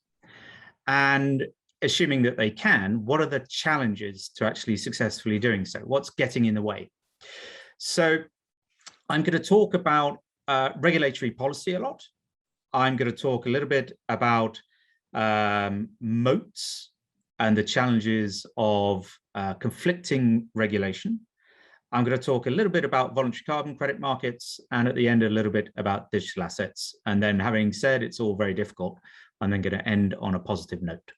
And assuming that they can, what are the challenges to actually successfully doing so? What's getting in the way? So I'm going to talk about regulatory policy a lot. I'm going to talk a little bit about moats and the challenges of conflicting regulation. I'm going to talk a little bit about voluntary carbon credit markets, and at the end, a little bit about digital assets. And then, having said it's all very difficult, I'm then going to end on a positive note.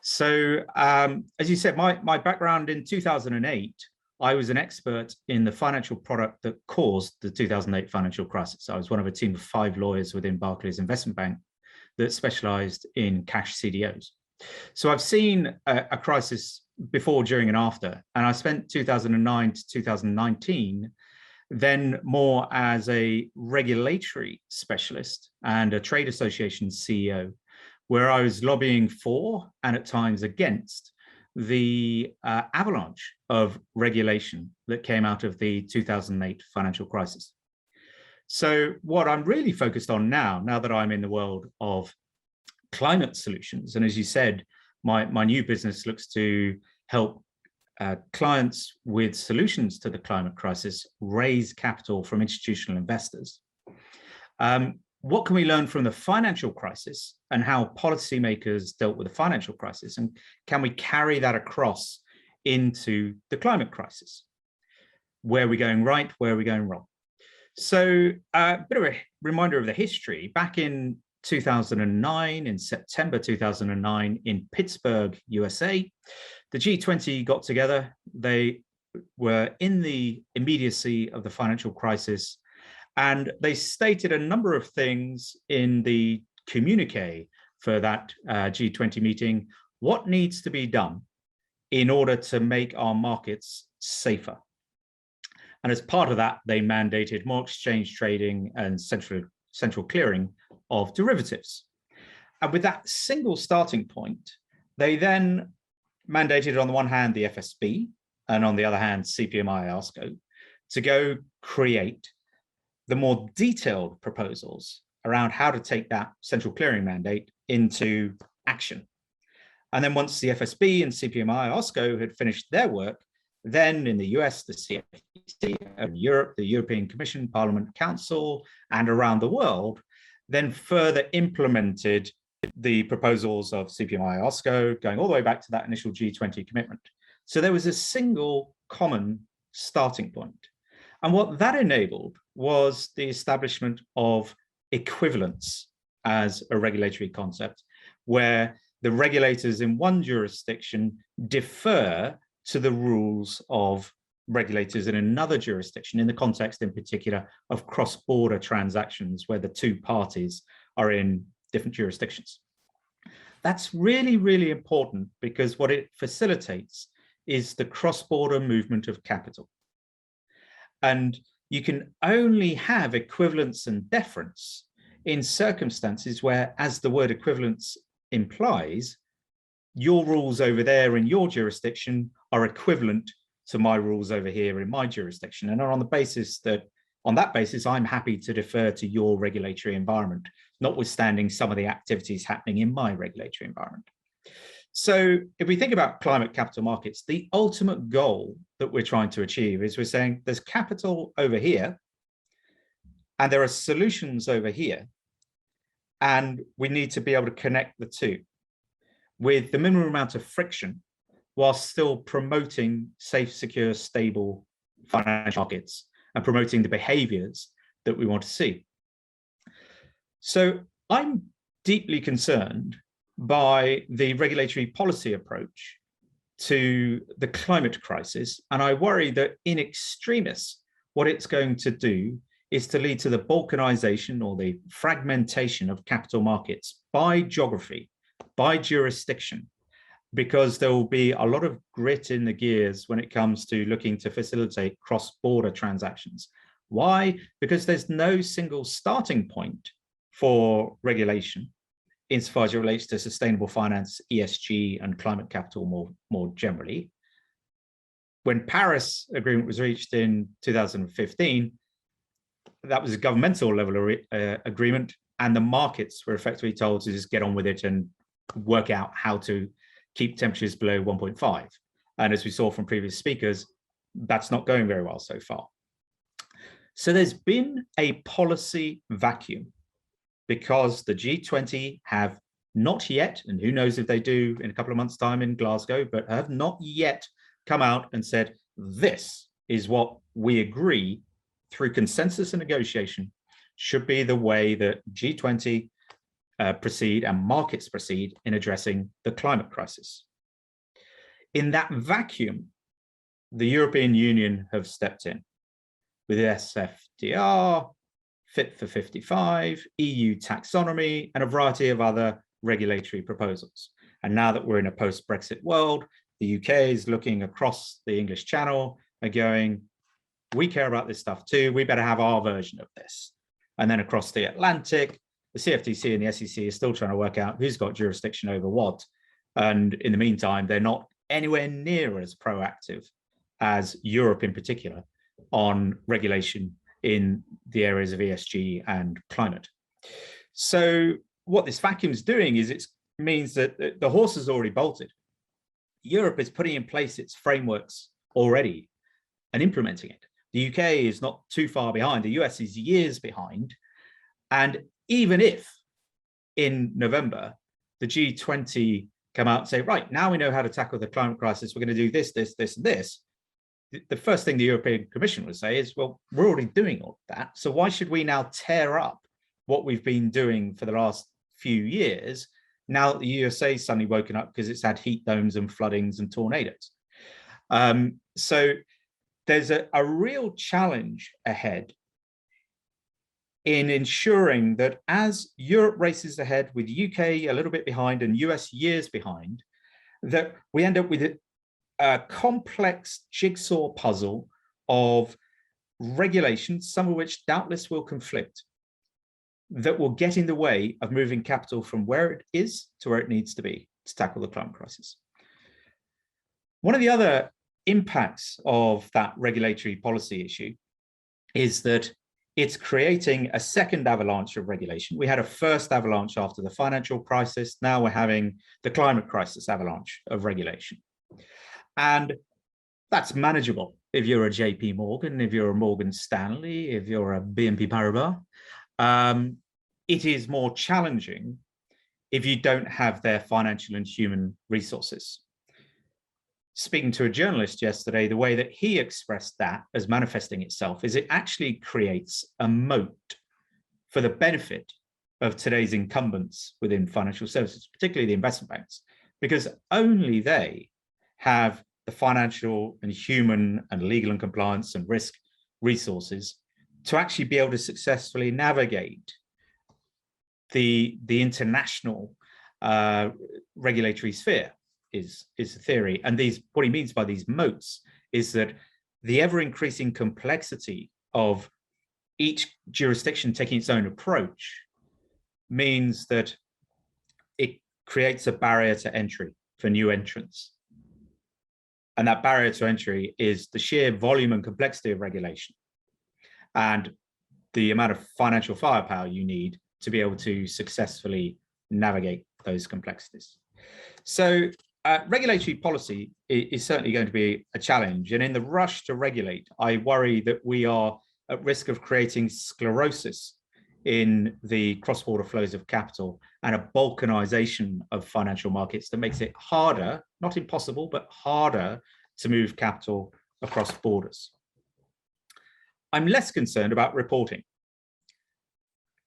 So, as you said, my background in 2008, I was an expert in the financial product that caused the 2008 financial crisis. I was one of a team of 5 lawyers within Barclays Investment Bank that specialized in cash CDOs. So I've seen a crisis before, during, and after, and I spent 2009 to 2019 then more as a regulatory specialist and a trade association CEO, where I was lobbying for and at times against the avalanche of regulation that came out of the 2008 financial crisis. So what I'm really focused on now that I'm in the world of climate solutions, and as you said, my new business looks to help clients with solutions to the climate crisis raise capital from institutional investors. What can we learn from the financial crisis and how policymakers dealt with the financial crisis? And can we carry that across into the climate crisis? Where are we going right? Where are we going wrong? So a bit of a reminder of the history. Back in 2009, in September 2009, in Pittsburgh, USA, the G20 got together. They were in the immediacy of the financial crisis, and they stated a number of things in the communique for that G20 meeting, what needs to be done in order to make our markets safer. And as part of that, they mandated more exchange trading and central clearing of derivatives. And with that single starting point, they then mandated on the one hand the FSB and on the other hand CPMI ASCO to go create the more detailed proposals around how to take that central clearing mandate into action. And then once the FSB and CPMI ASCO had finished their work, then in the US, the CFTC, in Europe, the European Commission, Parliament, Council, and around the world, then further implemented the proposals of CPMI ASCO, going all the way back to that initial G20 commitment. So there was a single common starting point. And what that enabled was the establishment of equivalence as a regulatory concept, where the regulators in one jurisdiction defer to the rules of regulators in another jurisdiction, in the context in particular of cross-border transactions where the two parties are in different jurisdictions. That's really, really important because what it facilitates is the cross-border movement of capital. And you can only have equivalence and deference in circumstances where, as the word equivalence implies, your rules over there in your jurisdiction are equivalent to my rules over here in my jurisdiction. And on that basis, I'm happy to defer to your regulatory environment, notwithstanding some of the activities happening in my regulatory environment. So if we think about climate capital markets, the ultimate goal that we're trying to achieve is we're saying there's capital over here and there are solutions over here, and we need to be able to connect the two with the minimum amount of friction while still promoting safe, secure, stable financial markets and promoting the behaviors that we want to see. So I'm deeply concerned by the regulatory policy approach to the climate crisis. And I worry that in extremis, what it's going to do is to lead to the balkanization or the fragmentation of capital markets by geography, by jurisdiction, because there will be a lot of grit in the gears when it comes to looking to facilitate cross-border transactions. Why? Because there's no single starting point for regulation insofar as it relates to sustainable finance, ESG, and climate capital more generally. When Paris Agreement was reached in 2015, that was a governmental level agreement, and the markets were effectively told to just get on with it and work out how to keep temperatures below 1.5. And as we saw from previous speakers, that's not going very well so far. So there's been a policy vacuum because the G20 have not yet, and who knows if they do in a couple of months' time in Glasgow, but have not yet come out and said, this is what we agree through consensus and negotiation should be the way that G20 proceed and markets proceed in addressing the climate crisis. In that vacuum, the European Union have stepped in with SFDR, Fit for 55, EU taxonomy, and a variety of other regulatory proposals. And now that we're in a post-Brexit world, the UK is looking across the English Channel and going, we care about this stuff too, we better have our version of this. And then across the Atlantic, the CFTC and the SEC are still trying to work out who's got jurisdiction over what. And in the meantime, they're not anywhere near as proactive as Europe in particular on regulation in the areas of ESG and climate. So what this vacuum is doing is it means that the horse has already bolted. Europe is putting in place its frameworks already and implementing it. The UK is not too far behind. The US is years behind. And even if in November, the G20 come out and say, right, now we know how to tackle the climate crisis, we're going to do this, this, this, and this. The first thing the European Commission would say is, well, we're already doing all that. So why should we now tear up what we've been doing for the last few years, now that the USA suddenly woken up because it's had heat domes and floodings and tornadoes? So there's a real challenge ahead in ensuring that as Europe races ahead with UK a little bit behind and US years behind, that we end up with a complex jigsaw puzzle of regulations, some of which doubtless will conflict, that will get in the way of moving capital from where it is to where it needs to be to tackle the climate crisis. One of the other impacts of that regulatory policy issue is that it's creating a second avalanche of regulation. We had a first avalanche after the financial crisis. Now we're having the climate crisis avalanche of regulation. And that's manageable if you're a JP Morgan, if you're a Morgan Stanley, if you're a BNP Paribas. It is more challenging if you don't have their financial and human resources. Speaking to a journalist yesterday, the way that he expressed that as manifesting itself is it actually creates a moat for the benefit of today's incumbents within financial services, particularly the investment banks, because only they have the financial and human and legal and compliance and risk resources to actually be able to successfully navigate the international regulatory sphere is the theory. And what he means by these moats is that the ever-increasing complexity of each jurisdiction taking its own approach means that it creates a barrier to entry for new entrants. And that barrier to entry is the sheer volume and complexity of regulation and the amount of financial firepower you need to be able to successfully navigate those complexities. So regulatory policy is certainly going to be a challenge. And in the rush to regulate, I worry that we are at risk of creating sclerosis in the cross-border flows of capital and a balkanization of financial markets that makes it harder, not impossible, but harder to move capital across borders. I'm less concerned about reporting.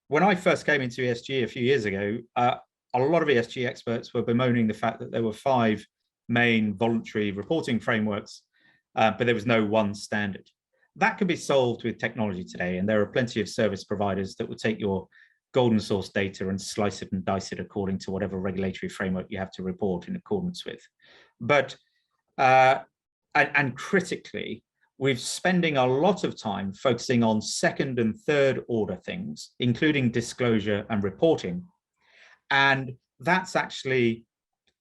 When I first came into ESG a few years ago, a lot of ESG experts were bemoaning the fact that there were 5 main voluntary reporting frameworks, but there was no one standard. That can be solved with technology today, and there are plenty of service providers that will take your golden source data and slice it and dice it according to whatever regulatory framework you have to report in accordance with. But, and critically, we're spending a lot of time focusing on second and third order things, including disclosure and reporting. And that's actually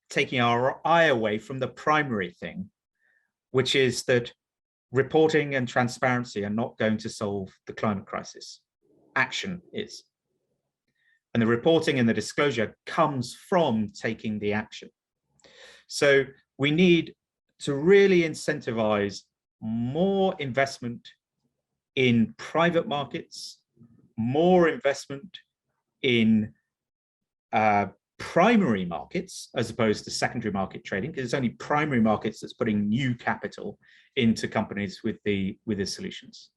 taking our eye away from the primary thing, which is that reporting and transparency are not going to solve the climate crisis. Action is. And the reporting and the disclosure comes from taking the action. So we need to really incentivize more investment in private markets, more investment in primary markets as opposed to secondary market trading, because it's only primary markets that's putting new capital into companies with the solutions.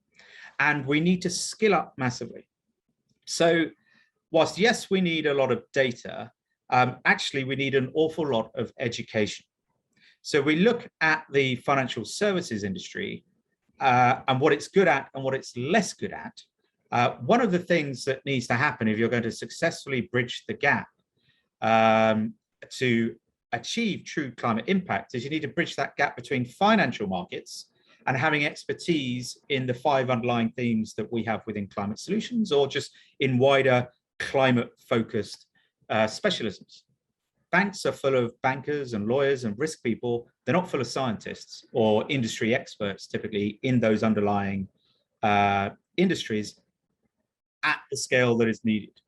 And we need to skill up massively. So whilst yes, we need a lot of data, actually we need an awful lot of education. So we look at the financial services industry and what it's good at and what it's less good at. One of the things that needs to happen if you're going to successfully bridge the gap to achieve true climate impact is you need to bridge that gap between financial markets and having expertise in the 5 underlying themes that we have within climate solutions, or just in wider climate focused specialisms. Banks are full of bankers and lawyers and risk people. They're not full of scientists or industry experts typically in those underlying industries at the scale that is needed.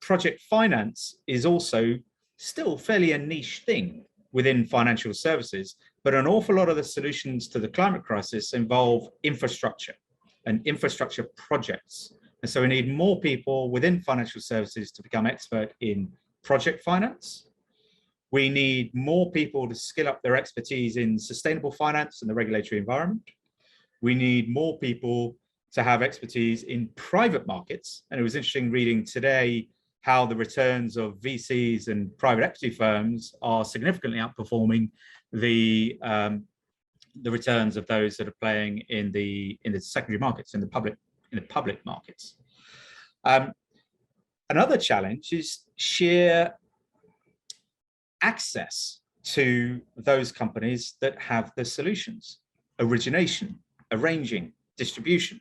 Project finance is also still fairly a niche thing. within financial services, but an awful lot of the solutions to the climate crisis involve infrastructure and infrastructure projects. And so we need more people within financial services to become expert in project finance. We need more people to skill up their expertise in sustainable finance and the regulatory environment. We need more people to have expertise in private markets. And it was interesting reading today how the returns of VCs and private equity firms are significantly outperforming the returns of those that are playing in the secondary markets, in the public markets. Another challenge is sheer access to those companies that have the solutions: origination, arranging, distribution.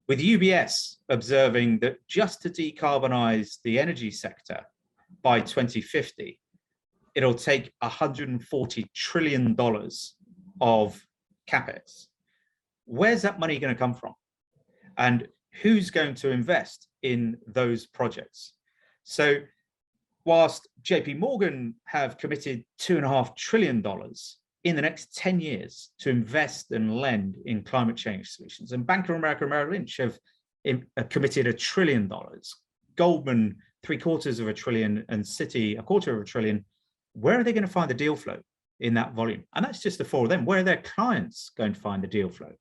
With UBS observing that just to decarbonize the energy sector by 2050, it'll take $140 trillion of capex. Where's that money going to come from? And who's going to invest in those projects? So whilst JP Morgan have committed $2.5 trillion in the next 10 years to invest and lend in climate change solutions, and Bank of America and Merrill Lynch have committed $1 trillion, Goldman $750 billion, and Citi $250 billion, where are they going to find the deal flow in that volume? And that's just the four of them. Where are their clients going to find the deal flow?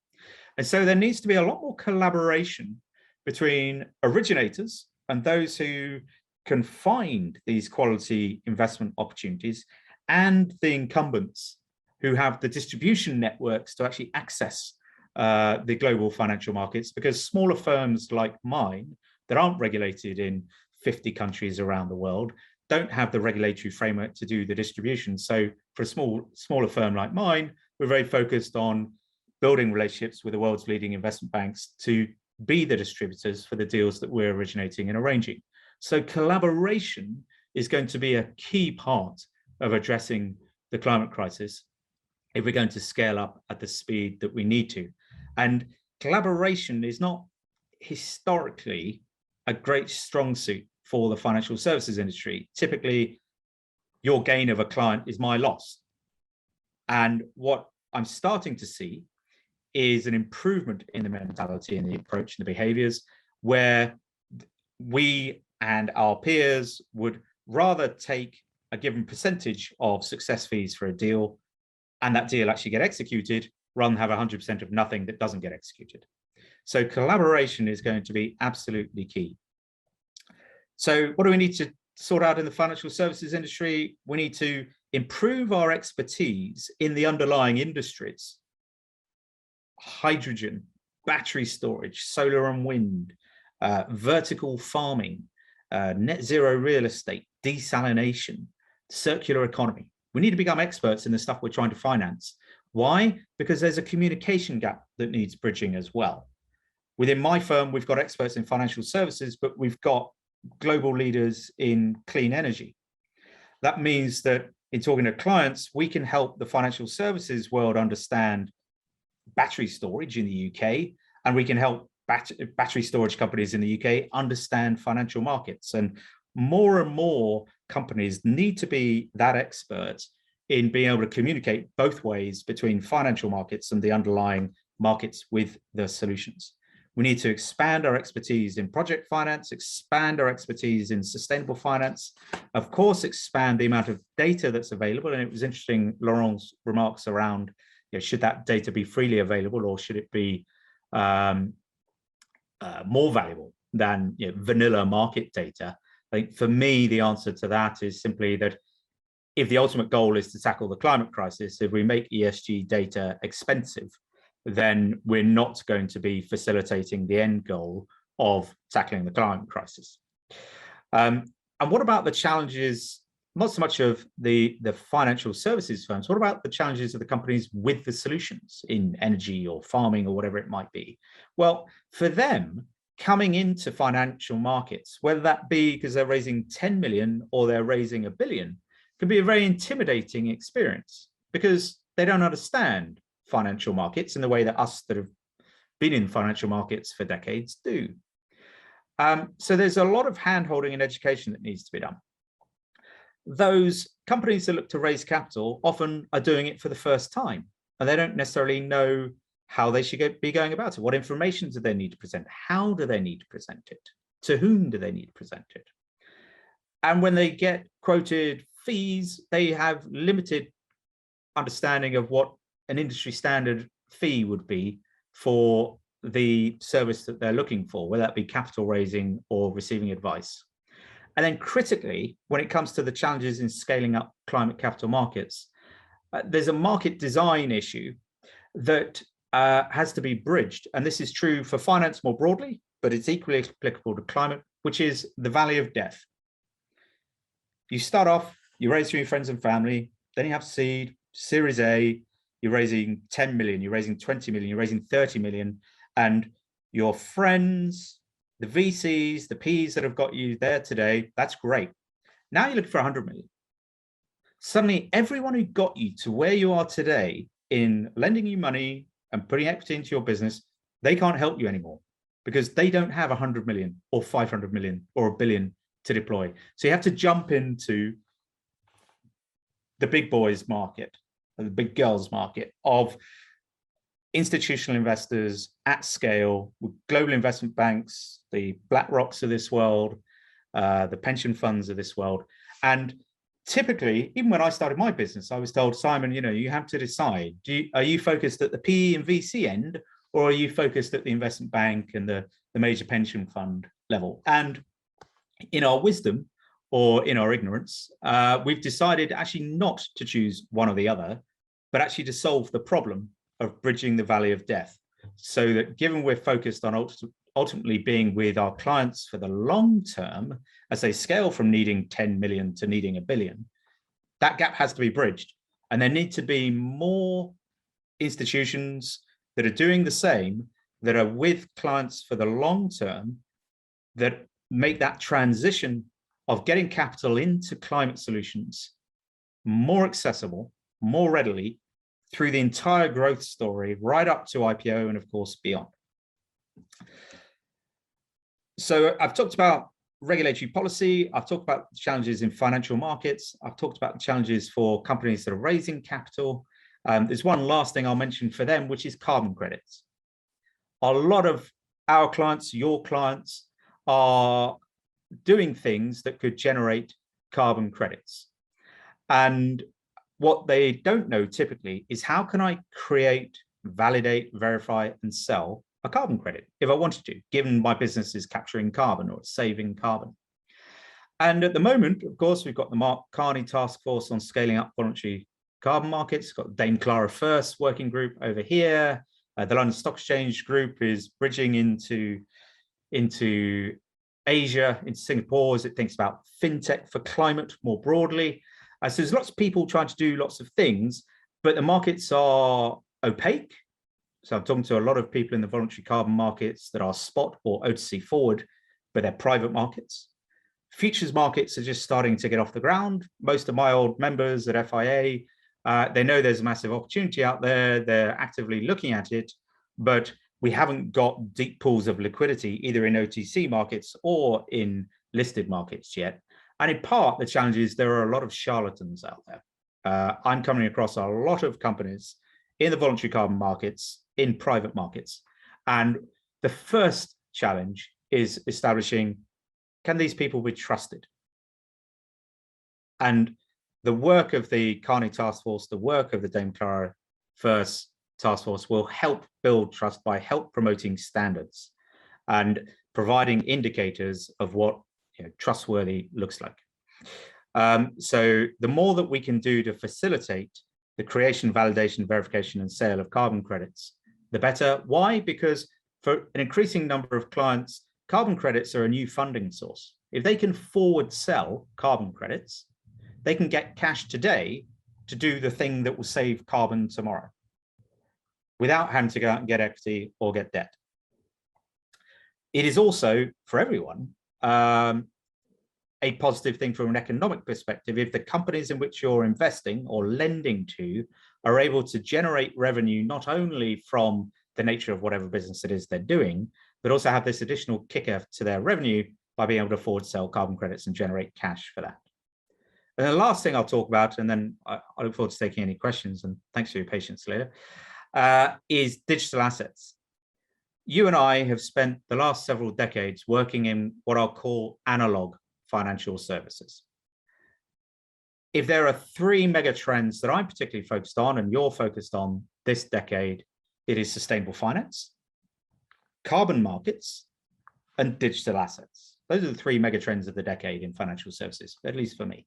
And so there needs to be a lot more collaboration between originators and those who can find these quality investment opportunities and the incumbents who have the distribution networks to actually access the global financial markets, because smaller firms like mine that aren't regulated in 50 countries around the world don't have the regulatory framework to do the distribution. So for a smaller firm like mine, we're very focused on building relationships with the world's leading investment banks to be the distributors for the deals that we're originating and arranging. So collaboration is going to be a key part of addressing the climate crisis if we're going to scale up at the speed that we need to. And collaboration is not historically a great strong suit for the financial services industry. Typically, your gain of a client is my loss. And what I'm starting to see is an improvement in the mentality and the approach and the behaviors, where we and our peers would rather take a given percentage of success fees for a deal and that deal actually get executed, rather than have 100% of nothing that doesn't get executed. So collaboration is going to be absolutely key. So what do we need to sort out in the financial services industry? We need to improve our expertise in the underlying industries: hydrogen, battery storage, solar and wind, vertical farming, net zero real estate, desalination, circular economy. We need to become experts in the stuff we're trying to finance. Why? Because there's a communication gap that needs bridging as well. Within my firm, we've got experts in financial services, but we've got global leaders in clean energy. That means that in talking to clients, we can help the financial services world understand battery storage in the UK, and we can help battery storage companies in the UK understand financial markets. And more companies need to be that expert in being able to communicate both ways between financial markets and the underlying markets with the solutions. We need to expand our expertise in project finance, expand our expertise in sustainable finance, of course, expand the amount of data that's available. And it was interesting, Laurent's remarks around, should that data be freely available, or should it be more valuable than vanilla market data? I think for me, the answer to that is simply that if the ultimate goal is to tackle the climate crisis, if we make ESG data expensive, then we're not going to be facilitating the end goal of tackling the climate crisis. And what about the challenges, not so much of the financial services firms, what about the challenges of the companies with the solutions in energy or farming or whatever it might be? Well, for them, coming into financial markets, whether that be because they're raising 10 million or they're raising $1 billion, can be a very intimidating experience because they don't understand financial markets in the way that us that have been in financial markets for decades do. So there's a lot of hand-holding and education that needs to be done. those companies that look to raise capital often are doing it for the first time, and they don't necessarily know how they should be going about it. What information do they need to present? How do they need to present it? To whom do they need to present it? And when they get quoted fees, they have limited understanding of what an industry standard fee would be for the service that they're looking for, whether that be capital raising or receiving advice. And then critically, when it comes to the challenges in scaling up climate capital markets, there's a market design issue that has to be bridged. And this is true for finance more broadly, but it's equally applicable to climate, which is the valley of death. You start off, you raise for your friends and family, then you have seed, Series A, you're raising 10 million, you're raising 20 million, you're raising 30 million, and your friends, the VCs, the Ps that have got you there today, that's great. Now you're looking for 100 million. Suddenly, everyone who got you to where you are today in lending you money and putting equity into your business, they can't help you anymore because they don't have 100 million or 500 million or $1 billion to deploy. So you have to jump into the big boys market, the big girls market of institutional investors at scale, with global investment banks, the BlackRocks of this world, the pension funds of this world. And typically, even when I started my business, I was told, Simon, you have to decide, are you focused at the PE and VC end, or are you focused at the investment bank and the major pension fund level? And in our wisdom, or in our ignorance, we've decided actually not to choose one or the other, but actually to solve the problem of bridging the valley of death. So that given we're focused on ultimately being with our clients for the long term, as they scale from needing 10 million to needing $1 billion, that gap has to be bridged. And there need to be more institutions that are doing the same, that are with clients for the long term, that make that transition of getting capital into climate solutions more accessible, more readily, through the entire growth story, right up to IPO and of course beyond. So I've talked about regulatory policy, I've talked about the challenges in financial markets, I've talked about the challenges for companies that are raising capital. There's one last thing I'll mention for them, which is carbon credits. A lot of our clients, your clients, are doing things that could generate carbon credits. And what they don't know typically is, how can I create, validate, verify, and sell a carbon credit if I wanted to, given my business is capturing carbon or saving carbon? And at the moment, of course, we've got the Mark Carney task force on scaling up voluntary carbon markets, got Dame Clara First working group over here. The London Stock Exchange group is bridging into Asia, in Singapore, as it thinks about fintech for climate more broadly. So there's lots of people trying to do lots of things, but the markets are opaque. So I'm talking to a lot of people in the voluntary carbon markets that are spot or OTC forward, but they're private markets. Futures markets are just starting to get off the ground. Most of my old members at FIA, they know there's a massive opportunity out there. They're actively looking at it, but we haven't got deep pools of liquidity either in OTC markets or in listed markets yet. And in part, the challenge is there are a lot of charlatans out there. I'm coming across a lot of companies in the voluntary carbon markets, in private markets. And the first challenge is establishing, can these people be trusted? And the work of the Carney Task Force, the work of the Dame Clara First Task Force will help build trust by help promoting standards and providing indicators of what trustworthy looks like. So the more that we can do to facilitate the creation, validation, verification, and sale of carbon credits, the better. Why? Because for an increasing number of clients, carbon credits are a new funding source. If they can forward sell carbon credits, they can get cash today to do the thing that will save carbon tomorrow, without having to go out and get equity or get debt. It is also, for everyone, a positive thing from an economic perspective if the companies in which you're investing or lending to are able to generate revenue not only from the nature of whatever business it is they're doing, but also have this additional kicker to their revenue by being able to forward sell carbon credits and generate cash for that. And the last thing I'll talk about, and then I look forward to taking any questions, and thanks for your patience, Leah, is digital assets. You and I have spent the last several decades working in what I'll call analog financial services. If there are three mega trends that I'm particularly focused on, and you're focused on this decade, it is sustainable finance, carbon markets, and digital assets. Those are the three mega trends of the decade in financial services, at least for me.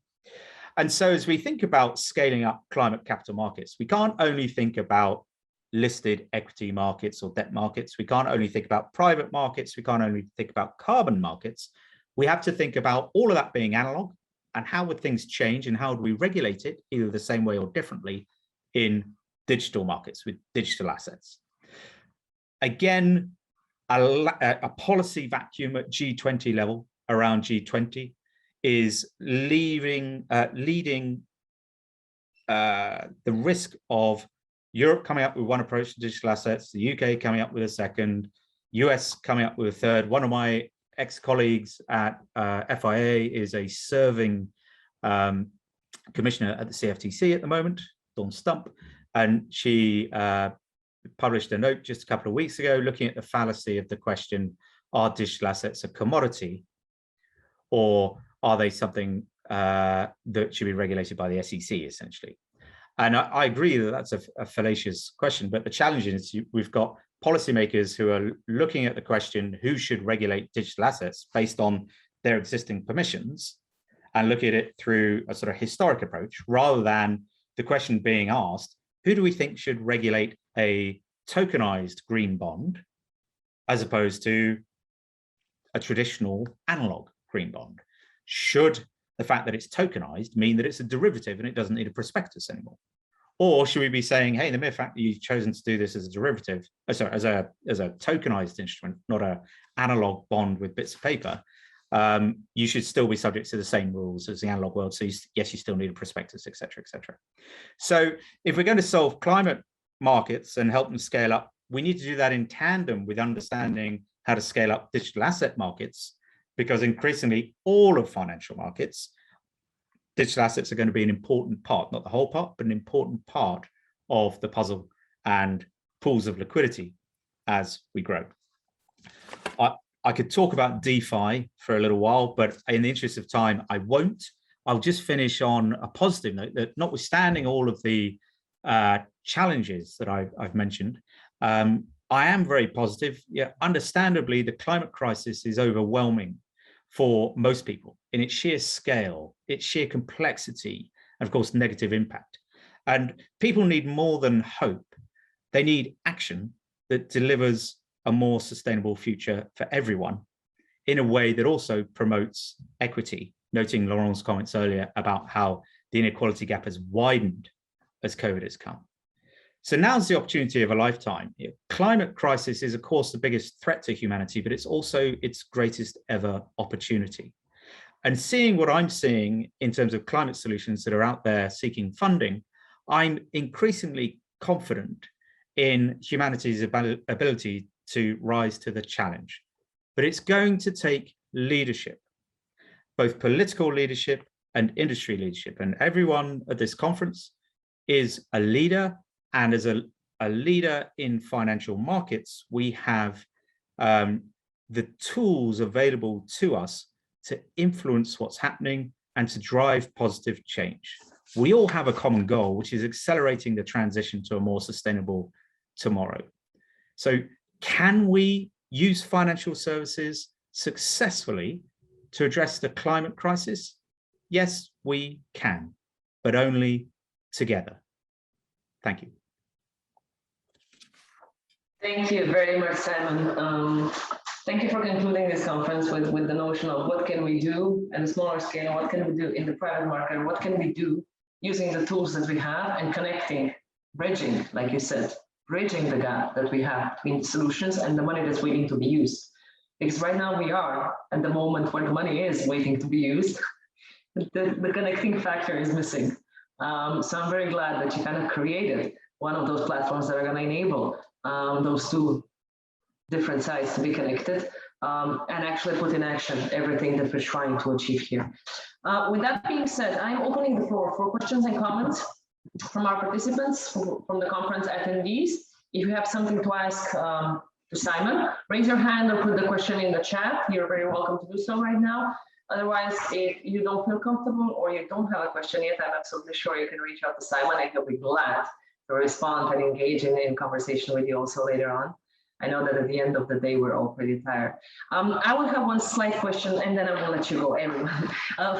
And so as we think about scaling up climate capital markets, we can't only think about listed equity markets or debt markets. We can't only think about private markets. We can't only think about carbon markets. We have to think about all of that being analog, and how would things change, and how do we regulate it, either the same way or differently, in digital markets with digital assets. Again, a policy vacuum at G20 level around G20 is leading the risk of Europe coming up with one approach to digital assets, the UK coming up with a second, US coming up with a third. One of my ex-colleagues at FIA is a serving commissioner at the CFTC at the moment, Dawn Stump, and she published a note just a couple of weeks ago looking at the fallacy of the question, are digital assets a commodity, or are they something that should be regulated by the SEC, essentially? And I agree that that's a fallacious question, but the challenge is we've got policymakers who are looking at the question, who should regulate digital assets based on their existing permissions, and look at it through a sort of historic approach, rather than the question being asked, who do we think should regulate a tokenized green bond as opposed to a traditional analog green bond? Should the fact that it's tokenized mean that it's a derivative and it doesn't need a prospectus anymore? Or should we be saying, hey, the mere fact that you've chosen to do this as a derivative, sorry, as a tokenized instrument, not an analog bond with bits of paper, you should still be subject to the same rules as the analog world. So yes, you still need a prospectus, et cetera, et cetera. So if we're going to solve climate markets and help them scale up, we need to do that in tandem with understanding how to scale up digital asset markets, because increasingly all of financial markets, digital assets are going to be an important part, not the whole part, but an important part of the puzzle and pools of liquidity as we grow. I could talk about DeFi for a little while, but in the interest of time, I won't. I'll just finish on a positive note that, notwithstanding all of the challenges that I've mentioned, I am very positive. Yeah, understandably, the climate crisis is overwhelming for most people in its sheer scale, its sheer complexity, and of course, negative impact. And people need more than hope. They need action that delivers a more sustainable future for everyone in a way that also promotes equity, noting Laurent's comments earlier about how the inequality gap has widened as COVID has come. So now's the opportunity of a lifetime. Climate crisis is, of course, the biggest threat to humanity, but it's also its greatest ever opportunity. And seeing what I'm seeing in terms of climate solutions that are out there seeking funding, I'm increasingly confident in humanity's ability to rise to the challenge. But it's going to take leadership, both political leadership and industry leadership. And everyone at this conference is a leader. And as a leader in financial markets, we have the tools available to us to influence what's happening and to drive positive change. We all have a common goal, which is accelerating the transition to a more sustainable tomorrow. So can we use financial services successfully to address the climate crisis? Yes, we can, but only together. Thank you. Thank you very much, Simon. Thank you for concluding this conference with the notion of what can we do at a smaller scale, what can we do in the private market, what can we do using the tools that we have, and connecting, bridging, like you said, bridging the gap that we have between solutions and the money that's waiting to be used. Because right now we are at the moment where the money is waiting to be used. The connecting factor is missing. So I'm very glad that you kind of created one of those platforms that are going to enable those two different sides to be connected and actually put in action everything that we're trying to achieve here. With that being said, I'm opening the floor for questions and comments from our participants, from the conference attendees. If you have something to ask to Simon, raise your hand or put the question in the chat. You're very welcome to do so right now. Otherwise, if you don't feel comfortable or you don't have a question yet, I'm absolutely sure you can reach out to Simon and he'll be glad to respond and engage in conversation with you also later on. I know that at the end of the day, we're all pretty tired. I will have one slight question and then I will let you go, everyone.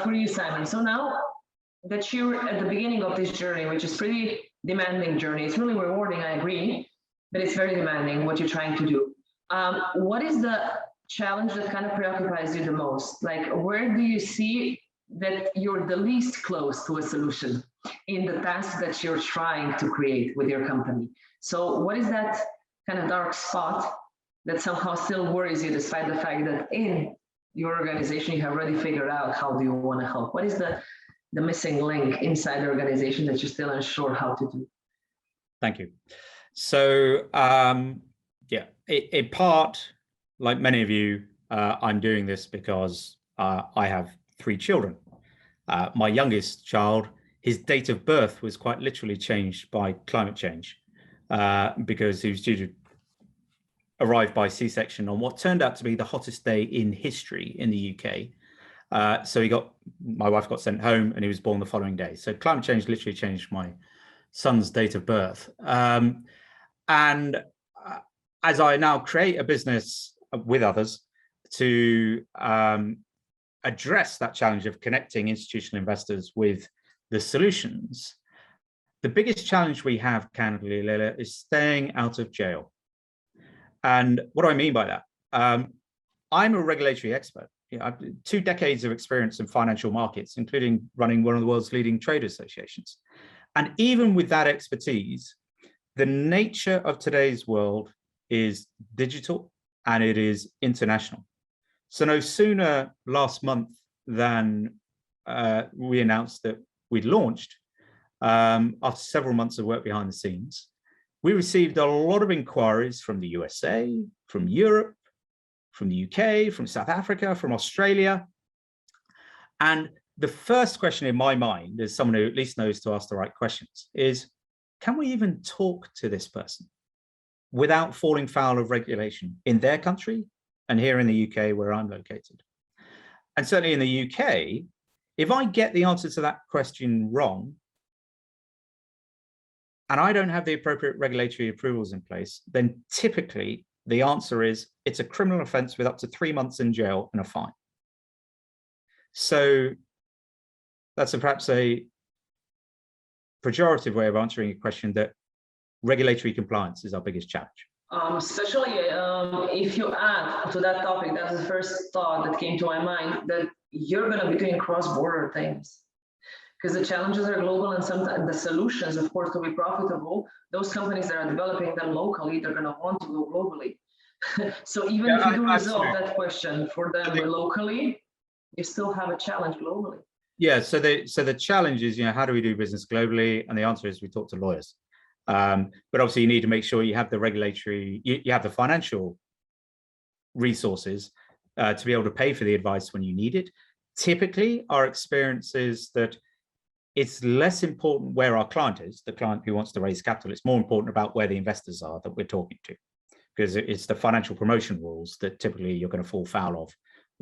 For you, Simon. So now that you're at the beginning of this journey, which is pretty demanding journey, it's really rewarding, I agree, but it's very demanding what you're trying to do. What is the challenge that kind of preoccupies you the most? Like, where do you see that you're the least close to a solution in the task that you're trying to create with your company? So what is that kind of dark spot that somehow still worries you, despite the fact that in your organization you have already figured out how do you want to help? What is the missing link inside the organization that you're still unsure how to do? Thank you. So yeah, in part, like many of you, I'm doing this because I have 3 children. My youngest child, his date of birth was quite literally changed by climate change because he was due to arrive by C-section on what turned out to be the hottest day in history in the UK. So my wife got sent home and he was born the following day. So climate change literally changed my son's date of birth. And as I now create a business with others to address that challenge of connecting institutional investors with the solutions, the biggest challenge we have, candidly, Leila, is staying out of jail. And what do I mean by that? I'm a regulatory expert. I've 2 decades of experience in financial markets, including running one of the world's leading trade associations. And even with that expertise, the nature of today's world is digital and it is international. So no sooner last month than we announced that we'd launched, after several months of work behind the scenes, we received a lot of inquiries from the USA, from Europe, from the UK, from South Africa, from Australia. And the first question in my mind, as someone who at least knows to ask the right questions, is, can we even talk to this person without falling foul of regulation in their country and here in the UK where I'm located? And certainly in the UK, if I get the answer to that question wrong, and I don't have the appropriate regulatory approvals in place, then typically the answer is it's a criminal offense with up to 3 months in jail and a fine. So that's perhaps a pejorative way of answering a question that regulatory compliance is our biggest challenge. Especially if you add to that topic, that's the first thought that came to my mind, that you're going to be doing cross-border things. Because the challenges are global and sometimes the solutions, of course, to be profitable, those companies that are developing them locally, they're going to want to go globally. So even if you do resolve that question for them locally, you still have a challenge globally. Yeah, so the challenge is, how do we do business globally? And the answer is we talk to lawyers. But obviously you need to make sure you have the regulatory, you have the financial resources to be able to pay for the advice when you need it. Typically, our experience is that it's less important where our client is, the client who wants to raise capital. It's more important about where the investors are that we're talking to, because it's the financial promotion rules that typically you're going to fall foul of,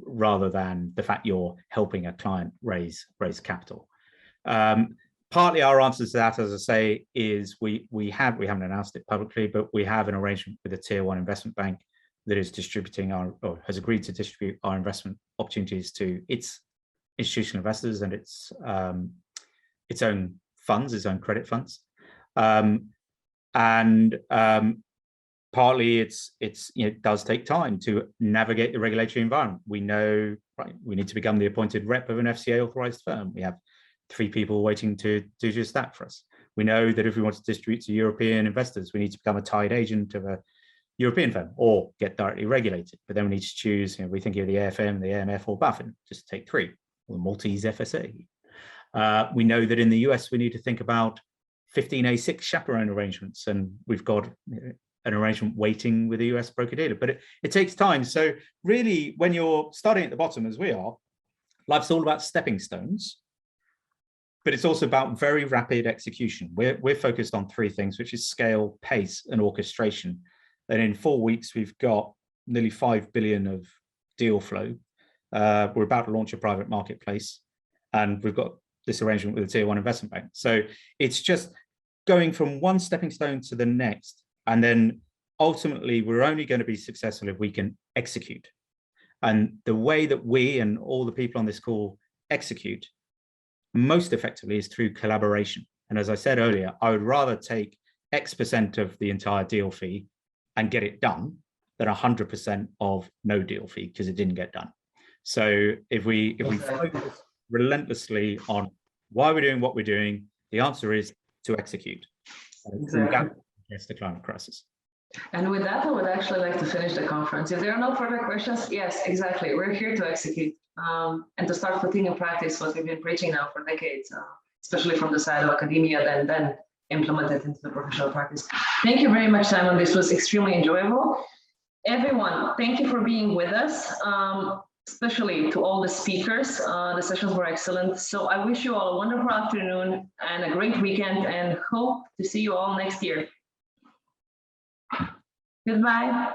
rather than the fact you're helping a client raise capital. Partly our answer to that, as I say, is we haven't announced it publicly, but we have an arrangement with a tier 1 investment bank that is distributing or has agreed to distribute our investment opportunities to its institutional investors and its own funds, its own credit funds. Partly it does take time to navigate the regulatory environment. We know, right, we need to become the appointed rep of an FCA authorized firm. We have 3 people waiting to do just that for us. We know that if we want to distribute to European investors, we need to become a tied agent of a European firm or get directly regulated. But then we need to choose, we think of the AFM, the AMF, or BaFin, just take 3, or the Maltese FSA. We know that in the US, we need to think about 15A6 chaperone arrangements, and we've got an arrangement waiting with the US broker-dealer, but it takes time. So really, when you're starting at the bottom, as we are, Life's all about stepping stones, but it's also about very rapid execution. We're focused on three things, which is scale, pace, and orchestration. And in 4 weeks, we've got nearly 5 billion of deal flow. We're about to launch a private marketplace, and we've got this arrangement with a tier 1 investment bank. So it's just going from one stepping stone to the next, and then ultimately we're only going to be successful if we can execute. And the way that we and all the people on this call execute most effectively is through collaboration. And as I said earlier, I would rather take X% of the entire deal fee and get it done than 100% of no deal fee because it didn't get done. So if we focus relentlessly on why we're doing what we're doing, the answer is to execute. Exactly. Against the climate crisis. And with that, I would actually like to finish the conference. If there are no further questions, yes, exactly. We're here to execute and to start putting in practice what we've been preaching now for decades, especially from the side of academia, then implement it into the professional practice. Thank you very much, Simon. This was extremely enjoyable. Everyone, thank you for being with us, especially to all the speakers. The sessions were excellent. So I wish you all a wonderful afternoon and a great weekend, and hope to see you all next year. Goodbye.